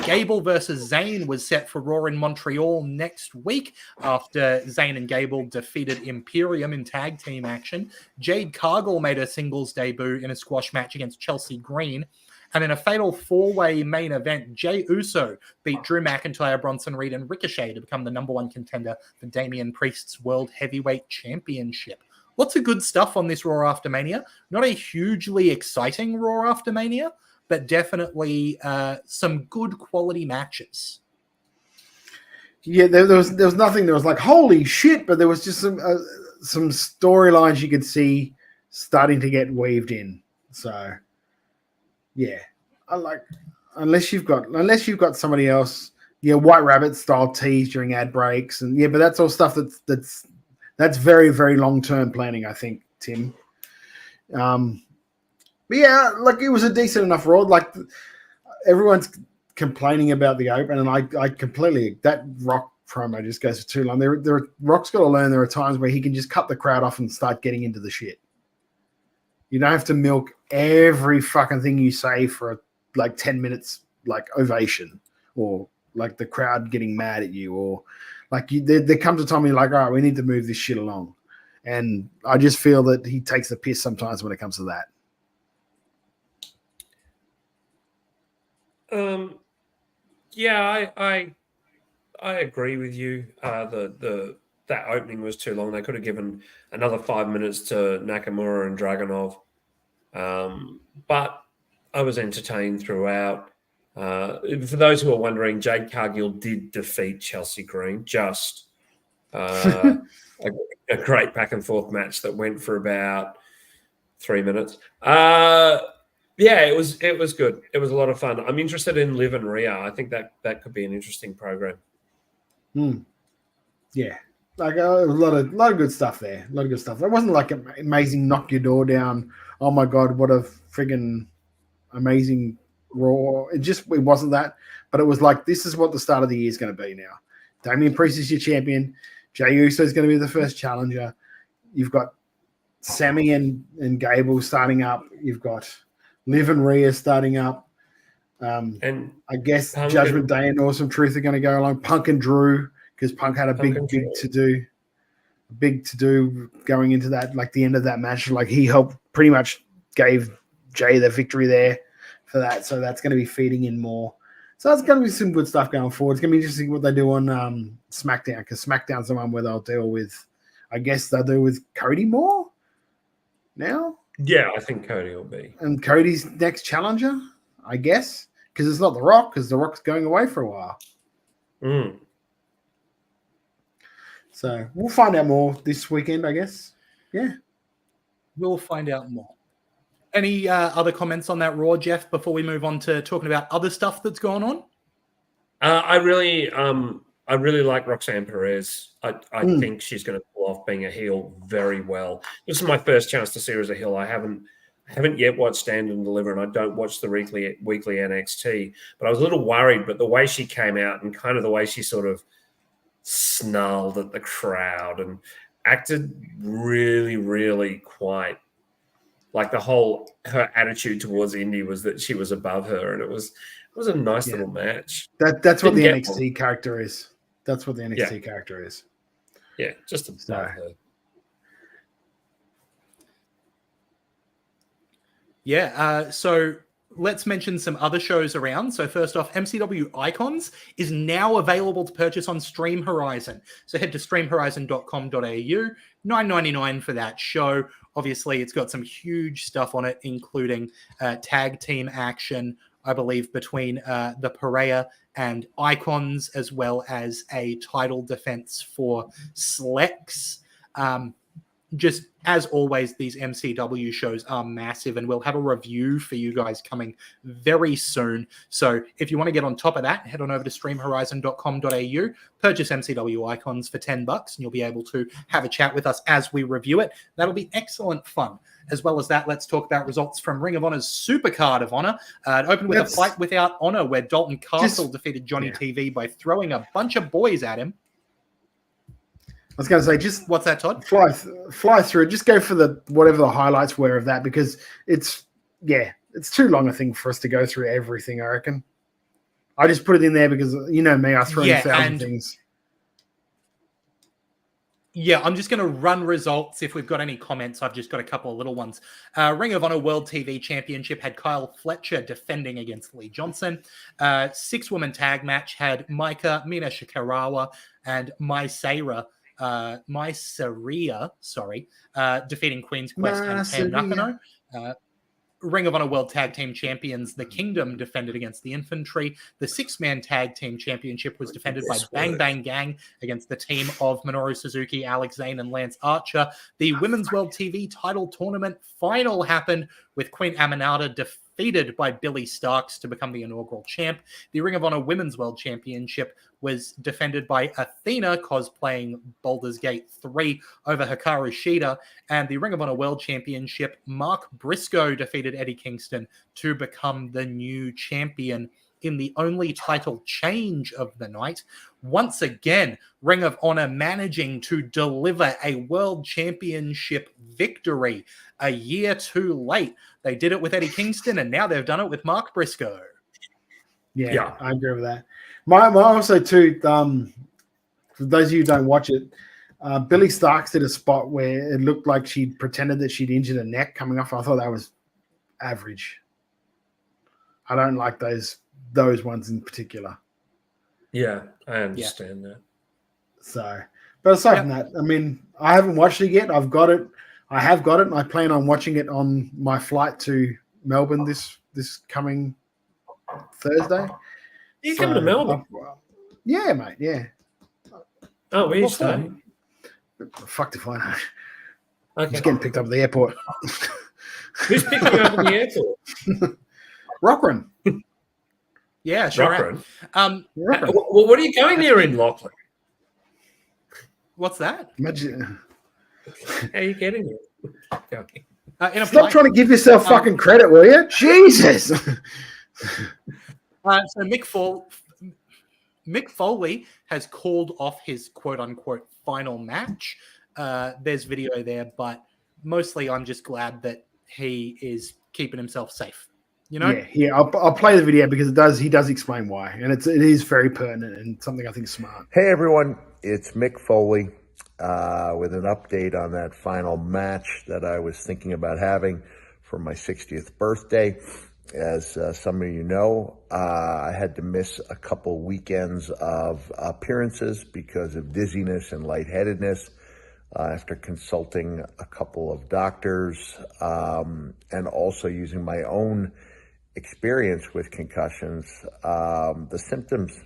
Gable versus Zayn was set for Raw in Montreal next week after Zayn and Gable defeated Imperium in tag team action. Jade Cargill made her singles debut in a squash match against Chelsea Green. And in a fatal 4-way main event, Jey Uso beat Drew McIntyre, Bronson Reed, and Ricochet to become the #1 contender for Damian Priest's World Heavyweight Championship. Lots of good stuff on this Raw After Mania. Not a hugely exciting Raw After Mania, but definitely some good quality matches. Yeah, there was nothing that was like, holy shit, but there was just some storylines you could see starting to get weaved in. So... yeah, I like unless you've got somebody else, White Rabbit style tease during ad breaks, and but that's all stuff that's very, very long term planning, I think, Tim. But yeah, like it was a decent enough Raw. Like everyone's complaining about the open, and I completely that Rock promo just goes for too long. Rock's got to learn there are times where he can just cut the crowd off and start getting into the shit. You don't have to milk every fucking thing you say for like 10 minutes, like ovation or like the crowd getting mad at you, or like there comes a time when you're like, all right, we need to move this shit along. And I just feel that he takes the piss sometimes when it comes to that. I agree with you. That opening was too long. They could have given another 5 minutes to Nakamura and Dragunov. But I was entertained throughout. For those who are wondering, Jade Cargill did defeat Chelsea Green. Just a great back and forth match that went for about 3 minutes. It was good. It was a lot of fun. I'm interested in Liv and Rhea. I think that could be an interesting program. Yeah. Like a lot of good stuff there. A lot of good stuff. It wasn't like an amazing knock your door down. Oh my God, what a friggin' amazing Raw. It wasn't that. But it was like, this is what the start of the year is going to be now. Damian Priest is your champion. Jey Uso is going to be the first challenger. You've got Sammy and Gable starting up. You've got Liv and Rhea starting up. And I guess Punk Judgment Day and Awesome Truth are going to go along. Punk and Drew, because Punk had a big to do going into that, like the end of that match. Like he helped, pretty much gave Jay the victory there for that. So that's going to be feeding in more. So that's going to be some good stuff going forward. It's going to be interesting what they do on SmackDown, because SmackDown's the one where they'll deal with, I guess they'll do with Cody more now. Yeah, I think Cody will be. And Cody's next challenger, I guess, because it's not The Rock, because The Rock's going away for a while. Mm. So we'll find out more this weekend, I guess. Yeah. We'll find out more. Any other comments on that Raw, Jeff, before we move on to talking about other stuff that's gone on? I really like Roxanne Perez. I think she's going to pull off being a heel very well. This is my first chance to see her as a heel. I haven't yet watched Stand and Deliver, and I don't watch the weekly NXT. But I was a little worried. But the way she came out and kind of the way she sort of snarled at the crowd and acted really, really quite like her attitude towards Indy was that she was above her, and it was a nice little match. That's what the NXT character is. That's what the NXT character is. Yeah, just above her. Yeah, so let's mention some other shows around. So first off, MCW Icons is now available to purchase on Stream Horizon. So head to streamhorizon.com.au, $9.99 for that show. Obviously, it's got some huge stuff on it, including tag team action, I believe, between the Pereira and Icons, as well as a title defense for Slex. Just as always, these MCW shows are massive, and we'll have a review for you guys coming very soon. So if you want to get on top of that, head on over to streamhorizon.com.au, purchase MCW Icons for $10, and you'll be able to have a chat with us as we review it. That'll be excellent fun. As well as that, let's talk about results from Ring of Honor's Supercard of Honor. It opened with a fight without honor, where Dalton Castle defeated Johnny TV by throwing a bunch of boys at him. I was going to say, just what's that, Todd? Fly through it. Just go for whatever the highlights were of that, because it's too long a thing for us to go through everything. I reckon. I just put it in there because you know me, I throw in 1,000 things. Yeah, I'm just going to run results. If we've got any comments, I've just got a couple of little ones. Ring of Honor World TV Championship had Kyle Fletcher defending against Lee Johnson. 6-woman tag match had Micah, Mina Shikarawa, and Mai Saria, defeating Queen's Quest and Tam Nakano. Ring of Honor World Tag Team Champions, The Kingdom, defended against the Infantry. The 6-man Tag Team Championship was defended by Bang Bang Gang against the team of Minoru Suzuki, Alex Zane, and Lance Archer. The Women's World TV Title Tournament final happened with Queen Aminata defeated by Billy Starks to become the inaugural champ. The Ring of Honor Women's World Championship was defended by Athena, cosplaying Baldur's Gate 3, over Hikaru Shida. And the Ring of Honor World Championship, Mark Briscoe defeated Eddie Kingston to become the new champion in the only title change of the night. Once again, Ring of Honor managing to deliver a World Championship victory a year too late. They did it with Eddie Kingston, and now they've done it with Mark Briscoe. Yeah. I agree with that. My also too, for those of you who don't watch it, Billy Starks did a spot where it looked like she pretended that she'd injured her neck coming off. I thought that was average. I don't like those ones in particular. Yeah, I understand that. So, but aside from that, I mean, I haven't watched it yet. I've got it. I have got it, and I plan on watching it on my flight to Melbourne this coming Thursday. You coming to Melbourne? Yeah, mate. Yeah. Oh, where you staying? Fuck if I know. Okay. Just getting picked up at the airport. Who's picking you up at the airport? Rockran. Yeah, sure. Rockran. Well, what are you going there in, Lachlan? What's that? Imagine. How are you getting it? Stop trying to give yourself fucking credit, will you? Jesus. So Mick Foley has called off his quote-unquote final match. There's video there, but mostly I'm just glad that he is keeping himself safe. You know? Yeah. I'll play the video because he does explain why, and it is very pertinent and something I think is smart. Hey everyone, it's Mick Foley with an update on that final match that I was thinking about having for my 60th birthday. As some of you know, I had to miss a couple weekends of appearances because of dizziness and lightheadedness. after consulting a couple of doctors and also using my own experience with concussions. The symptoms,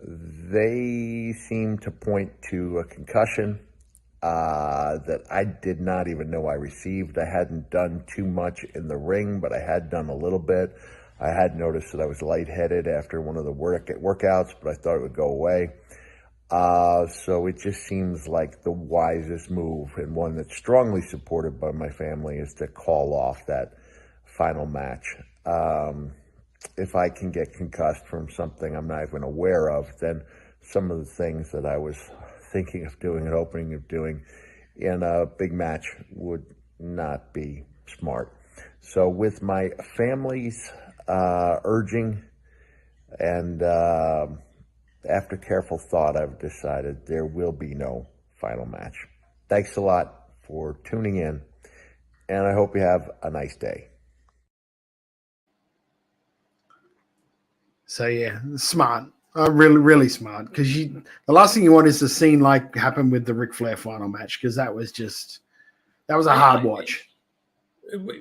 they seem to point to a concussion that I did not even know I received. I hadn't done too much in the ring, but I had done a little bit. I had noticed that I was lightheaded after one of the workouts, but I thought it would go away. So it just seems like the wisest move, and one that's strongly supported by my family, is to call off that final match. If I can get concussed from something I'm not even aware of, then some of the things that I was thinking of doing and hoping of doing in a big match would not be smart. So with my family's urging and after careful thought, I've decided there will be no final match. Thanks a lot for tuning in, and I hope you have a nice day. So yeah, smart. Really, really smart. Because the last thing you want is a scene like happened with the Ric Flair final match, because that was a hard watch.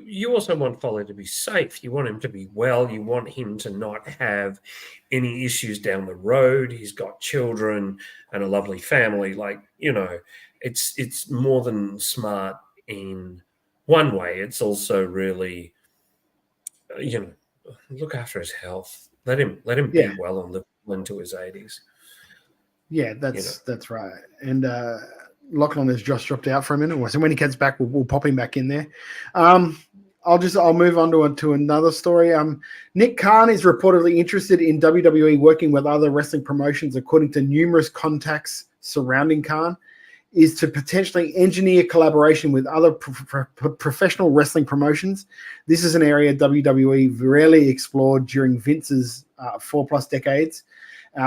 You also want Foley to be safe. You want him to be well. You want him to not have any issues down the road. He's got children and a lovely family. Like, it's more than smart in one way. It's also really, look after his health. Let him be well and live into his 80s. Yeah, that's right. And Lachlan has just dropped out for a minute, so when he gets back, we'll pop him back in there. I'll move on to another story. Nick Khan is reportedly interested in WWE working with other wrestling promotions, according to numerous contacts surrounding Khan, is to potentially engineer collaboration with other professional wrestling promotions. This is an area WWE rarely explored during Vince's 4+ decades.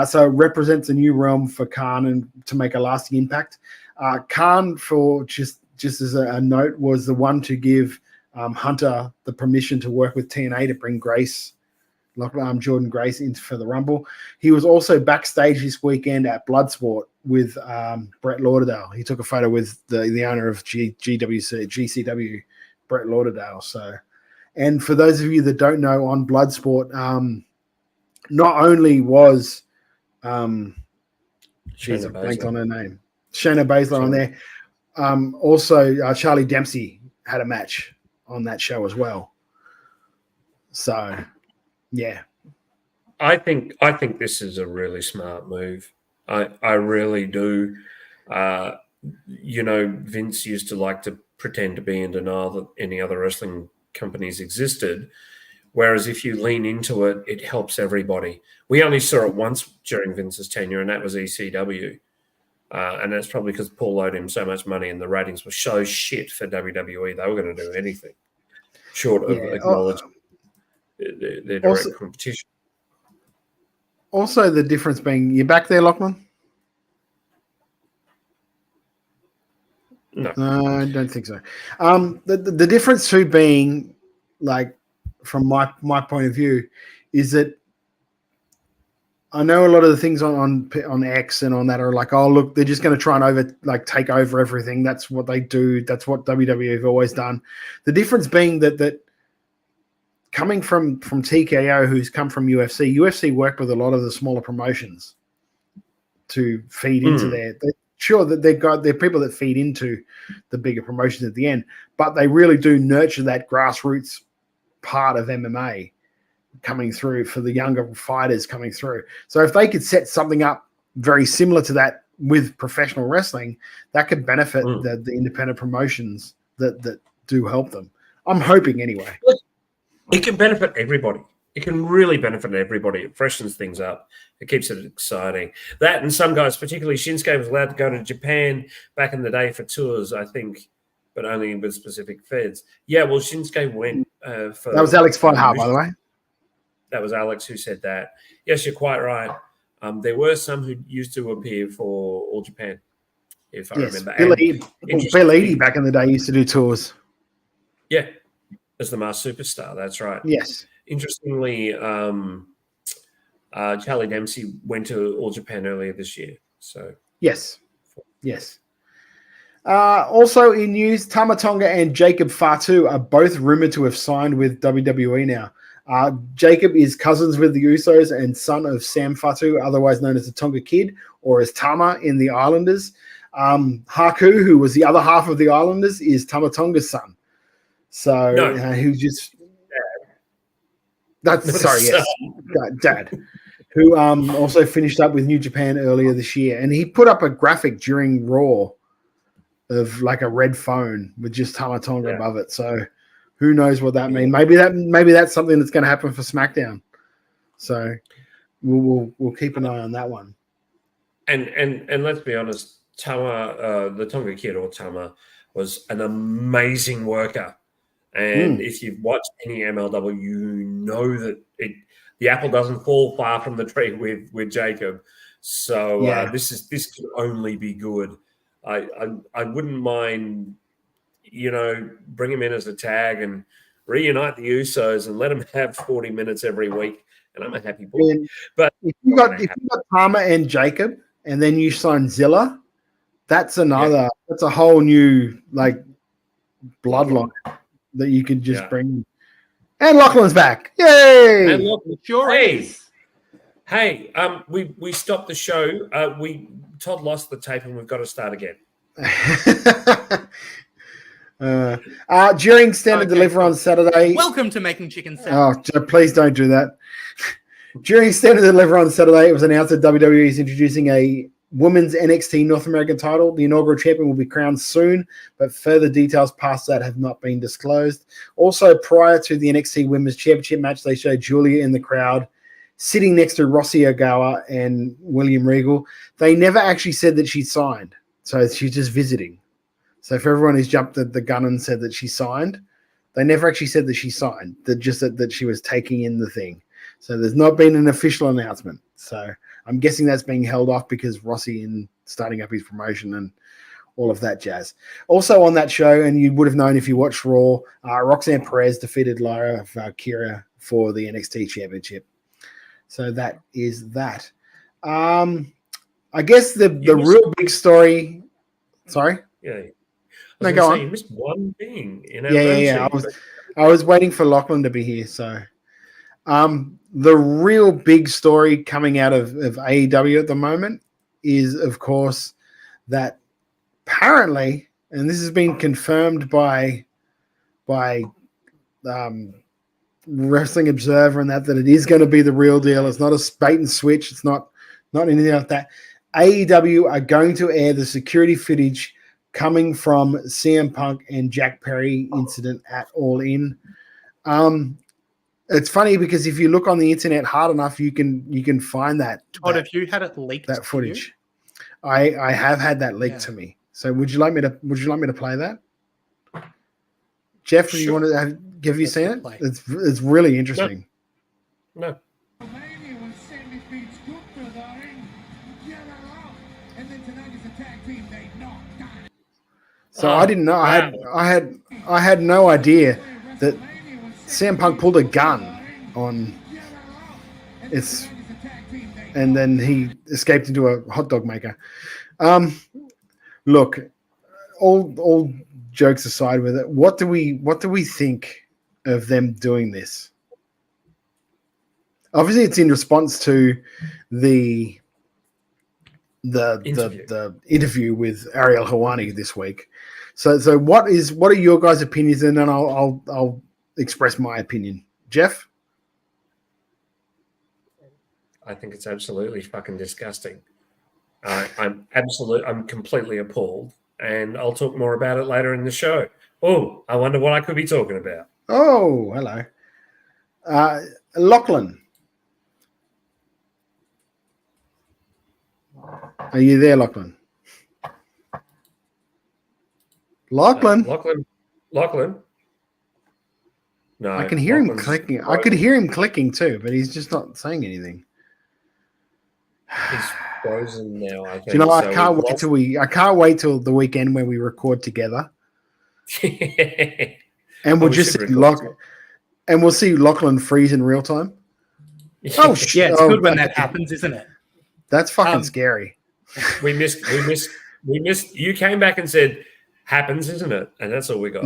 So it represents a new realm for Khan and to make a lasting impact. Khan, for just as a note, was the one to give Hunter the permission to work with TNA to bring Jordan Grace in for the Rumble. He was also backstage this weekend at Bloodsport with Brett Lauderdale. He took a photo with the owner of GCW, Brett Lauderdale. So, and for those of you that don't know, on Bloodsport, not only was Shayna blanked on her name, Shayna Baszler on there. Also, Charlie Dempsey had a match on that show as well. So, yeah, I think this is a really smart move. I really do. Vince used to like to pretend to be in denial that any other wrestling companies existed. Whereas if you lean into it, it helps everybody. We only saw it once during Vince's tenure, and that was ECW. And that's probably because Paul owed him so much money and the ratings were so shit for WWE. They were going to do anything short of acknowledging their direct competition. Also, the difference being, you back there, Lachlan? No, I don't think so. The difference too being, like, from my point of view, is that I know a lot of the things on X and on that are like, oh look, they're just going to try and take over everything. That's what they do. That's what WWE have always done. The difference being that coming from TKO, who's come from UFC worked with a lot of the smaller promotions to feed into their. Sure, that they're people that feed into the bigger promotions at the end, but they really do nurture that grassroots part of MMA coming through for the younger fighters coming through. So if they could set something up very similar to that with professional wrestling, that could benefit the independent promotions that do help them. I'm hoping anyway. It can benefit everybody. It can really benefit everybody. It freshens things up. It keeps it exciting. That and some guys, particularly Shinsuke, was allowed to go to Japan back in the day for tours, I think, but only with specific feds. Yeah, well, Shinsuke went for... That was Alex Feinhardt, by the way. That was Alex who said that. Yes, you're quite right. There were some who used to appear for All Japan, if I remember. Bill Eadie back in the day used to do tours. Yeah, as the Masked Superstar. That's right. Yes. Interestingly, Charlie Dempsey went to All Japan earlier this year. So yes. Also in news, Tama Tonga and Jacob Fatu are both rumored to have signed with WWE now. Jacob is cousins with the Usos and son of Sam Fatu, otherwise known as the Tonga Kid, or as Tama in the Islanders. Haku, who was the other half of the Islanders, is Tama Tonga's son. So who's just Dad, who also finished up with New Japan earlier this year, and he put up a graphic during Raw of like a red phone with just Tama Tonga above it. So who knows what that means? Maybe that's something that's going to happen for SmackDown. So we'll keep an eye on that one. And let's be honest, Tama, the Tonga Kid or Tama, was an amazing worker. And if you've watched any MLW, you know that the apple doesn't fall far from the tree with Jacob. So this could only be good. I wouldn't mind, bring him in as a tag and reunite the Usos and let him have 40 minutes every week, and I'm a happy boy. But if you got Tama and Jacob, and then you sign Zilla, that's a whole new bloodline that you could just bring. And Lachlan's back. Yay! And Lachlan, sure is. Hey, we stopped the show. Todd lost the tape, and we've got to start again. During standard delivery on Saturday. Welcome to Making Chicken Salad. Oh, please don't do that. During standard delivery on Saturday, it was announced that WWE is introducing a women's NXT North American title. The inaugural champion will be crowned soon, but further details past that have not been disclosed. Also, prior to the NXT Women's Championship match, they showed Julia in the crowd, sitting next to Rossi Ogawa and William Regal. They never actually said that she signed, so she's just visiting. So for everyone who's jumped at the gun and said that she signed, they never actually said that she signed, that she was taking in the thing. So there's not been an official announcement. So I'm guessing that's being held off because Rossi in starting up his promotion and all of that jazz. Also on that show, and you would have known if you watched Raw, Roxanne Perez defeated Lyra Valkyria for the NXT Championship. So that is that. I guess the real big story. Sorry. Yeah. No, go on. You missed one thing. Yeah. I was waiting for Lachlan to be here. So, the real big story coming out of AEW at the moment is, of course, that apparently, and this has been confirmed by Wrestling Observer and that it is going to be the real deal. It's not a bait and switch. It's not anything like that. AEW are going to air the security footage coming from CM Punk and Jack Perry incident at All In. It's funny because if you look on the internet hard enough, you can find that. Todd, have you had it leaked? That footage. I have had that leaked to me. So would you like me to play that? Jeff, do you want to have you seen it? It's really interesting. No. So I didn't know. I had no idea that CM Punk pulled a gun on and then he escaped into a hot dog maker. Look, all jokes aside with it, what do we think of them doing this? Obviously, it's in response to the interview with Ariel Helwani this week. So what are your guys' opinions? And then I'll express my opinion. Jeff? I think it's absolutely fucking disgusting. I'm completely appalled, and I'll talk more about it later in the show. Oh, I wonder what I could be talking about. Oh, hello. Lachlan. Are you there, Lachlan? Lachlan. No, I can hear him clicking. I could hear him clicking too, but he's just not saying anything. He's frozen now. I think. Do you know, I can't wait till the weekend when we record together, and we'll just see Lachlan freeze in real time. Oh shit! It's good when that happens, isn't it? That's fucking scary. We missed. You came back and said, happens, isn't it? And that's all we got.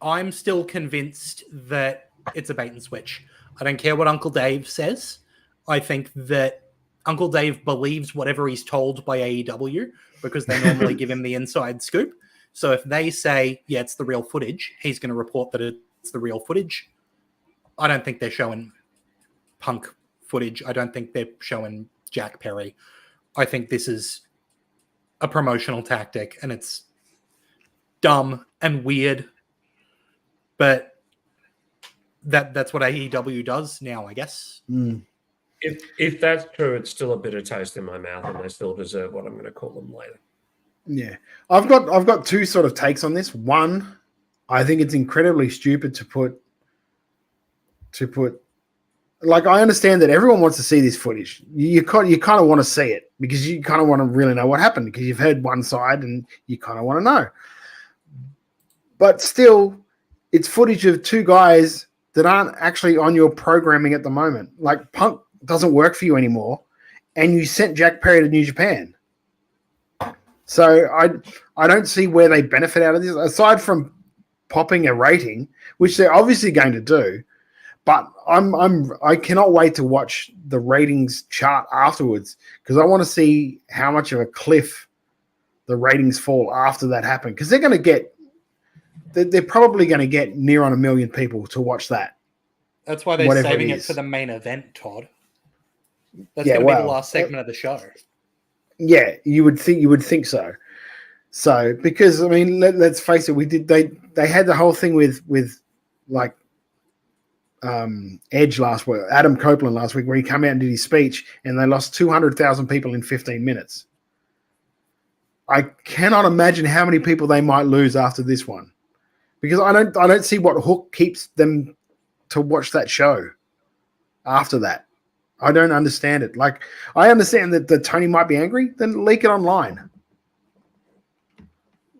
I'm still convinced that it's a bait and switch. I don't care what Uncle Dave says. I think that Uncle Dave believes whatever he's told by AEW because they normally give him the inside scoop. So if they say, yeah, it's the real footage, he's going to report that it's the real footage. I don't think they're showing Punk footage. I don't think they're showing Jack Perry. I think this is a promotional tactic, and it's dumb and weird, but that's what AEW does now, I guess. If that's true, it's still a bitter taste in my mouth, and they still deserve what I'm going to call them later. Yeah, I've got two sort of takes on this. One, I think it's incredibly stupid to put. Like, I understand that everyone wants to see this footage. You kind of want to see it because you kind of want to really know what happened because you've heard one side and you kind of want to know. But still, it's footage of two guys that aren't actually on your programming at the moment. Like, Punk doesn't work for you anymore, and you sent Jack Perry to New Japan. So I don't see where they benefit out of this, aside from popping a rating, which they're obviously going to do. But I cannot wait to watch the ratings chart afterwards because I want to see how much of a cliff the ratings fall after that happened. Because they're probably going to get near on 1 million people to watch that. That's why they're saving it for the main event, Todd. That's going to be the last segment of the show. Yeah, you would think so. So because I mean, let's face it, they had the whole thing with like. Edge last week, Adam Copeland last week, where he came out and did his speech, and they lost 200,000 people in 15 minutes. I cannot imagine how many people they might lose after this one, because I don't see what hook keeps them to watch that show after that. I don't understand it. Like, I understand that Tony might be angry, then leak it online.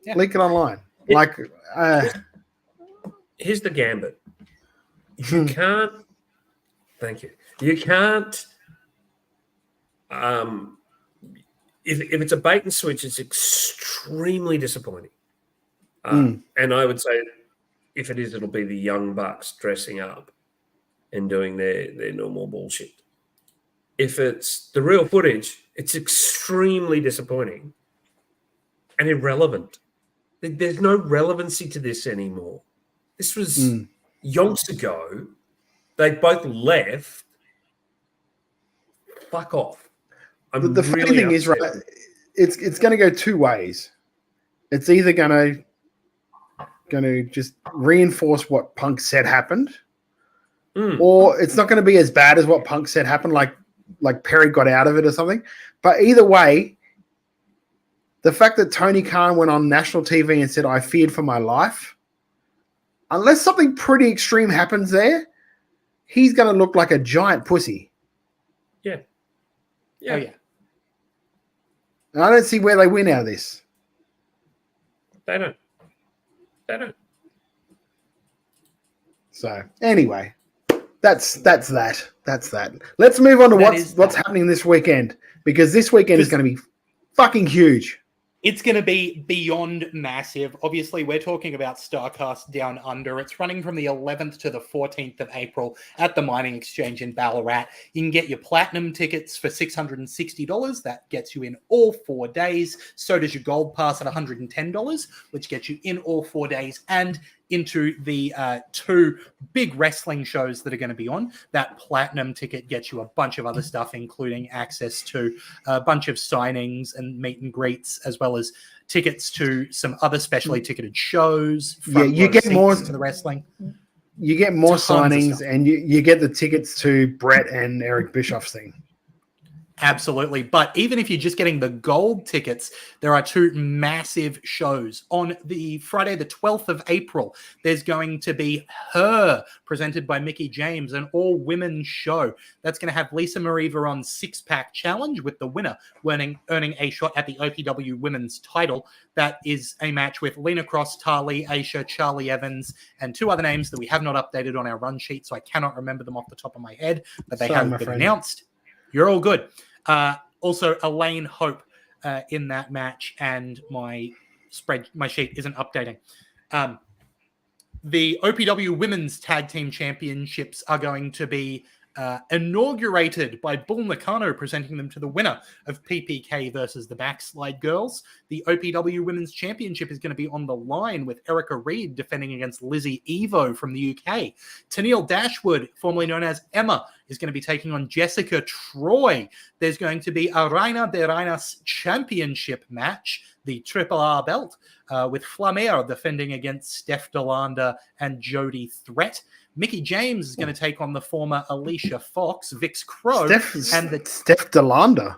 Yeah. Leak it online. Here's the gambit. You can't. Thank you. You can't. If it's a bait and switch, it's extremely disappointing. And I would say, if it is, it'll be the Young Bucks dressing up and doing their normal bullshit. If it's the real footage, it's extremely disappointing and irrelevant. There's no relevancy to this anymore. This was. Yonks ago, they both left. Fuck off. The funny thing is, right, it's going to go two ways. It's either going to just reinforce what Punk said happened, or it's not going to be as bad as what Punk said happened, like Perry got out of it or something. But either way, the fact that Tony Khan went on national TV and said, "I feared for my life," unless something pretty extreme happens there, he's going to look like a giant pussy. Yeah. Yeah. Oh, yeah. And I don't see where they win out of this. They don't. So, anyway, that's that. That's that. Let's move on to what's happening this weekend, because this weekend is going to be fucking huge. It's going to be beyond massive. Obviously, we're talking about Starrcast Down Under. It's running from the 11th to the 14th of April at the Mining Exchange in Ballarat. You can get your platinum tickets for $660. That gets you in all 4 days. So does your gold pass at $110, which gets you in all 4 days and into the 2 big wrestling shows that are going to be on. That platinum ticket gets you a bunch of other stuff, including access to a bunch of signings and meet and greets, as well as tickets to some other specially ticketed shows. Yeah, you get more to the wrestling. You get more signings, and you get the tickets to Brett and Eric Bischoff's thing. Absolutely. But even if you're just getting the gold tickets, there are 2 massive shows. On the Friday, the 12th of April, there's going to be Her, presented by Mickie James, an all-women show. That's going to have Lisa Marie Veron's six-pack challenge, with the winner earning a shot at the OPW women's title. That is a match with Lena Cross, Tali, Aisha, Charlie Evans, and 2 other names that we have not updated on our run sheet, so I cannot remember them off the top of my head, but they haven't been announced. You're all good. Also, Elaine Hope in that match, and my sheet isn't updating. The OPW Women's Tag Team Championships are going to be inaugurated by Bull Nakano, presenting them to the winner of PPK versus the Backslide Girls. The OPW Women's Championship is going to be on the line, with Erica Reed defending against Lizzie Evo from the UK. Tennille Dashwood, formerly known as Emma, is going to be taking on Jessica Troy. There's going to be a Reina de Reinas Championship match, the Triple R belt, with Flamer defending against Steph Delander and Jody Threat. Mickey James is going to take on the former Alicia Fox, Vix Crow, Steph Delander.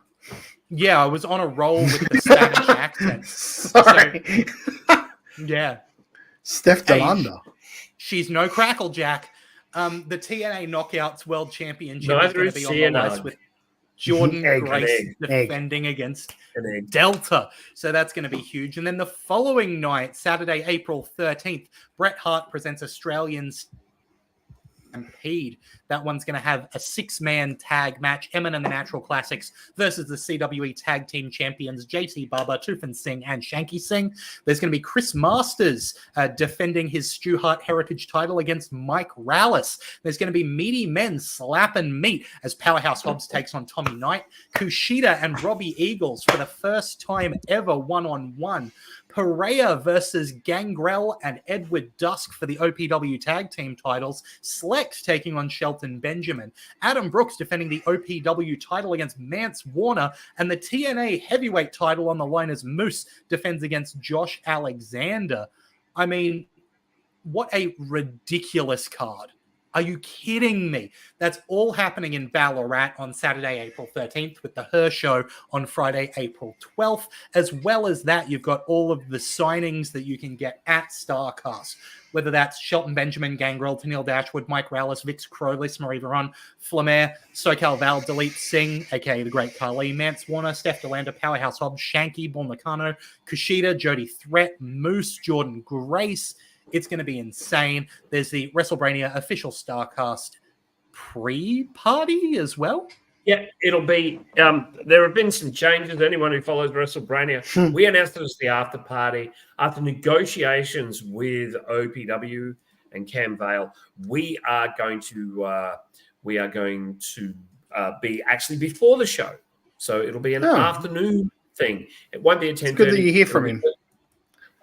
Yeah, I was on a roll with the Spanish accent. Sorry. So, yeah. Steph Delander. She's no Cracklejack. The TNA Knockouts World Championship is going to be on the list, with Jordan Grace defending against Delta. So that's going to be huge. And then the following night, Saturday, April 13th, Bret Hart presents Australians Stampede. That one's going to have a 6-man tag match, Emin and the Natural Classics versus the CWE Tag Team Champions, JT Baba, Tufan Singh, and Shanky Singh. There's going to be Chris Masters defending his Stu Hart Heritage title against Mike Rallis. There's going to be meaty men slapping meat as Powerhouse Hobbs takes on Tommy Knight. Kushida and Robbie Eagles for the first time ever one-on-one. Perea versus Gangrel and Edward Dusk for the OPW Tag Team titles. Slex taking on Shelton Benjamin. Adam Brooks defending the OPW title against Mance Warner. And the TNA Heavyweight title on the line as Moose defends against Josh Alexander. I mean, what a ridiculous card. Are you kidding me? That's all happening in Ballarat on Saturday, April 13th, with the Her Show on Friday, April 12th. As well as that, you've got all of the signings that you can get at Starrcast, whether that's Shelton Benjamin, Gangrel, Tennille Dashwood, Mike Rallis, Vix Crow, Liz Marie Veron, Flamer, SoCal Val, Dalit Singh, aka the Great Khali, Mance Warner, Steph Delander, Powerhouse Hobbs, Shanky, Bull Nakano, Kushida, Jody Threat, Moose, Jordan Grace. It's going to be insane. There's the WrestleMania official Starrcast pre-party as well. Yeah, it'll be. There have been some changes. Anyone who follows WrestleMania, we announced it as the after party after negotiations with OPW and Cam Vale. We are going to be actually before the show, so it'll be an afternoon thing. It won't be a 10:30. It's good that you hear from him.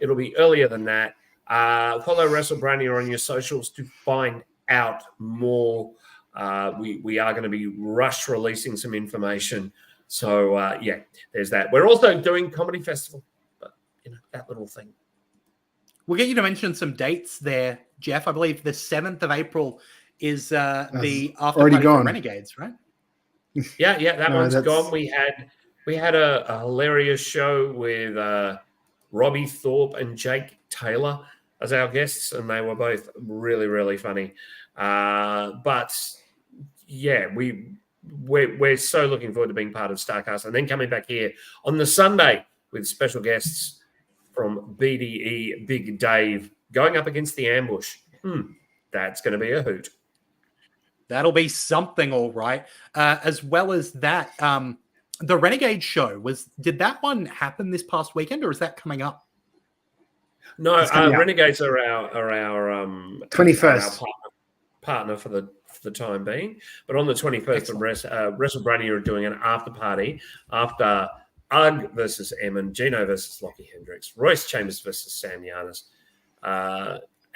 It'll be earlier than that. Follow WrestleMania on your socials to find out more. We are going to be rush releasing some information. So, yeah, there's that. We're also doing Comedy Festival, but, that little thing. We'll get you to mention some dates there, Jeff. I believe the 7th of April is the after party for Renegades, right? Yeah, that one's gone. We had a hilarious show with Robbie Thorpe and Jake Taylor as our guests, and they were both really, really funny. But yeah, we're so looking forward to being part of Starrcast, and then coming back here on the Sunday with special guests from BDE, Big Dave, going up against the Ambush. That's going to be a hoot. That'll be something, all right. As well as that, the Renegade show did that one happen this past weekend, or is that coming up? No, Renegades are our 21st partner for the time being. But on the 21st, WrestleMania are doing an after party after UG versus Emin, Gino versus Lockie Hendricks, Royce Chambers versus Sam Giannis,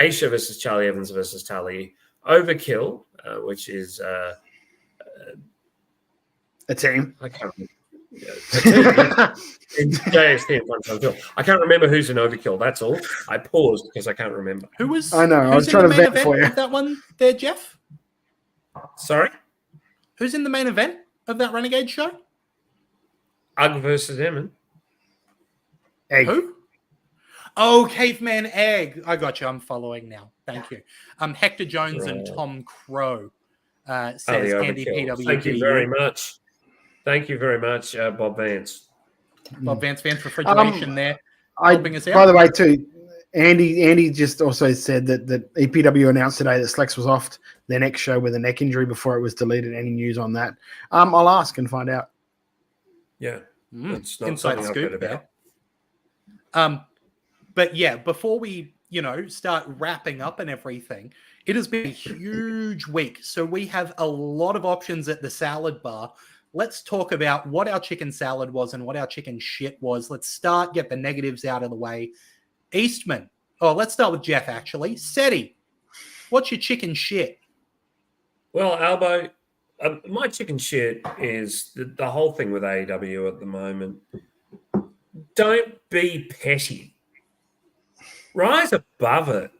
Aisha versus Charlie Evans versus Tali, Overkill, which is a team. I can't remember. JST and Punch Overkill. I can't remember who's in Overkill. That's all. I paused because I can't remember. Who was? I know. I was trying to vet for you. That one there, Jeff. Sorry. Who's in the main event of that Renegade show? UG versus Emin. Egg. Who? Oh, Caveman Egg. I got you. I'm following now. Thank you. Hector Jones and Tom Crow says Andy PWG. Thank you very much. Thank you very much, Bob Vance. Bob Vance, Vance Refrigeration there. Helping us out. By the way, too, Andy just also said that EPW announced today that Slex was off their next show with a neck injury before it was deleted. Any news on that? I'll ask and find out. Yeah. It's not inside something I've scoop heard about. there. But yeah, before we, start wrapping up and everything, it has been a huge week. So we have a lot of options at the salad bar. Let's talk about what our chicken salad was and what our chicken shit was. Let's get the negatives out of the way. Eastman. Oh, let's start with Jeff, actually. Seti, what's your chicken shit? Well, Albo, my chicken shit is the whole thing with AEW at the moment. Don't be petty. Rise above it.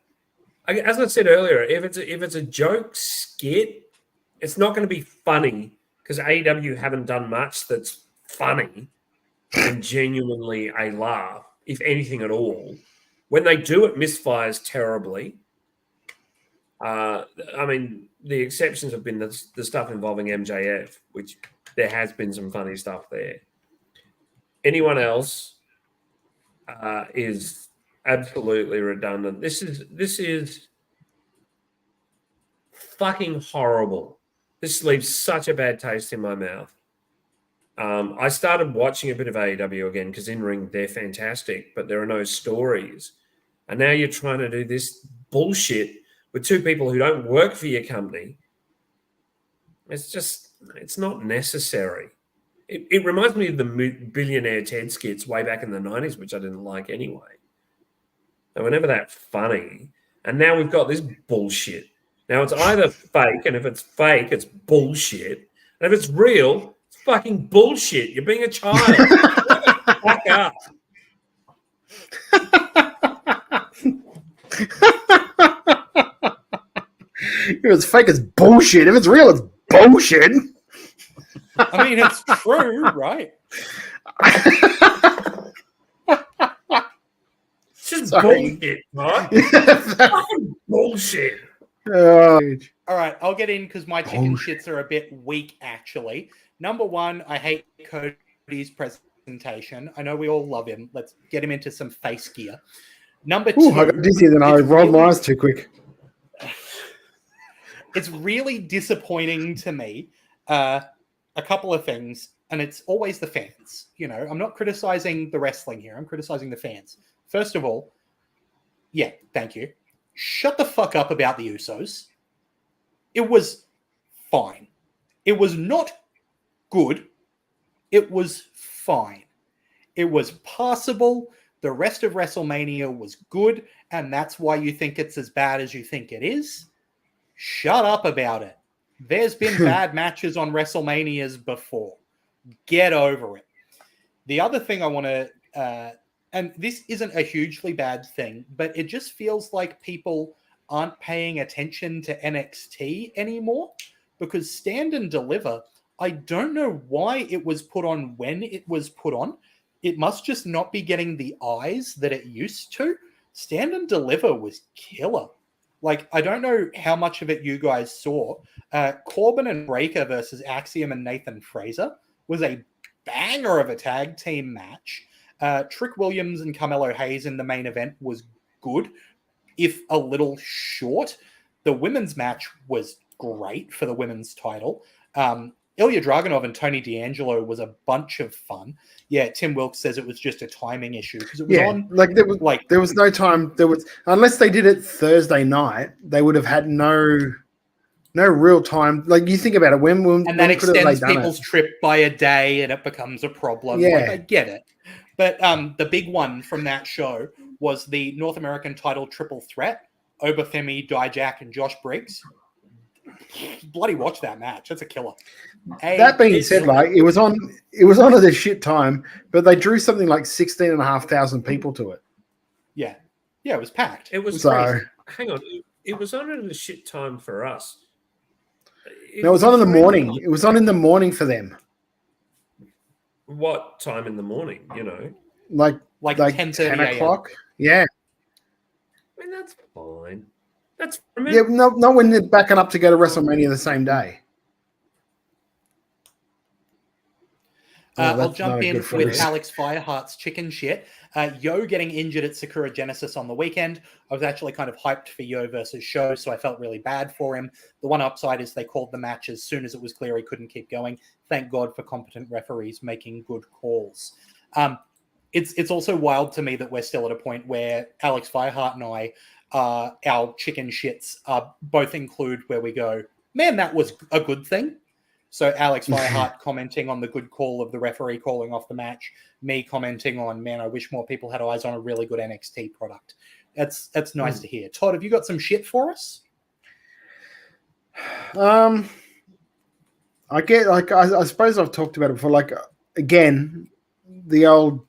As I said earlier, if it's a joke skit, it's not going to be funny because AEW haven't done much that's funny and genuinely a laugh, if anything at all. When they do, it misfires terribly. I mean, the exceptions have been the stuff involving MJF, which there has been some funny stuff there. Anyone else is absolutely redundant. This is fucking horrible. This leaves such a bad taste in my mouth. I started watching a bit of AEW again because in-ring, they're fantastic, but there are no stories. And now you're trying to do this bullshit with two people who don't work for your company. It's not necessary. It reminds me of the Billionaire Ted skits way back in the 90s, which I didn't like anyway. They were never that funny. And now we've got this bullshit. Now it's either fake, and if it's fake, it's bullshit. And if it's real, it's fucking bullshit. You're being a child. Fuck up. If it's fake, it's bullshit. If it's real, it's bullshit. I mean, it's true, right? It's just bullshit, right? Fucking bullshit. All right, I'll get in because my chicken shits are a bit weak, actually. Number one, I hate Cody's presentation. I know we all love him. Let's get him into some face gear. Number two, I got dizzy, then I rolled my eyes too quick. It's really disappointing to me. A couple of things, and it's always the fans. I'm not criticizing the wrestling here. I'm criticizing the fans. First of all, yeah, thank you. Shut the fuck up about the Usos. It was fine. It was not good. It was fine. It was passable. The rest of WrestleMania was good, and that's why you think it's as bad as you think it is. Shut up about it. There's been bad matches on WrestleManias before. Get over it. The other thing I want to, and this isn't a hugely bad thing, but it just feels like people aren't paying attention to NXT anymore because Stand and Deliver, I don't know why it was put on when it was put on. It must just not be getting the eyes that it used to. Stand and Deliver was killer. Like, I don't know how much of it you guys saw. Corbin and Breaker versus Axiom and Nathan Fraser was a banger of a tag team match. Trick Williams and Carmelo Hayes in the main event was good, if a little short. The women's match was great for the women's title. Ilya Dragunov and Tony D'Angelo was a bunch of fun. Yeah, Tim Wilkes says it was just a timing issue because it was on. There was no time. Unless they did it Thursday night, they would have had no real time. Like, you think about it, when that extends people's trip by a day, and it becomes a problem. Yeah, like, I get it. But the big one from that show was the North American title triple threat: Obafemi, Dijak, and Josh Briggs. Bloody watch that match. That's a killer. That being said, like, it was on at the shit time, but they drew something like 16,500 people to it. Yeah. Yeah, it was packed. It was crazy. Hang on. It was on at a shit time for us. No, it was on in the morning. It was on in the morning for them. What time in the morning, Like 10 o'clock? Yeah. I mean, that's fine. Yeah, not when they're backing up to go to WrestleMania the same day. I'll jump in with Alex Fireheart's chicken shit. Yo getting injured at Sakura Genesis on the weekend. I was actually kind of hyped for Yo versus Sho, so I felt really bad for him. The one upside is they called the match as soon as it was clear he couldn't keep going. Thank God for competent referees making good calls. It's also wild to me that we're still at a point where Alex Fireheart and I, our chicken shits both include where we go, man, that was a good thing. So Alex Fireheart commenting on the good call of the referee calling off the match, me commenting on, man, I wish more people had eyes on a really good NXT product. That's nice to hear. Todd, have you got some shit for us? I suppose I've talked about it before. Like, again, the old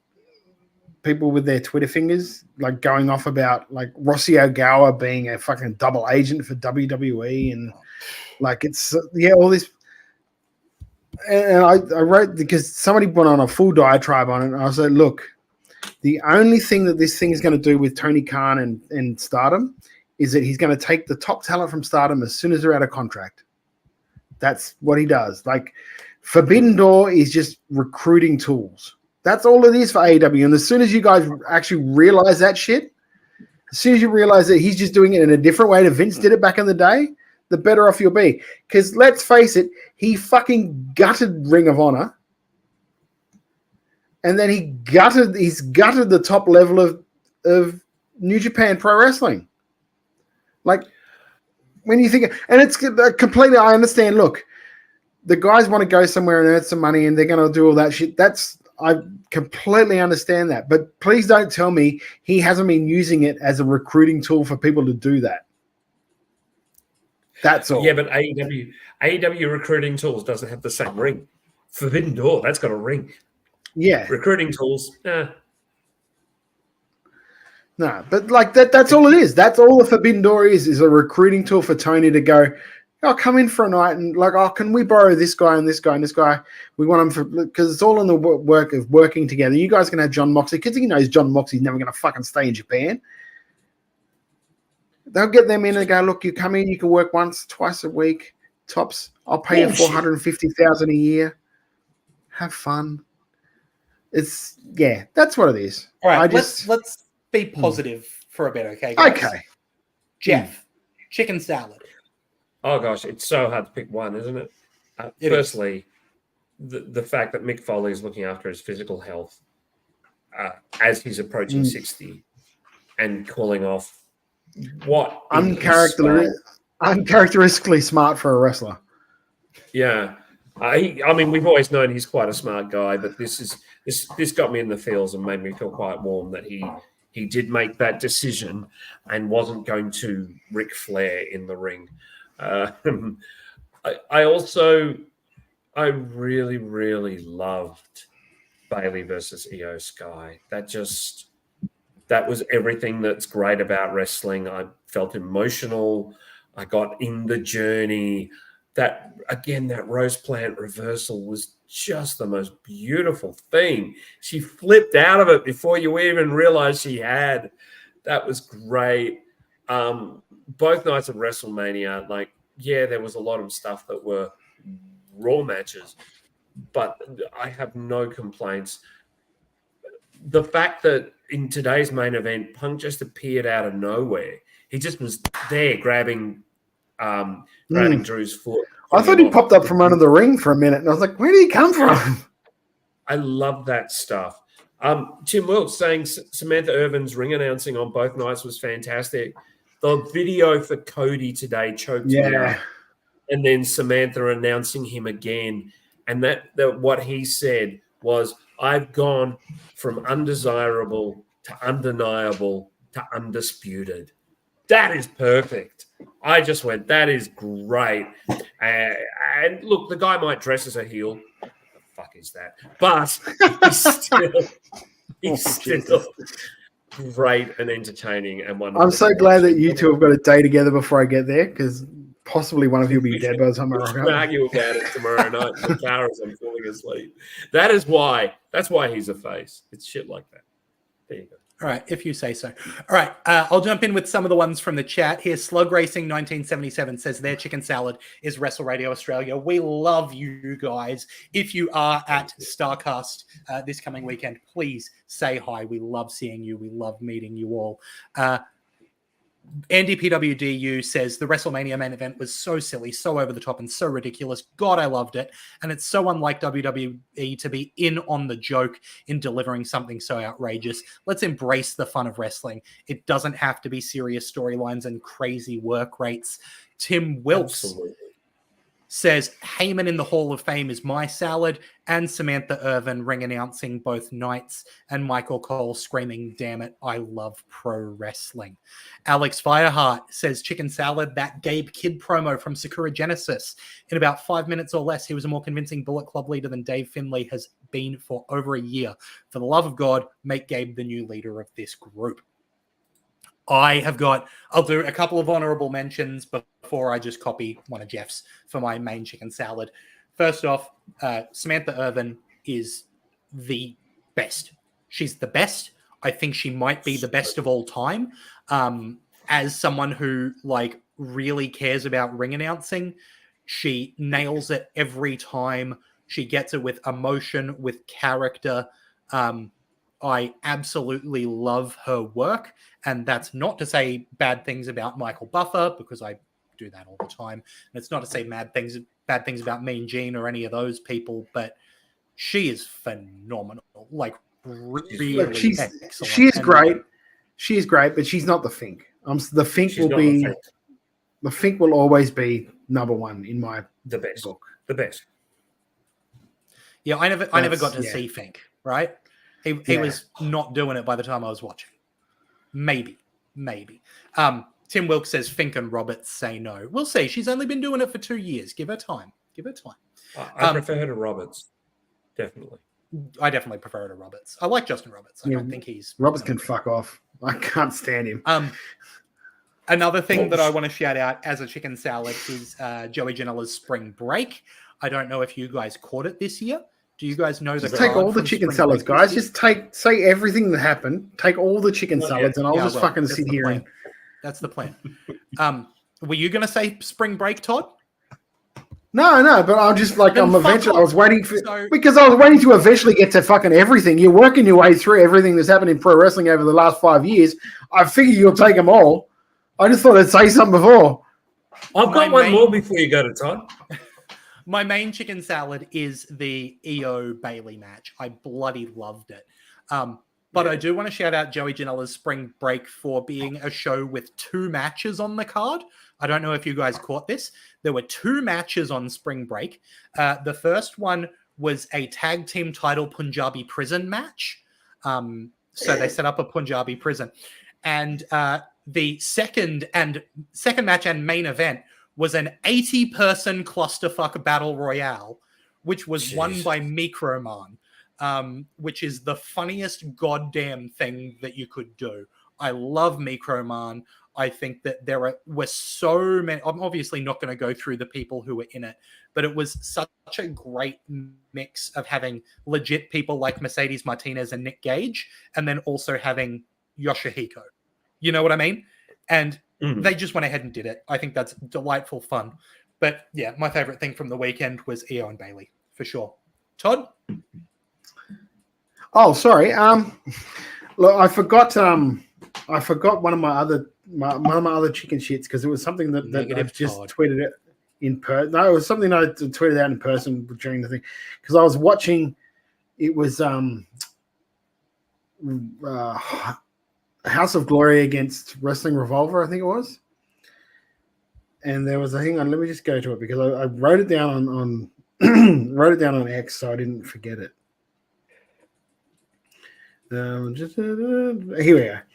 people with their Twitter fingers, like going off about like Rossi Ogawa being a fucking double agent for WWE, and like it's all this. And I wrote, because somebody went on a full diatribe on it, and I said, look, the only thing that this thing is going to do with Tony Khan and Stardom is that he's going to take the top talent from Stardom as soon as they're out of contract. That's what he does. Like, Forbidden Door is just recruiting tools. That's all it is for AEW. And as soon as you guys actually realize that shit, as soon as you realize that he's just doing it in a different way that Vince did it back in the day, the better off you'll be. Because let's face it, he fucking gutted Ring of Honor. And then he's gutted the top level of New Japan Pro Wrestling. Like, when you think, and it's completely, I understand, look, the guys want to go somewhere and earn some money and they're going to do all that shit. I completely understand that. But please don't tell me he hasn't been using it as a recruiting tool for people to do that. That's all. Yeah, but AEW recruiting tools doesn't have the same ring. Forbidden Door, that's got a ring. Yeah. Recruiting tools, No, but like that's all it is. That's all the Forbidden Door is a recruiting tool for Tony to go, oh, come in for a night and like, oh, can we borrow this guy and this guy and this guy? We want them because it's all in the work of working together. You guys can have John Moxley because he knows John Moxley's never going to fucking stay in Japan. They'll get them in and go, look, you come in, you can work once, twice a week, tops. I'll pay you $450,000 a year. Have fun. That's what it is. All right, let's be positive for a bit, okay, guys? Okay. Jeff, chicken salad. Oh gosh, it's so hard to pick one, isn't it? Firstly, the fact that Mick Foley is looking after his physical health as he's approaching 60 and calling off what uncharacteristically smart for a wrestler. Yeah. I mean, we've always known he's quite a smart guy, but this got me in the feels and made me feel quite warm that he did make that decision and wasn't going to Ric Flair in the ring. I really, really loved Bayley versus Io Sky. That was everything that's great about wrestling. I felt emotional. I got in the journey. That rose plant reversal was just the most beautiful thing. She flipped out of it before you even realized she had. That was great. Both nights of WrestleMania, there was a lot of stuff that were Raw matches, but I have no complaints. The fact that in today's main event, Punk just appeared out of nowhere. He just was there grabbing Drew's foot. I thought he popped up from under the ring for a minute, and I was like, where did he come from? I love that stuff. Tim Wilkes saying Samantha Irvin's ring announcing on both nights was fantastic. The video for Cody today choked me out. And then Samantha announcing him again. And that what he said was, I've gone from undesirable to undeniable to undisputed. That is perfect. I just went, that is great. And look, the guy might dress as a heel. What the fuck is that? But he's still great and entertaining and wonderful. I'm so glad that you two have got a day together before I get there, because possibly one of you will be dead by the time I rock up. We'll argue about it tomorrow night in the car as I'm falling asleep. That's why he's a face. It's shit like that. There you go. All right, if you say so. All right, I'll jump in with some of the ones from the chat here. Slug Racing 1977 says their chicken salad is Wrestle Radio Australia. We love you guys. If you are at Starrcast this coming weekend, please say hi. We love seeing you. We love meeting you all. Andy PWDU says the WrestleMania main event was so silly, so over the top, and so ridiculous. God, I loved it. And it's so unlike WWE to be in on the joke in delivering something so outrageous. Let's embrace the fun of wrestling. It doesn't have to be serious storylines and crazy work rates. Tim Wilkes says Heyman in the Hall of Fame is my salad, and Samantha Irvin ring announcing both nights, and Michael Cole screaming, "Damn it, I love pro wrestling." Alex Fireheart says chicken salad, that Gabe Kidd promo from Sakura Genesis. In about 5 minutes or less, he was a more convincing Bullet Club leader than Dave Finlay has been for over a year. For the love of God, make Gabe the new leader of this group. I'll do a couple of honorable mentions before I just copy one of Jeff's for my main chicken salad. First off, Samantha Irvin is the best. She's the best. I think she might be the best of all time. As someone who really cares about ring announcing, she nails it every time. She gets it with emotion, with character. I absolutely love her work, and that's not to say bad things about Michael Buffer, because I do that all the time. And it's not to say bad things about Mean Gene or any of those people, but she is phenomenal. Really excellent. She is great. She is great, but she's not the Fink. The Fink will always be number one in my book. The best. Yeah, I never got to see Fink, right? He was not doing it by the time I was watching. Maybe. Tim Wilkes says Fink and Roberts say no. We'll see. She's only been doing it for 2 years. Give her time. I prefer her to Roberts. Definitely. I definitely prefer her to Roberts. I like Justin Roberts. I don't think he's... Roberts can fuck off. I can't stand him. Another thing that I want to shout out as a chicken salad is Joey Janela's Spring Break. I don't know if you guys caught it this year. Do you guys know just take all the chicken salads, guys? Just say everything that happened. Take all the chicken salads, and I'll just fucking sit here. And... That's the plan. Were you going to say Spring Break, Todd? No, but I'm just I'm eventually. I was waiting because I was waiting to eventually get to fucking everything. You're working your way through everything that's happened in pro wrestling over the last 5 years. I figure you'll take them all. I just thought I'd say something before. I've got one more before you go to Todd. My main chicken salad is the EO Bailey match. I bloody loved it. But I do want to shout out Joey Janela's Spring Break for being a show with 2 matches on the card. I don't know if you guys caught this. There were 2 matches on Spring Break. The first one was a tag team title Punjabi prison match. So they set up a Punjabi prison. And the second match and main event was an 80-person clusterfuck battle royale, which was won by Microman, which is the funniest goddamn thing that you could do. I love Microman. I think that there were so many. I'm obviously not going to go through the people who were in it, but it was such a great mix of having legit people like Mercedes Martinez and Nick Gage, and then also having Yoshihiko. You know what I mean? And they just went ahead and did it. I think that's delightful fun. But yeah, my favorite thing from the weekend was Io and Bailey, for sure. Todd? Oh, sorry. Look, I forgot one of my other chicken shits because it was something that I just tweeted it in person. No, it was something I tweeted out in person during the thing because I was watching. It was House of Glory against Wrestling Revolver, I think it was. And there was a hang on, let me just go to it because I wrote it down on wrote it down on X so I didn't forget it. Here we are.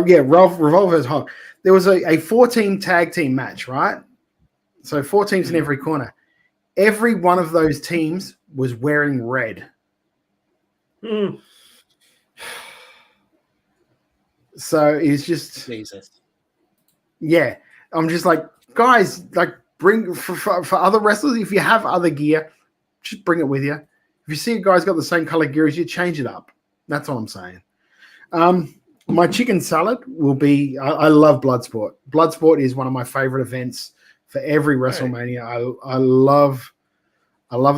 Yeah, Revolver is hot. There was a 14 tag team match, right? So 4 teams in every corner. Every one of those teams was wearing red. So it's just Jesus. Yeah, I'm just like, guys, bring for other wrestlers. If you have other gear, just bring it with you. If you see a guy's got the same color gear as you, change it up. That's all I'm saying. My chicken salad will be. I love Bloodsport. Bloodsport is one of my favorite events for every WrestleMania. I love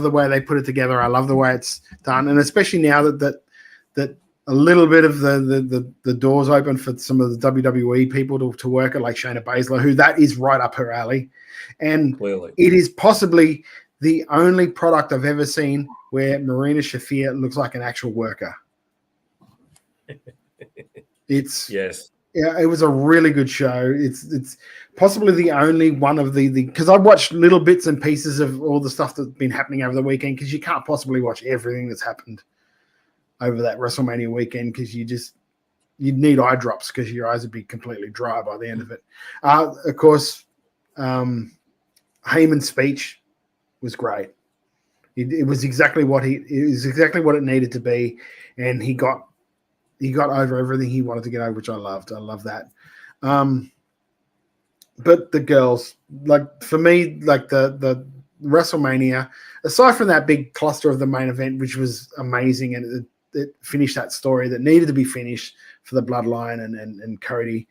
the way they put it together. I love the way it's done, and especially now that a little bit of the doors open for some of the WWE people to work at, like Shayna Baszler, who that is right up her alley, and Clearly. it is possibly the only product I've ever seen where Marina Shafir looks like an actual worker. It's yes. Yeah, it was a really good show. It's possibly the only one of the because I watched little bits and pieces of all the stuff that's been happening over the weekend, because you can't possibly watch everything that's happened over that WrestleMania weekend, because you'd need eye drops, because your eyes would be completely dry by the end of it. Of course, Heyman's speech was great. It was exactly what it needed to be, and he got over everything he wanted to get over, which I loved. I love that. But the girls, like, for me, like the WrestleMania, aside from that big cluster of the main event, which was amazing, and it finished that story that needed to be finished for the Bloodline and Cody,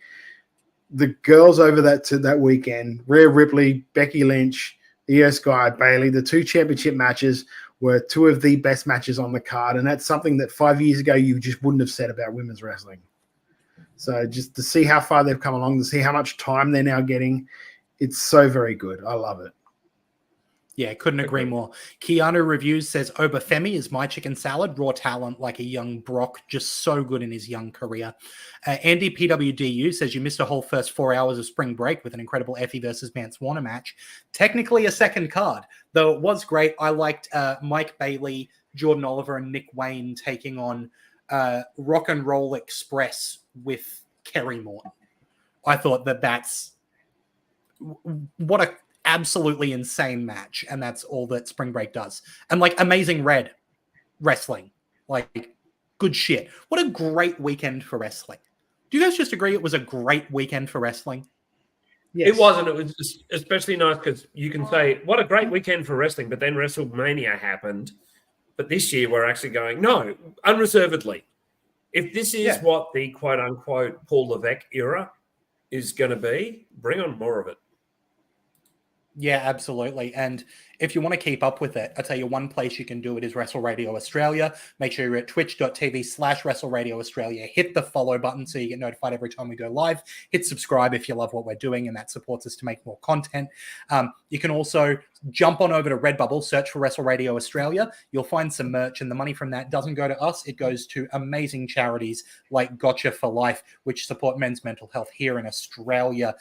the girls over that weekend, Rhea Ripley, Becky Lynch, Io Sky, Bayley, the 2 championship matches were 2 of the best matches on the card, and that's something that 5 years ago you just wouldn't have said about women's wrestling. So just to see how far they've come along, to see how much time they're now getting, it's so very good. I love it. Yeah, couldn't agree more. Keanu Reviews says, Obafemi is my chicken salad, raw talent like a young Brock, just so good in his young career. Andy PWDU says, you missed a whole first 4 hours of spring break with an incredible Effie versus Mance Warner match. Technically a second card, though it was great. I liked Mike Bailey, Jordan Oliver, and Nick Wayne taking on Rock and Roll Express with Kerry Morton. I thought that's what a absolutely insane match, and that's all that spring break does. And like Amazing Red wrestling, like good shit. What a great weekend for wrestling. Do you guys just agree it was a great weekend for wrestling? Yes. It wasn't. It was just especially nice because you can say, what a great weekend for wrestling, but then WrestleMania happened. But this year we're actually going, no, unreservedly. If this is what the quote-unquote Paul Levesque era is going to be, bring on more of it. Yeah, absolutely. And if you want to keep up with it, I tell you one place you can do it is Wrestle Radio Australia. Make sure you're at twitch.tv/Wrestle Radio Australia. Hit the follow button so you get notified every time we go live. Hit subscribe if you love what we're doing, and that supports us to make more content. You can also jump on over to Redbubble, search for Wrestle Radio Australia. You'll find some merch, and the money from that doesn't go to us. It goes to amazing charities like Gotcha for Life, which support men's mental health here in Australia.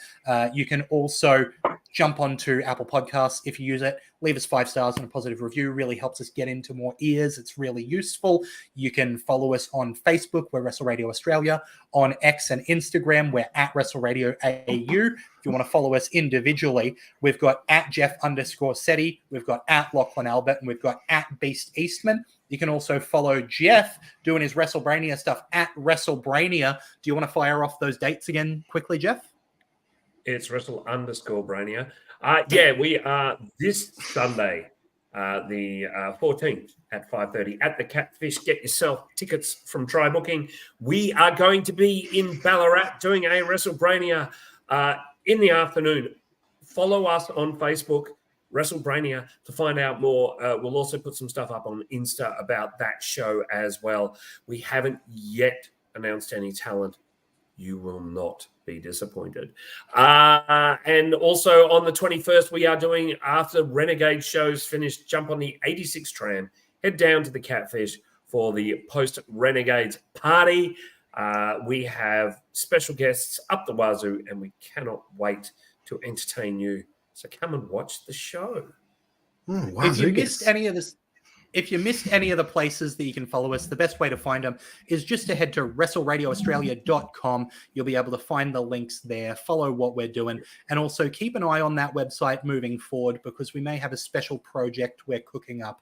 You can also jump onto Apple Podcasts if you use it. Leave us 5 stars and a positive review. Really helps us get into more ears. It's really useful. You can follow us on Facebook. We're Wrestle Radio Australia. On X and Instagram, we're at Wrestle Radio AU. If you want to follow us individually, we've got at Jeff_Seti. We've got at Lachlan Albert, and we've got at Beast Eastman. You can also follow Jeff doing his WrestleBrania stuff at WrestleBrania. Do you want to fire off those dates again quickly, Jeff? It's Wrestle_Brania. We are this Sunday, the 14th at 5:30 at the Catfish. Get yourself tickets from Try Booking. We are going to be in Ballarat doing a WrestleBrania in the afternoon. Follow us on Facebook, WrestleBrania, to find out more. We'll also put some stuff up on Insta about that show as well. We haven't yet announced any talent. You will not be disappointed. And also on the 21st, we are doing, after Renegade shows finished, jump on the 86 tram, head down to the Catfish for the post-Renegades party. We have special guests up the wazoo, and we cannot wait to entertain you. So come and watch the show. If you missed any of this, if you missed any of the places that you can follow us, the best way to find them is just to head to WrestleRadioAustralia.com. You'll be able to find the links there, follow what we're doing, and also keep an eye on that website moving forward, because we may have a special project we're cooking up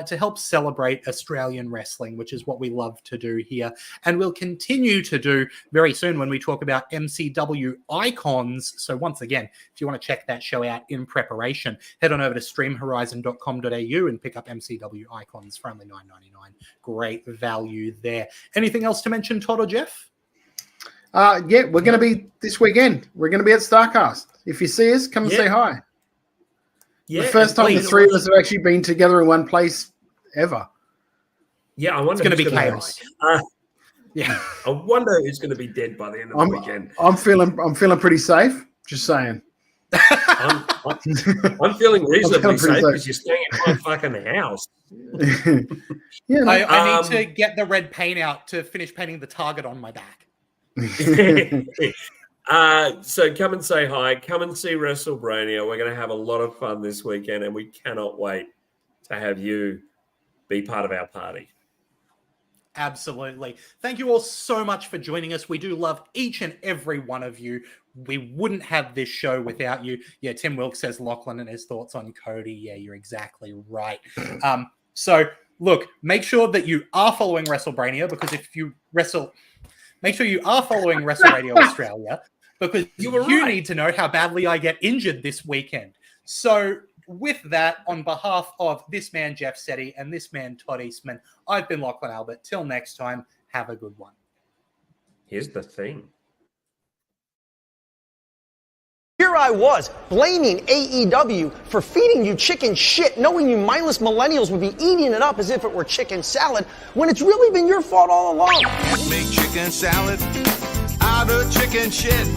to help celebrate Australian wrestling, which is what we love to do here. And we'll continue to do very soon when we talk about MCW icons. So once again, if you want to check that show out in preparation, head on over to streamhorizon.com.au and pick up MCW icons for only $9.99. Great value there. Anything else to mention, Todd or Jeff? Yeah, we're going to be this weekend. We're going to be at Starrcast. If you see us, come and say hi. Yeah, the first time the three of us have actually been together in one place ever. Yeah, I wonder it's going to be chaos. Yeah, I wonder who's going to be dead by the end of the weekend. I'm feeling pretty safe. Just saying. I'm feeling reasonably safe because you're staying at my fucking house. Yeah, I need to get the red paint out to finish painting the target on my back. So come and say hi. Come and see WrestleMania. We're going to have a lot of fun this weekend, and we cannot wait to have you be part of our party. Absolutely. Thank you all so much for joining us. We do love each and every one of you. We wouldn't have this show without you. Yeah, Tim Wilkes says Lachlan and his thoughts on Cody. Yeah, you're exactly right. So, look, make sure that you are following WrestleMania, because if you make sure you are following Wrestle Radio Australia, because you need to know how badly I get injured this weekend. So, with that, on behalf of this man, Jeff Setti, and this man, Todd Eastman, I've been Lachlan Albert. Till next time, have a good one. Here's the thing. Here I was, blaming AEW for feeding you chicken shit, knowing you mindless millennials would be eating it up as if it were chicken salad, when it's really been your fault all along. Make chicken salad out of chicken shit.